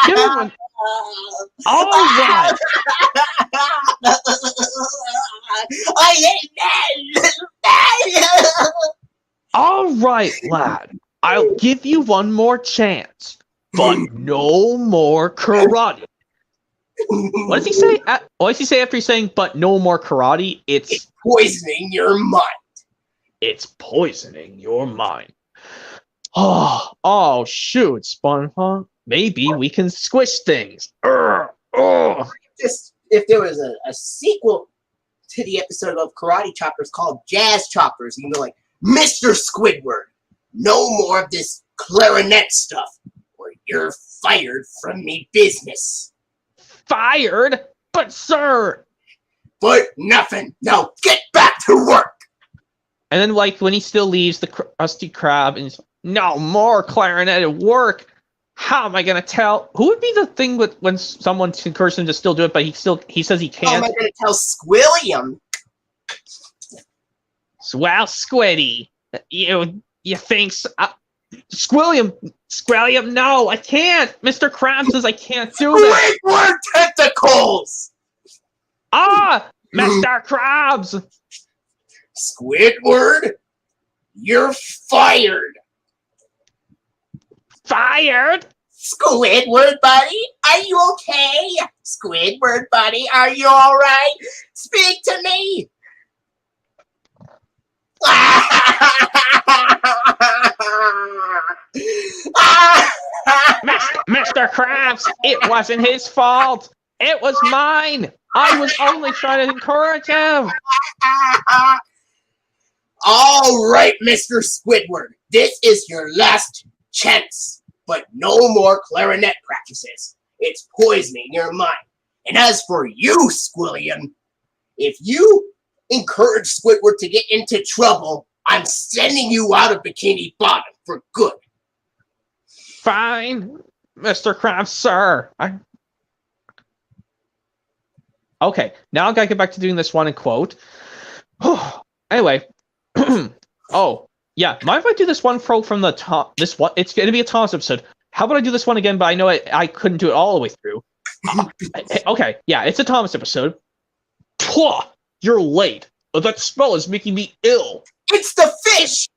Give him an... All right.
I hate that.
All right, lad. I'll give you one more chance, but no more karate. What does he say? What does he say after he's saying, but no more karate? It's
poisoning your mind.
It's poisoning your mind. Oh, shoot, SpongeBob. Maybe we can squish things.
Just if there was a sequel to the episode of Karate Choppers called Jazz Choppers, you know, like Mr. Squidward, no more of this clarinet stuff, or you're fired from me business.
Fired? But sir.
But nothing. Now get back to work.
And then, like, when he still leaves the Krusty Krab, and he's no more clarinet at work. How am I gonna tell? Who would be the thing with when someone encourages him to still do it, but he says he can't?
How am I gonna tell Squilliam?
Well, Squiddy, you think so? Squilliam, no, I can't. Mr. Krabs says I can't do this.
Squidward tentacles!
Ah, Mr. Krabs.
Squidward, you're fired.
Fired?
Squidward, buddy, are you okay? Squidward, buddy, are you all right? Speak to me.
Mr. Krabs, it wasn't his fault. It was mine. I was only trying to encourage him.
All right, Mr. Squidward, this is your last chance, but no more clarinet practices. It's poisoning your mind. And as for you, Squilliam, if you encourage Squidward to get into trouble, I'm sending you out of Bikini Bottom for good.
Fine, Mr. Krabs, sir. Okay, now I gotta get back to doing this one in quote. Anyway, oh yeah, mind if I do this one from the top? This one, it's gonna be a Thomas episode. How about I do this one again? But I know I couldn't do it all the way through. Okay, yeah, it's a Thomas episode. Pwah, you're late. That smell is making me ill.
It's the fish!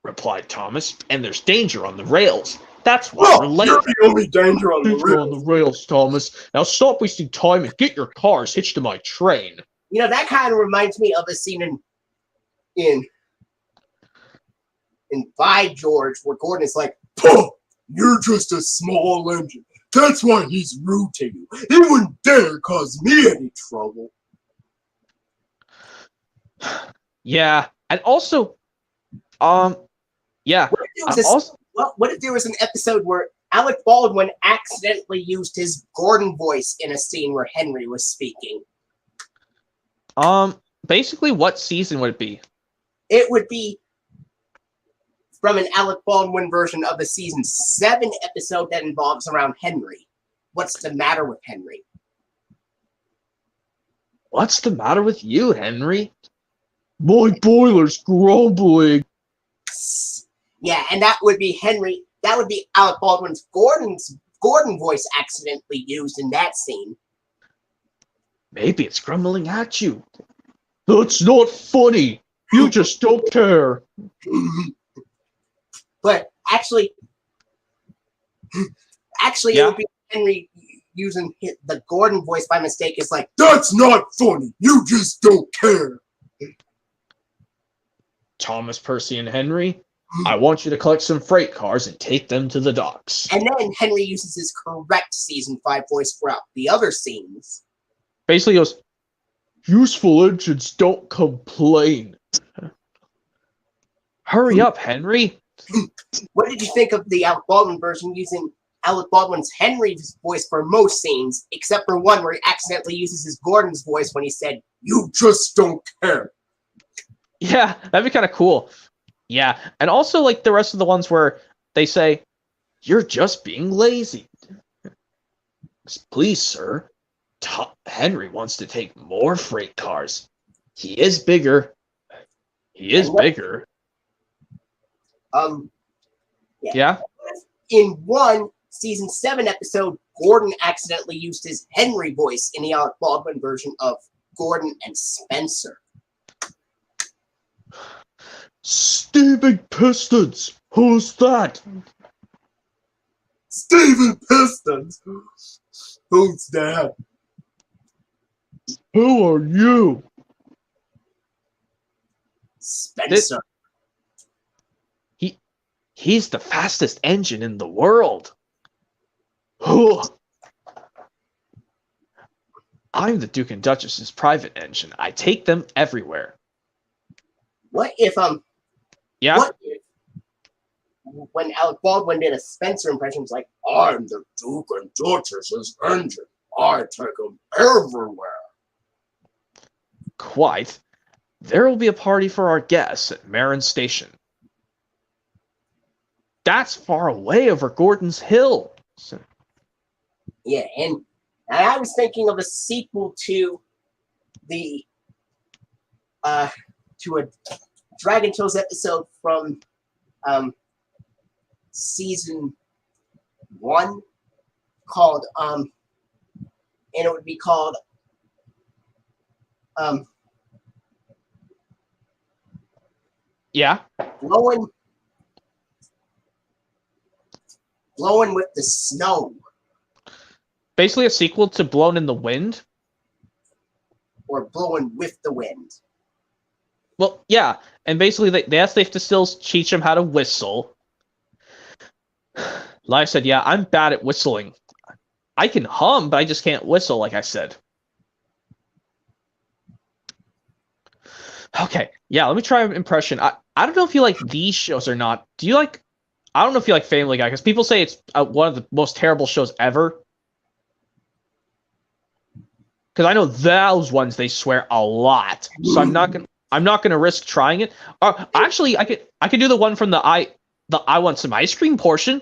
Replied Thomas, and there's danger on the rails. That's why we're late.
You're the only danger on the
Danger on the rails, Thomas. Now stop wasting time and get your cars hitched to my train.
You know, that kind of reminds me of a scene in By George where Gordon is like, "Puh, you're just a small engine. That's why he's rude to you. He wouldn't dare cause me any trouble."
Yeah, and also, yeah.
What if there was an episode where Alec Baldwin accidentally used his Gordon voice in a scene where Henry was speaking?
Basically, what season would it be?
It would be from an Alec Baldwin version of the season 7 episode that involves around Henry. What's the matter with Henry?
What's the matter with you, Henry? My boiler's grumbling.
Yeah, and that would be Henry. That would be Alec Baldwin's Gordon voice accidentally used in that scene.
Maybe it's grumbling at you. That's not funny. You just don't care.
But actually,
Yeah.
It would be Henry using the Gordon voice by mistake. It's like, that's not funny. You just don't care.
Thomas, Percy, and Henry, I want you to collect some freight cars and take them to the docks.
And then Henry uses his correct season 5 voice throughout the other scenes.
Basically goes, useful engines don't complain. Hurry up, Henry.
What did you think of the Alec Baldwin version using Alec Baldwin's Henry's voice for most scenes, except for one where he accidentally uses his Gordon's voice when he said, "You just don't care."
Yeah, that'd be kind of cool. Yeah, and also like the rest of the ones where they say, you're just being lazy. Please, sir. Henry wants to take more freight cars. He is bigger. He is bigger. Yeah?
In one season 7 episode, Gordon accidentally used his Henry voice in the Alec Baldwin version of Gordon and Spencer.
Steaming Pistons! Who's that?
Steven Pistons? Who's that?
Who are you?
Spencer.
He's the fastest engine in the world. I'm the Duke and Duchess's private engine. I take them everywhere.
What if
Yeah?
What if when Alec Baldwin did a Spencer impression, it's like, "I'm the Duke and Duchess's engine. I take them everywhere."
Quite. There will be a party for our guests at Marin Station. That's far away over Gordon's Hill.
Yeah, and I was thinking of a sequel to the to a Dragon Tales episode from season 1 called and it would be called
Yeah.
blowing with the snow,
Basically a sequel to Blown in the Wind.
or blowing with the wind.
Well, yeah, and basically they have to still teach him how to whistle. Like I said, yeah, I'm bad at whistling. I can hum, but I just can't whistle, like I said. Okay, yeah, let me try an impression. I don't know if you like these shows or not. Do you like... I don't know if you like Family Guy, because people say it's one of the most terrible shows ever. Because I know those ones, they swear a lot. So I'm not gonna risk trying it. Actually, I could do the one from the I want some ice cream portion.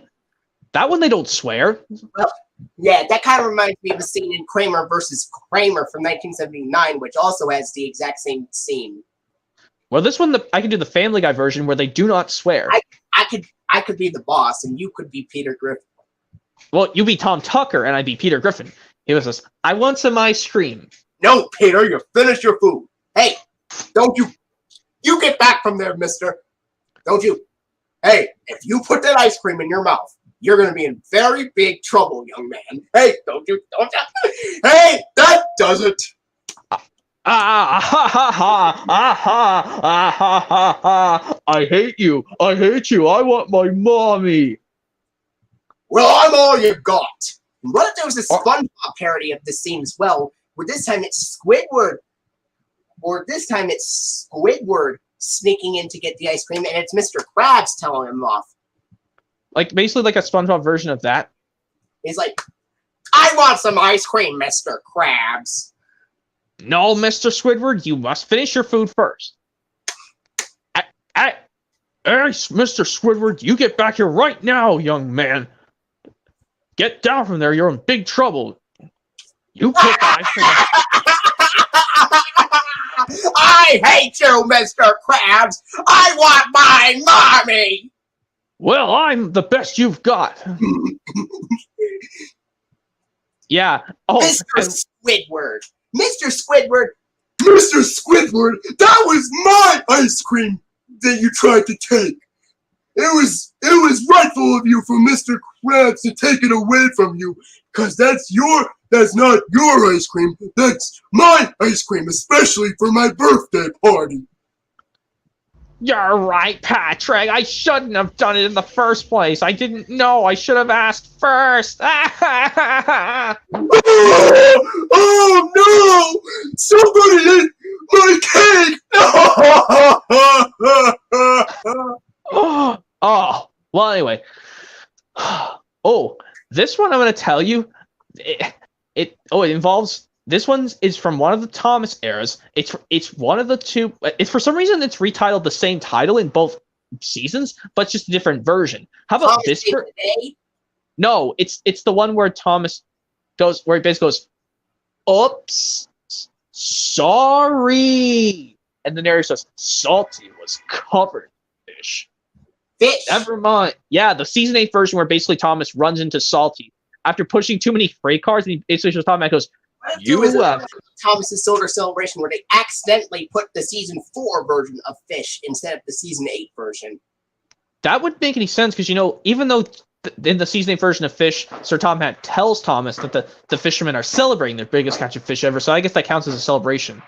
That one they don't swear.
Well, yeah, that kind of reminds me of a scene in Kramer versus Kramer from 1979, which also has the exact same scene.
Well, this one I can do the Family Guy version where they do not swear.
I could be the boss, and you could be Peter Griffin.
Well, you be Tom Tucker, and I be Peter Griffin. He was this, I want some ice cream.
No, Peter, you finished your food. Hey, don't you get back from there, mister. Don't you. Hey, if you put that ice cream in your mouth, you're going to be in very big trouble, young man. Hey, don't you. Hey, that does it.
Ha ha ha ha. I hate you. I want my mommy.
Well, I'm all you got. What if there was a SpongeBob parody of this scene as well, where this time it's Squidward, or this time it's Squidward sneaking in to get the ice cream, and it's Mr. Krabs telling him off.
Like, basically like a SpongeBob version of that?
He's like, I want some ice cream, Mr. Krabs.
No, Mr. Squidward, you must finish your food first. Hey, Mr. Squidward, you get back here right now, young man. Get down from there, you're in big trouble. You put the ice cream...
I hate you, Mr. Krabs. I want my mommy.
Well, I'm the best you've got. Yeah. Oh,
Mr. Squidward. Mr. Squidward. Mr. Squidward, that was my ice cream that you tried to take. It was rightful of you for Mr. Krabs to take it away from you, because that's not your ice cream, that's my ice cream, especially for my birthday party.
You're right, Patrick. I shouldn't have done it in the first place. I didn't know. I should have asked first.
Oh no! Somebody ate my cake!
Oh, well, anyway. Oh, this one I'm going to tell you, it involves, this one is from one of the Thomas eras. It's one of the two, it's for some reason it's retitled the same title in both seasons, but it's just a different version. How about this? No, it's the one where Thomas goes, where he basically goes, oops, sorry. And the narrator says, Salty was covered in fish.
Fish.
Never mind. Yeah, the season 8 version where basically Thomas runs into Salty after pushing too many freight cars, and he basically shows Thomas and goes,
Thomas's Solar Celebration where they accidentally put the season 4 version of Fish instead of the season 8 version.
That wouldn't make any sense, because, even though in the season 8 version of Fish, Sir Tom Hat tells Thomas that the fishermen are celebrating their biggest catch of fish ever, so I guess that counts as a celebration.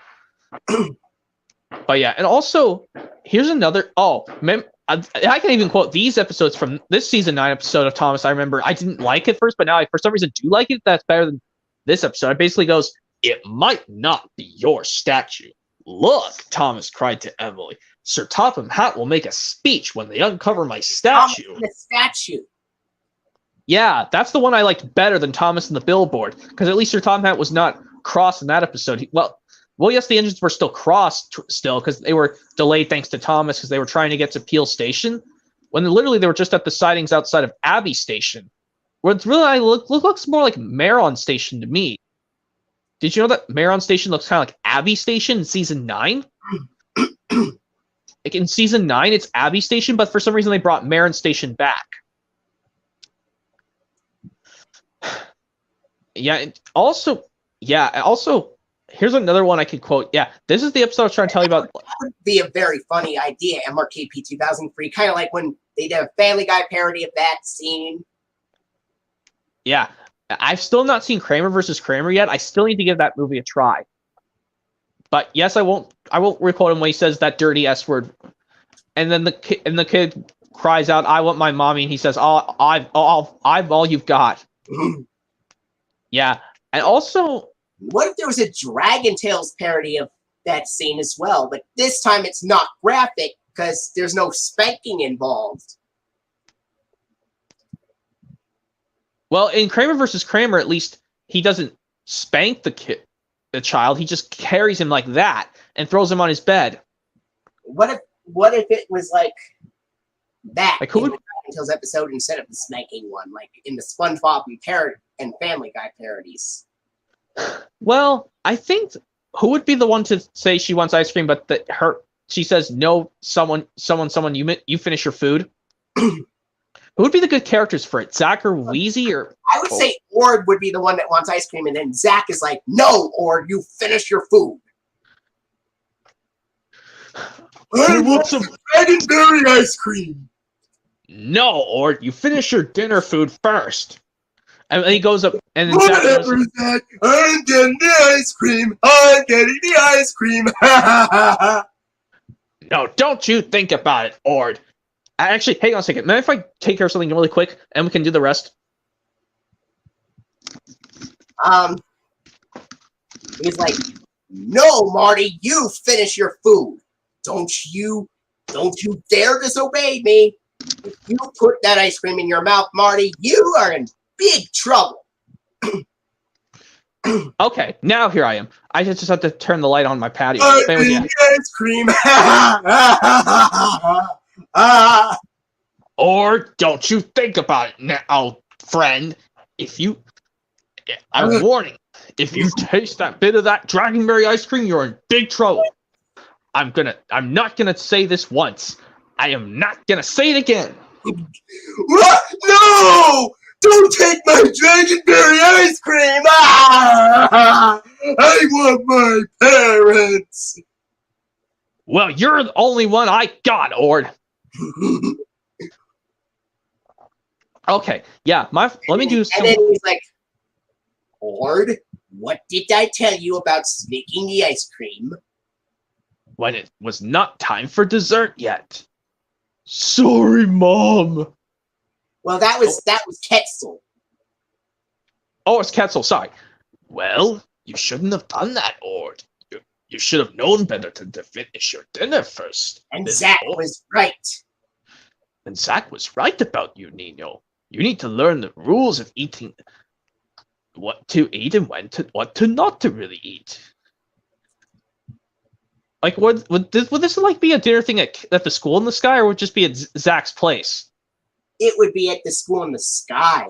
But yeah, and also, here's another, I can even quote these episodes from this season 9 episode of Thomas. I remember I didn't like it first, but now I, for some reason, do like it. That's better than this episode. It basically goes, it might not be your statue. Look, Thomas cried to Emily. Sir Topham Hatt will make a speech when they uncover my statue.
The statue.
Yeah, that's the one I liked better than Thomas and the Billboard, because at least Sir Topham Hatt was not cross in that episode. Well, yes, the engines were still crossed because they were delayed thanks to Thomas because they were trying to get to Peel Station, when literally they were just at the sidings outside of Abbey Station, where it's really looks more like Meron Station to me. Did you know that Meron Station looks kind of like Abbey Station in season 9? Like in season 9, it's Abbey Station, but for some reason they brought Meron Station back. Yeah. Also, here's another one I could quote. Yeah, this is the episode I was trying to tell you about.
That would be a very funny idea, MRKP 2003, kind of like when they did a Family Guy parody of that scene.
Yeah, I've still not seen Kramer versus Kramer yet. I still need to give that movie a try. But yes, I won't requote him when he says that dirty S word, and then the kid cries out, "I want my mommy," and he says, I'm all you've got." Yeah, and also,
What if there was a Dragon Tales parody of that scene as well? But this time it's not graphic because there's no spanking involved.
well, in Kramer versus Kramer, at least he doesn't spank the child. He just carries him like that and throws him on his bed.
What if it was like that
Like, who
in
would-
the Dragon Tales episode instead of the spanking one, like in the SpongeBob and Family Guy parodies?
Well, I think who would be the one to say she wants ice cream, but she says no. Someone, you finish your food. Who would be the good characters for it? Zach or Wheezy or?
I would say Ord would be the one that wants ice cream, and then Zach is like, "No, Ord, you finish your food."
I want some
dragonberry ice cream.
No, or you finish your dinner food first. And then he goes up, and then Zach goes,
Whatever, Zach. I'm getting the ice cream. I'm getting the ice cream.
no, don't you think about it, Ord. Actually, hang on a second. Maybe if I take care of something really quick, and we can do the rest.
He's like, "No, Marty, you finish your food. Don't you dare disobey me. If you put that ice cream in your mouth, Marty, you are in big trouble."
Okay, now here I am. I just have to turn the light on my patio.
I'm
Same with you.
in ice cream.
Or don't you think about it now, friend. I'm warning. If you taste that bit of that dragonberry ice cream, you're in big trouble. I'm not gonna say this once. I am not gonna say it again.
What? No! Don't take my dragonberry ice cream! Ah! I want my parents!
Well, you're the only one I got, Ord. Okay, yeah, let me do some...
And then he's like, "Ord, what did I tell you about sneaking the ice cream?"
When it was not time for dessert yet. Sorry, Mom.
Well, that was Ketzel.
Oh, it's Ketzel, sorry. Well, you shouldn't have done that, Ord. You should have known better to finish your dinner first.
And Zach was right.
And Zach was right about you, Nino. You need to learn the rules of eating, what to eat and what to not to really eat. Like, would this like be a dinner thing at the school in the sky, or would it just be at Zach's place?
It would be at the school in the sky.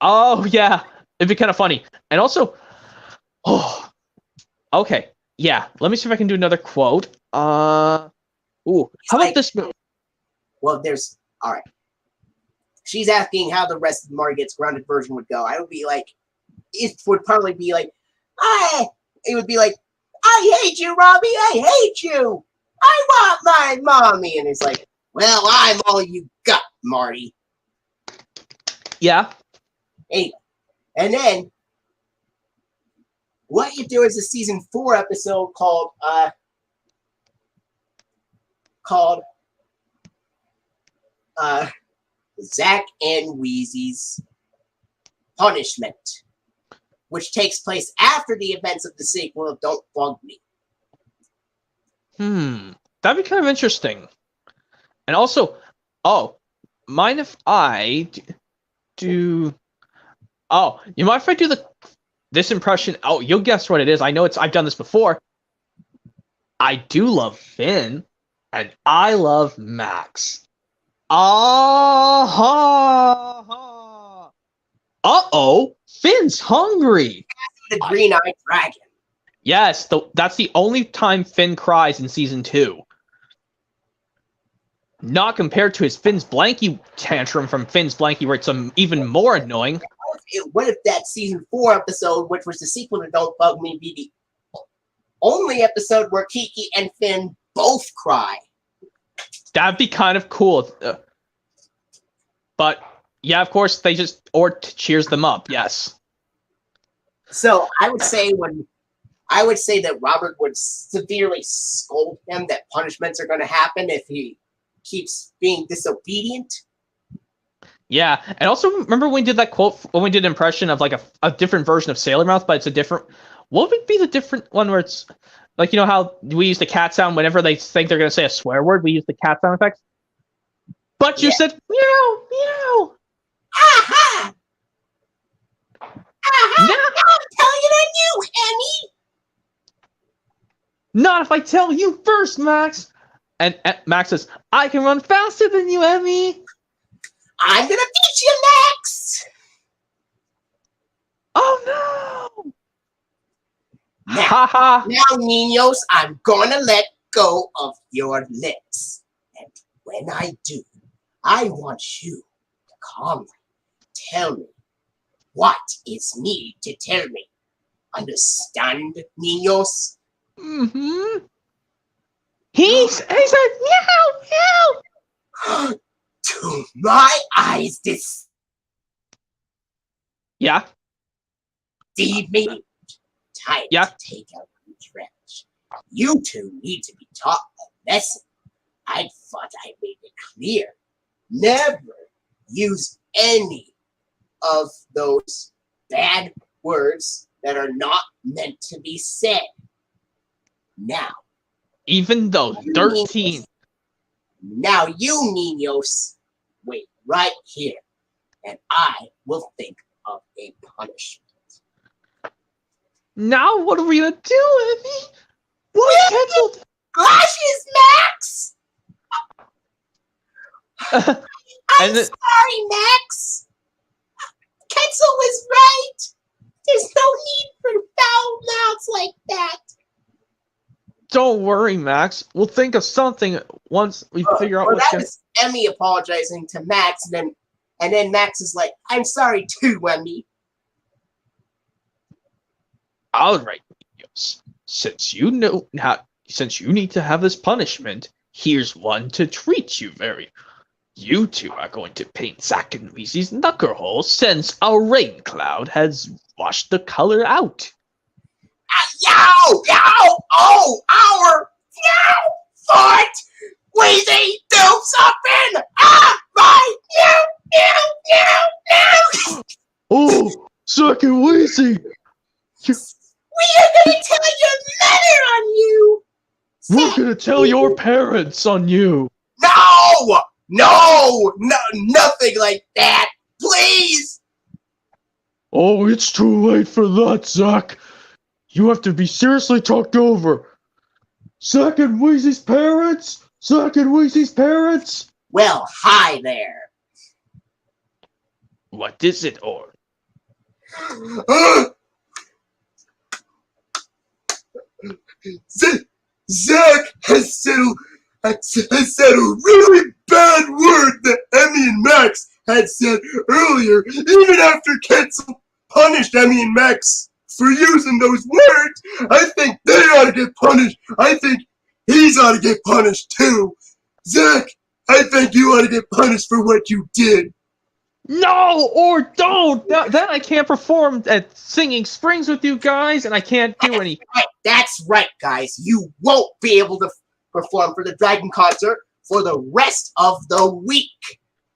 Oh yeah, it'd be kind of funny. And also, okay, yeah. Let me see if I can do another quote. How about this?
Well, all right. She's asking how the rest of the Marty Gets Grounded version would go. I would be like, it would probably be like, I hate you, Robbie. I hate you. I want my mommy. And it's like, well, I'm all you got, Marty.
Yeah.
Anyway, and then what if there was a season 4 episode called Zach and Wheezy's Punishment, which takes place after the events of the sequel of Don't Bug Me.
That'd be kind of interesting. And also, mind if I do? Oh, you mind if I do this impression? Oh, you'll guess what it is. I know I've done this before. I do love Finn, and I love Max. Finn's hungry.
The green-eyed dragon.
Yes, that's the only time Finn cries in season 2. Not compared to his Finn's Blanky tantrum from Finn's Blanky, where it's even more annoying.
I what if that season 4 episode, which was the sequel to Don't Bug Me, be the only episode where Kiki and Finn both cry?
That'd be kind of cool. But yeah, of course they just cheers them up. Yes.
So I would say that Robert would severely scold him that punishments are going to happen if he keeps being disobedient.
Yeah, and also remember when we did that quote when we did an impression of like a different version of Sailor Mouth, but it's a different. What would be the different one where it's like, you know how we use the cat sound whenever they think they're going to say a swear word, we use the cat sound effects. But you said meow meow.
Aha! Aha!
No.
I'm telling it on you, Emmy.
Not if I tell you first, Max. And Max says, I can run faster than you, Emmy.
I'm gonna beat you, Max.
Oh no!
Now, Ninos, I'm gonna let go of your lips. And when I do, I want you to calmly tell me what is need to tell me. Understand, Ninos?
Mm-hmm. He said meow meow.
To my eyes, this
Yeah.
deceive me. Time
Yeah.
to take out revenge. You two need to be taught a lesson. I thought I made it clear. Never use any of those bad words that are not meant to be said. Now,
Even though 13.
now you, Ninos, wait right here, and I will think of a punishment.
Now what are we gonna do, Emmy? What canceled?
Glasses, Max! I'm
And then,
sorry, Max. Ketzel was right. There's no need for foul mouths like that.
don't worry, Max. We'll think of something once we figure out
Well,
what's
that
gonna.
was Emmy apologizing to Max, and then Max is like, "I'm sorry too, Emmy."
All right, yes. Since you need to have this punishment, here's one to treat you very. You two are going to paint Zack and Weezy's knuckle hole since a rain cloud has washed the color out.
Yow! Yow! Oh! Our! Yow! Foot! Wheezy! Do something! Ah! My! Meow! Meow! Meow! Meow!
Oh, Zack and Weezy!
We are gonna tell your mother on you!
We're gonna tell your parents on you!
No! No! No! Nothing like that! Please!
Oh, it's too late for that, Zack. You have to be seriously talked over. Zack and Weezy's parents? Zack and Weezy's parents?
Well, hi there.
What is it, Or?
Zack has said a really bad word that Emmy and Max had said earlier, even after Ketzel punished Emmy and Max for using those words. I think they ought to get punished. I think he's ought to get punished too. Zack, I think you ought to get punished for what you did.
No, or don't! Then I can't perform at Singing Springs with you guys, and I can't do any...
That's right, guys. You won't be able to perform for the Dragon concert for the rest of the week.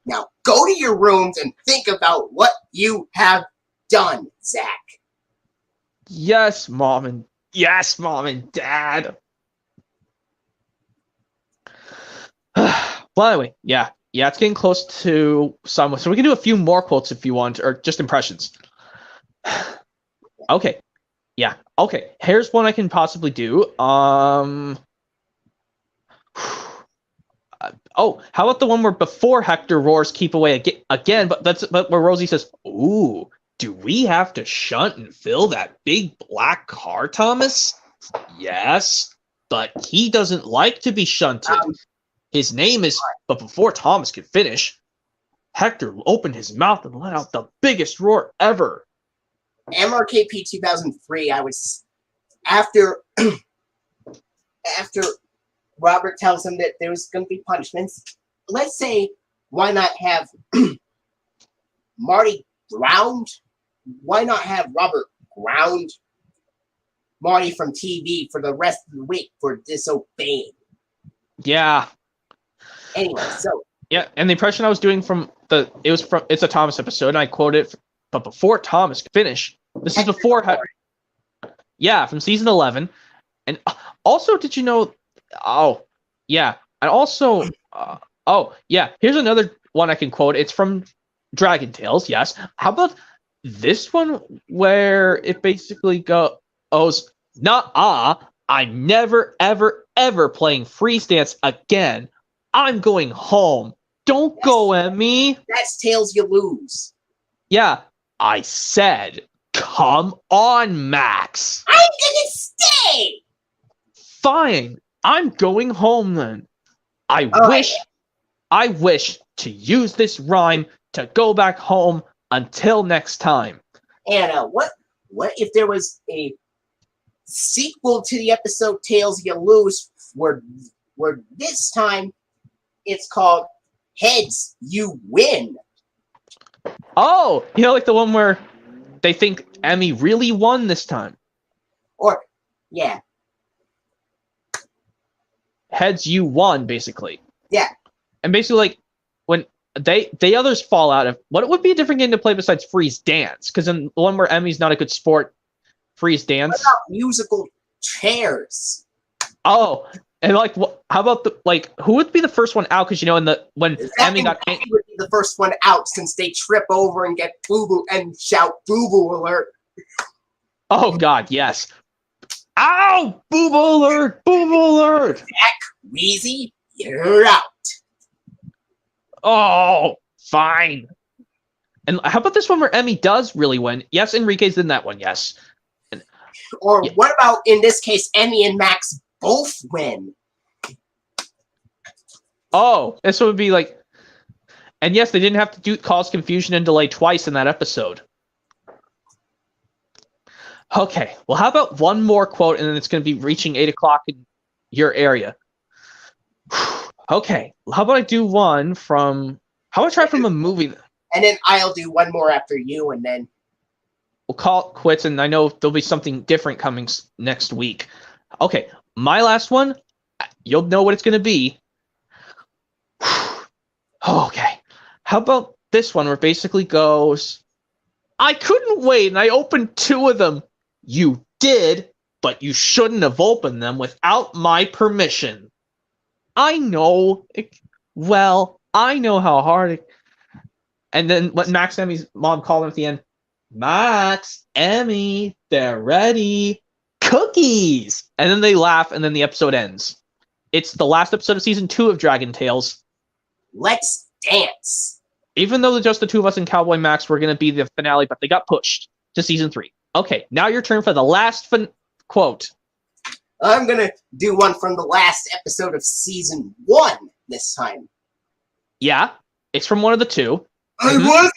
Now go to your rooms and think about what you have done, Zack.
Yes, Mom and Dad. Well, anyway, yeah, it's getting close to some. So we can do a few more quotes if you want, or just impressions. Okay, yeah, okay. Here's one I can possibly do. Oh, how about the one where before Hector roars "Keep away" again? But where Rosie says, "Ooh, do we have to shunt and fill that big black car, Thomas?" Yes, but he doesn't like to be shunted. His name is... But before Thomas could finish, Hector opened his mouth and let out the biggest roar ever.
MRKP 2003, I was after Robert tells him that there was going to be punishments. Let's say, why not have Marty ground? Why not have Robert ground Marty from TV for the rest of the week for disobeying?
Yeah.
Anyway, so
Yeah, and the impression I was doing it's a Thomas episode, and I quoted it, but before Thomas finished, this is before, yeah, from season 11, and also, did you know, oh, yeah, and also, oh, yeah, here's another one I can quote, it's from Dragon Tales, yes, how about this one, where it basically goes, I'm never, ever, ever playing freeze dance again, I'm going home. Don't go, Emmy.
That's Tails you lose.
Yeah, I said, come on, Max.
I'm gonna stay.
Fine, I'm going home then. I wish to use this rhyme to go back home until next time.
Anna, what if there was a sequel to the episode Tails You Lose, where this time it's called Heads You Win?
Oh, like the one where they think Emmy really won this time.
Or, yeah.
Heads you won, basically.
Yeah.
And basically, like, when the others fall out of, what would be a different game to play besides Freeze Dance? Because in the one where Emmy's not a good sport, Freeze Dance.
What about musical chairs?
Oh, and like, how about who would be the first one out? Because when Emmy got
would be the first one out, since they trip over and get boo boo and shout boo boo alert.
Oh God, yes. Ow! Boo boo alert! Boo boo alert!
Jack, Wheezy, you're out.
Oh, fine. And how about this one where Emmy does really win? Yes, Enrique's in that one. Yes.
Or what about, in this case, Emmy and Max both win?
Oh, this would be like... And yes, they didn't have to cause confusion and delay twice in that episode. Okay, well, how about one more quote, and then it's going to be reaching 8 o'clock in your area. Okay, how about I do one from... How about I try from a movie?
And then I'll do one more after you, and then...
We'll call it quits, and I know there'll be something different coming next week. Okay, my last one, you'll know what it's going to be. Okay, how about this one where it basically goes, I couldn't wait, and I opened 2 of them. You did, but you shouldn't have opened them without my permission. I know. I know how hard it... And then what Max Emmy's mom called him at the end, Max, Emmy, they're ready. Cookies! And then they laugh, and then the episode ends. It's the last episode of season 2 of Dragon Tales.
Let's dance.
Even though just the 2 of us and Cowboy Max were going to be the finale, but they got pushed to season 3. Okay, now your turn for the last quote.
I'm going to do one from the last episode of season 1 this time.
Yeah, it's from one of the 2.
I wasn't!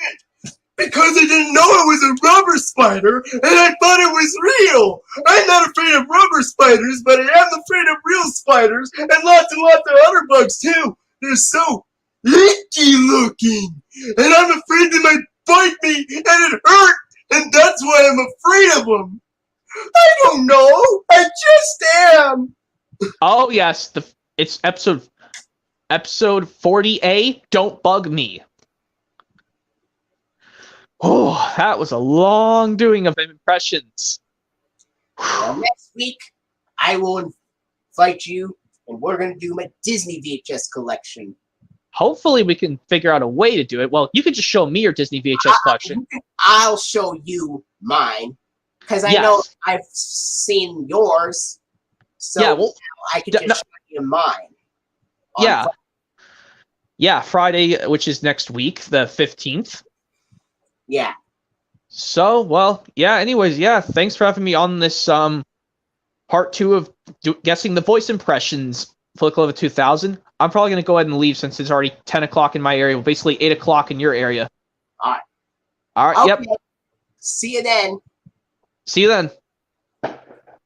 Because I didn't know it was a rubber spider, and I thought it was real! I'm not afraid of rubber spiders, but I am afraid of real spiders, and lots of other bugs too! They're so icky looking! And I'm afraid they might bite me, and it hurt! And that's why I'm afraid of them! I don't know! I just am!
Oh yes, it's episode 40A, Don't Bug Me. Oh, that was a long doing of impressions.
Well, next week, I will invite you, and we're going to do my Disney VHS collection.
Hopefully we can figure out a way to do it. Well, you could just show me your Disney VHS collection.
I'll show you mine, because I know I've seen yours, so
yeah, well,
I can just show you mine.
Yeah. Yeah, Friday, which is next week, the 15th.
Yeah.
So, well, yeah, anyways, yeah, thanks for having me on this part 2 of guessing the voice impressions for Nickelodeon 2000. I'm probably gonna go ahead and leave since it's already 10 o'clock in my area. Well, basically 8 o'clock in your area.
All right.
All right.
Okay.
Yep.
See you then.
See you then.